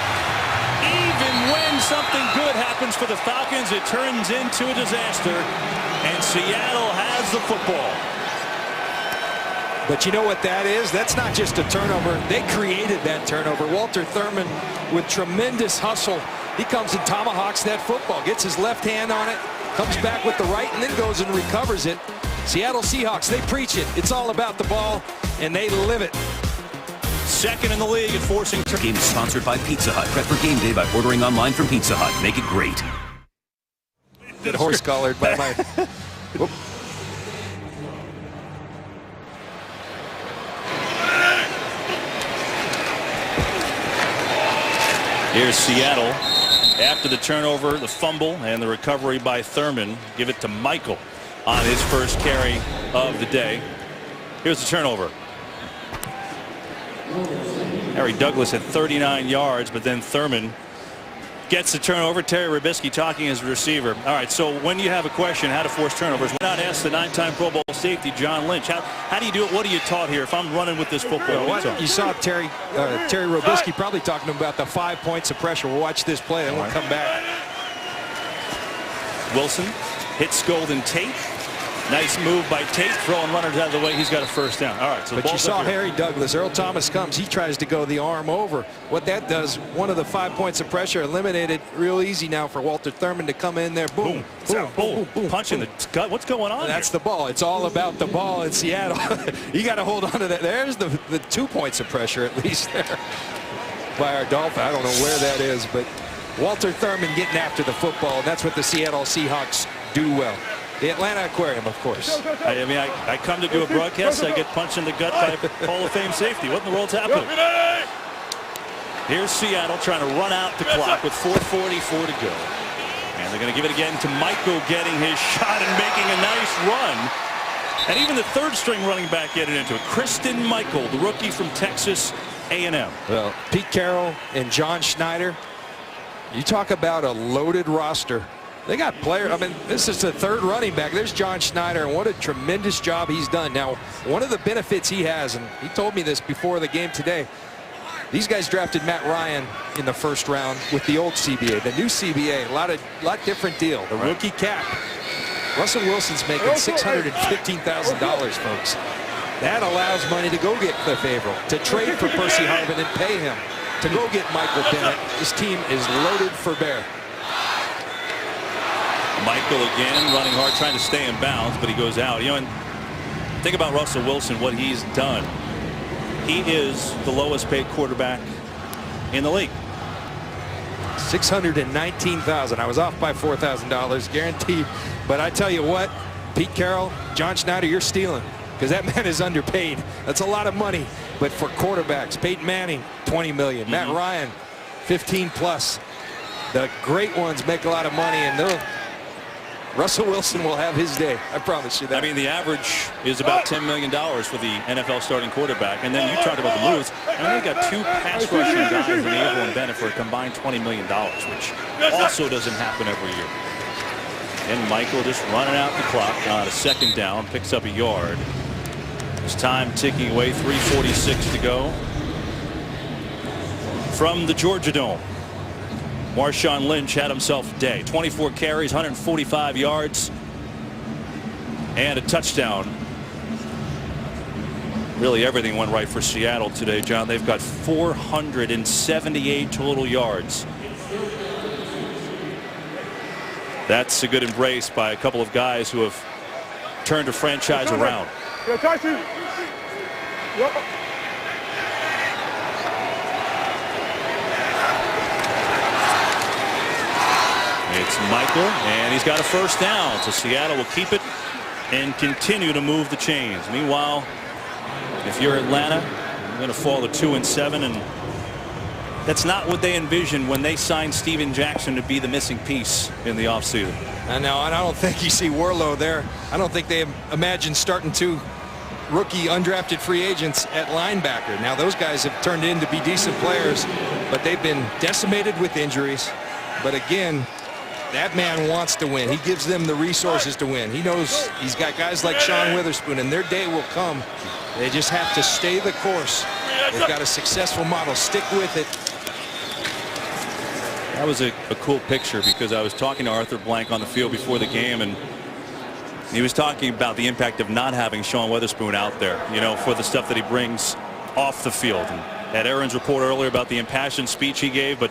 Even when something good happens for the Falcons, it turns into a disaster, and Seattle has the football. But you know what that is? That's not just a turnover. They created that turnover. Walter Thurman, with tremendous hustle, he comes and tomahawks that football, gets his left hand on it, comes back with the right, and then goes and recovers it. Seattle Seahawks, they preach it. It's all about the ball, and they live it. 2nd in the league at forcing. Game is sponsored by Pizza Hut. Prep for game day by ordering online from Pizza Hut. Make it great. Good horse collared by my. Whoop. Here's Seattle after the turnover, the fumble, and the recovery by Thurman. Give it to Michael on his first carry of the day. Here's the turnover. Harry Douglas had 39 yards, but then Thurman gets the turnover. Terry Robisky talking as a receiver. All right, so when you have a question how to force turnovers, why not ask the 9-time Pro Bowl safety John Lynch? How do you do it? What are you taught here? If I'm running with this football, well, you saw Terry Robisky probably talking about the 5 points of pressure. We'll watch this play, and we'll come back. Wilson hits Golden Tate. Nice move by Tate, throwing runners out of the way. He's got a first down. All right, so but you saw Harry Douglas. Earl Thomas comes. He tries to go the arm over. What that does, one of the 5 points of pressure eliminated real easy now for Walter Thurman to come in there. Boom, boom, boom, boom. Punch in the gut. What's going on That's here? the ball. It's all about the ball in Seattle. You got to hold on to that. There's the 2 points of pressure at least there by our Dolphin. I don't know where that is, but Walter Thurman getting after the football. And that's what the Seattle Seahawks do well. The Atlanta Aquarium, of course. I mean, I come to do a broadcast. I get punched in the gut by Hall of Fame safety. What in the world's happening? Here's Seattle trying to run out the clock with 4:44 to go. And they're going to give it again to Michael, getting his shot and making a nice run. And even the third-string running back getting into it. Kristen Michael, the rookie from Texas A&M. Well, Pete Carroll and John Schneider, you talk about a loaded roster. They got players. I mean, this is the third running back. There's John Schneider, and what a tremendous job he's done. Now, one of the benefits he has, and he told me this before the game today, these guys drafted Matt Ryan in the first round with the old CBA. The new CBA, a lot different deal. The rookie cap. Russell Wilson's making $615,000, folks. That allows money to go get Cliff Averill, to trade for Percy Harvin and pay him, to go get Michael Bennett. This team is loaded for bear. Michael again running hard, trying to stay in bounds, but he goes out. You know, and think about Russell Wilson, what he's done. He is the lowest paid quarterback in the league. $619,000. I was off by $4,000 guaranteed. But I tell you what, Pete Carroll, John Schneider, you're stealing, because that man is underpaid. That's a lot of money. But for quarterbacks, Peyton Manning, $20 million. Matt Ryan, 15 plus. The great ones make a lot of money, and Russell Wilson will have his day. I promise you that. I mean, the average is about $10 million for the NFL starting quarterback. And then you talked about the moves. And they got two pass rushing guys in Averill and Bennett for a combined $20 million, which also doesn't happen every year. And Michael just running out the clock on a second down, picks up a yard. His time ticking away, 3:46 to go. From the Georgia Dome, Marshawn Lynch had himself a day. 24 carries, 145 yards, and a touchdown. Really everything went right for Seattle today, John. They've got 478 total yards. That's a good embrace by a couple of guys who have turned a franchise around. It's Michael, and he's got a first down. So Seattle will keep it and continue to move the chains. Meanwhile, if you're Atlanta, you're going to fall to 2-7, and that's not what they envisioned when they signed Steven Jackson to be the missing piece in the offseason. I know, and I don't think you see Warlow there. I don't think they imagined starting two rookie undrafted free agents at linebacker. Now those guys have turned in to be decent players, but they've been decimated with injuries. But again, that man wants to win. He gives them the resources to win. He knows he's got guys like Sean Witherspoon, and their day will come. They just have to stay the course. They've got a successful model. Stick with it. That was a cool picture, because I was talking to Arthur Blank on the field before the game, and he was talking about the impact of not having Sean Witherspoon out there, you know, for the stuff that he brings off the field. And had Aaron's report earlier about the impassioned speech he gave, but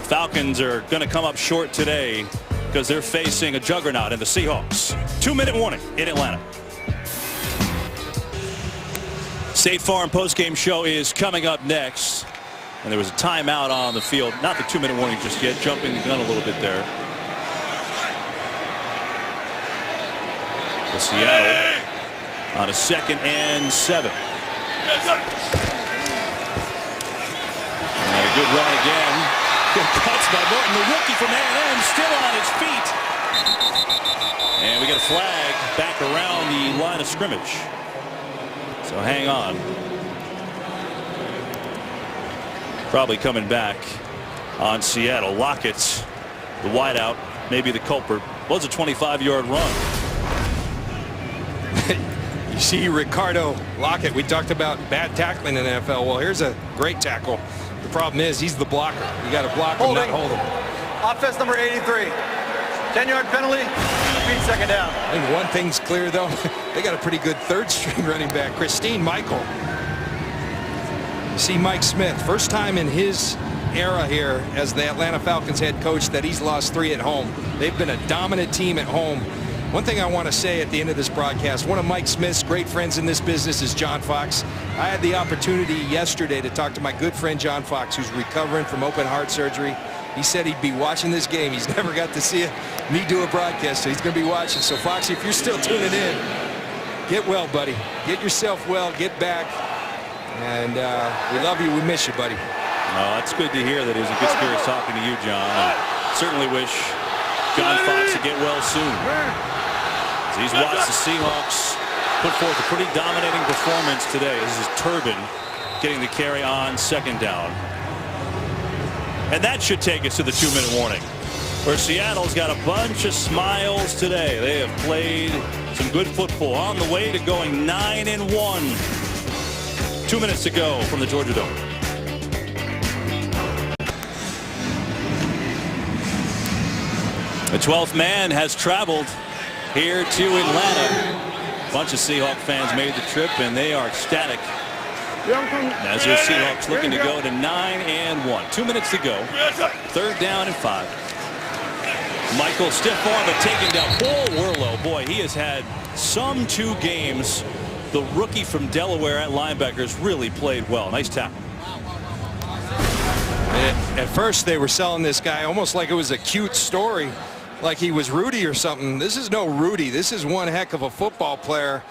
Falcons are going to come up short today because they're facing a juggernaut in the Seahawks. 2-minute warning in Atlanta. State Farm postgame show is coming up next. And there was a timeout on the field. Not the 2-minute warning just yet. Jumping the gun a little bit there. The Seattle on a 2nd and 7. And a good run again. Good cuts by Morton, the rookie from A&M, still on his feet. And we get a flag back around the line of scrimmage. So hang on. Probably coming back on Seattle. Lockett, the wideout, maybe the culprit. Was a 25-yard run. You see Ricardo Lockett. We talked about bad tackling in the NFL. Well, here's a great tackle. The problem is he's the blocker. You got to block him, not hold him. Offense number 83. 10-yard penalty. Repeat second down. I think one thing's clear, though. They got a pretty good third-string running back, Christine Michael. You see Mike Smith, first time in his era here as the Atlanta Falcons head coach that he's lost 3 at home. They've been a dominant team at home. One thing I want to say at the end of this broadcast, one of Mike Smith's great friends in this business is John Fox. I had the opportunity yesterday to talk to my good friend John Fox, who's recovering from open heart surgery. He said he'd be watching this game. He's never got to see me do a broadcast, so he's going to be watching. So Foxy, if you're still tuning in, get well, buddy. Get yourself well, get back. And we love you. We miss you, buddy. Oh, that's good to hear that he was in good spirits talking to you, John. And certainly wish John Fox to get well soon. So he's watched the Seahawks put forth a pretty dominating performance today. This is Turbin getting the carry on second down. And that should take us to the 2-minute warning, where Seattle's got a bunch of smiles today. They have played some good football on the way to going 9-1. 2 minutes to go from the Georgia Dome. The 12th man has traveled here to Atlanta. A bunch of Seahawks fans made the trip, and they are ecstatic as your Seahawks looking to go to 9-1. 2 minutes to go. 3rd down and 5. Michael stiff arm, but taken down. Paul Worlow, boy, he has had some 2 games. The rookie from Delaware at linebackers really played well. Nice tackle. At first, they were selling this guy almost like it was a cute story, like he was Rudy or something. This is no Rudy. This is one heck of a football player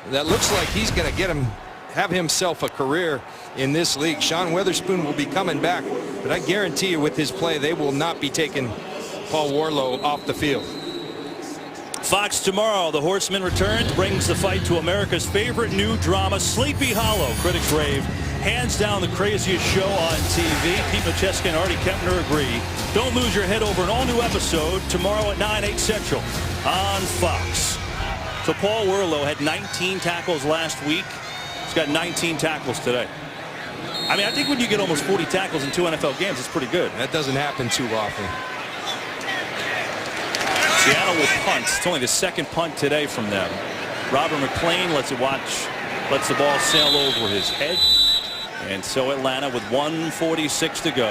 that looks like he's going to have himself a career in this league. Sean Weatherspoon will be coming back, but I guarantee you with his play, they will not be taking Paul Worlow off the field. Fox tomorrow. The Horseman returns, brings the fight to America's favorite new drama, Sleepy Hollow. Critics rave. Hands down the craziest show on TV. Pete Macheska and Artie Kempner agree. Don't lose your head over an all-new episode tomorrow at 9/8 Central on Fox. So Paul Worlow had 19 tackles last week. He's got 19 tackles today. I mean, I think when you get almost 40 tackles in 2 NFL games, it's pretty good. That doesn't happen too often. Seattle will punt. It's only the 2nd punt today from them. Robert McClain lets the ball sail over his head. And so Atlanta with 1:46 to go.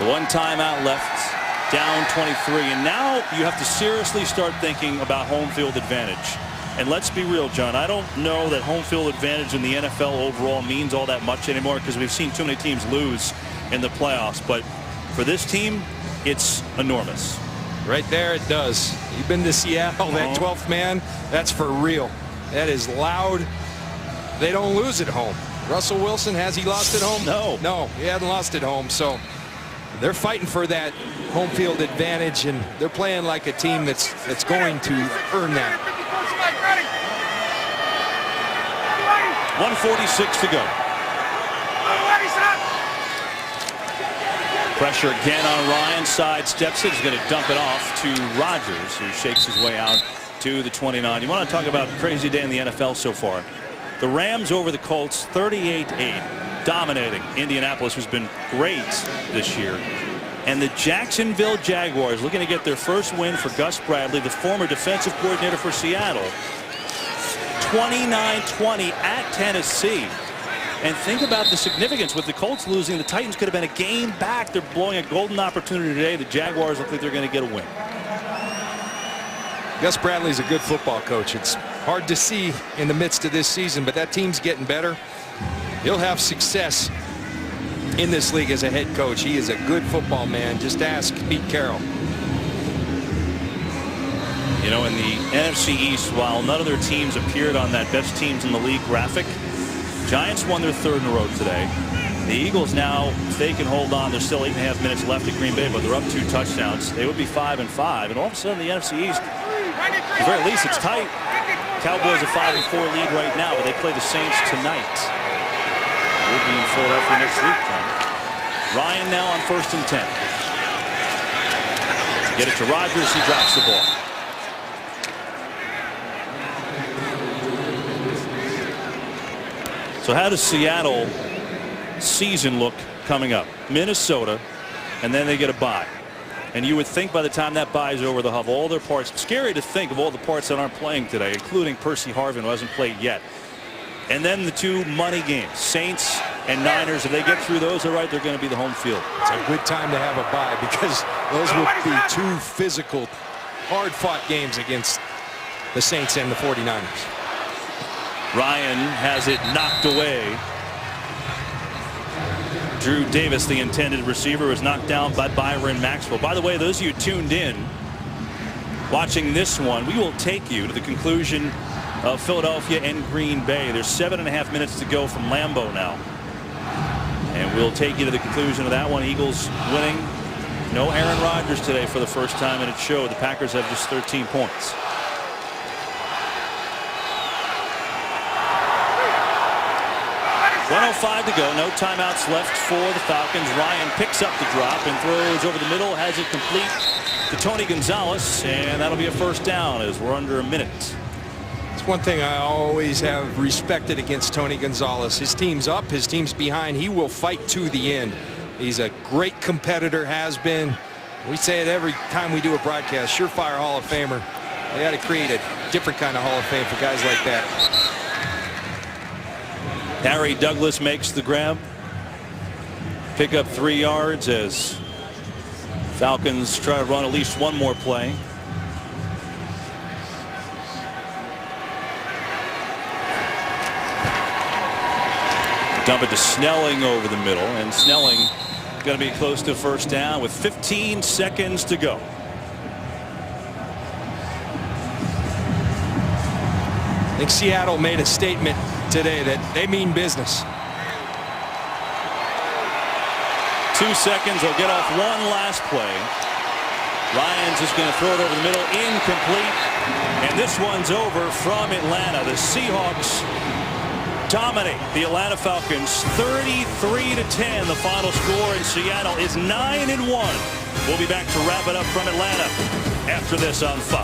One timeout left, down 23. And now you have to seriously start thinking about home field advantage. And let's be real, John, I don't know that home field advantage in the NFL overall means all that much anymore, because we've seen too many teams lose in the playoffs. But for this team, it's enormous. Right there it does. You've been to Seattle, that 12th man, that's for real. That is loud. They don't lose at home. Russell Wilson, has he lost at home? No, he hadn't lost at home. So they're fighting for that home field advantage, and they're playing like a team that's going to earn that. 1:46 to go. Pressure again on Ryan. Side steps it. He's going to dump it off to Rodgers, who shakes his way out to the 29. You want to talk about a crazy day in the NFL so far. The Rams over the Colts 38-8, dominating Indianapolis, who's been great this year. And the Jacksonville Jaguars looking to get their first win for Gus Bradley, the former defensive coordinator for Seattle. 29-20 at Tennessee. And think about the significance. With the Colts losing, the Titans could have been a game back. They're blowing a golden opportunity today. The Jaguars look like they're going to get a win. Gus Bradley's a good football coach. It's hard to see in the midst of this season, but that team's getting better. He'll have success in this league as a head coach. He is a good football man. Just ask Pete Carroll. You know, in the NFC East, while none of their teams appeared on that best teams in the league graphic, Giants won their 3rd in a row today. The Eagles now, if they can hold on, there's still 8.5 minutes left at Green Bay, but they're up 2 touchdowns. They would be 5-5, and all of a sudden the NFC East, at the very least, it's tight. Cowboys a 5-4 lead right now, but they play the Saints tonight. We'll be in Philadelphia next week, John. Ryan now on 1st and 10. Get it to Rodgers. He drops the ball. So how does Seattle season look coming up? Minnesota, and then they get a bye. And you would think by the time that bye is over, they'll have all their parts. It's scary to think of all the parts that aren't playing today, including Percy Harvin, who hasn't played yet. And then the 2 money games, Saints and Niners. If they get through those, all right, they're going to be the home field. It's a good time to have a bye, because those would be 2 physical, hard-fought games against the Saints and the 49ers. Ryan has it knocked away. Drew Davis, the intended receiver, was knocked down by Byron Maxwell. By the way, those of you tuned in watching this one, we will take you to the conclusion of Philadelphia and Green Bay. There's 7.5 minutes to go from Lambeau now. And we'll take you to the conclusion of that one. Eagles winning. No Aaron Rodgers today for the first time, and it showed. The Packers have just 13 points. 1:05 to go. No timeouts left for the Falcons. Ryan picks up the drop and throws over the middle. Has it complete to Tony Gonzalez. And that'll be a first down as we're under a minute. It's one thing I always have respected against Tony Gonzalez. His team's up. His team's behind. He will fight to the end. He's a great competitor, has been. We say it every time we do a broadcast. Surefire Hall of Famer. They got to create a different kind of Hall of Fame for guys like that. Harry Douglas makes the grab. Pick up 3 yards as Falcons try to run at least one more play. Dump it to Snelling over the middle, and Snelling going to be close to first down with 15 seconds to go. I think Seattle made a statement today that they mean business. 2 seconds. They'll get off one last play. Ryan's just going to throw it over the middle. Incomplete. And this one's over from Atlanta. The Seahawks dominate the Atlanta Falcons 33-10. The final score in Seattle is 9-1. We'll be back to wrap it up from Atlanta after this on Fox.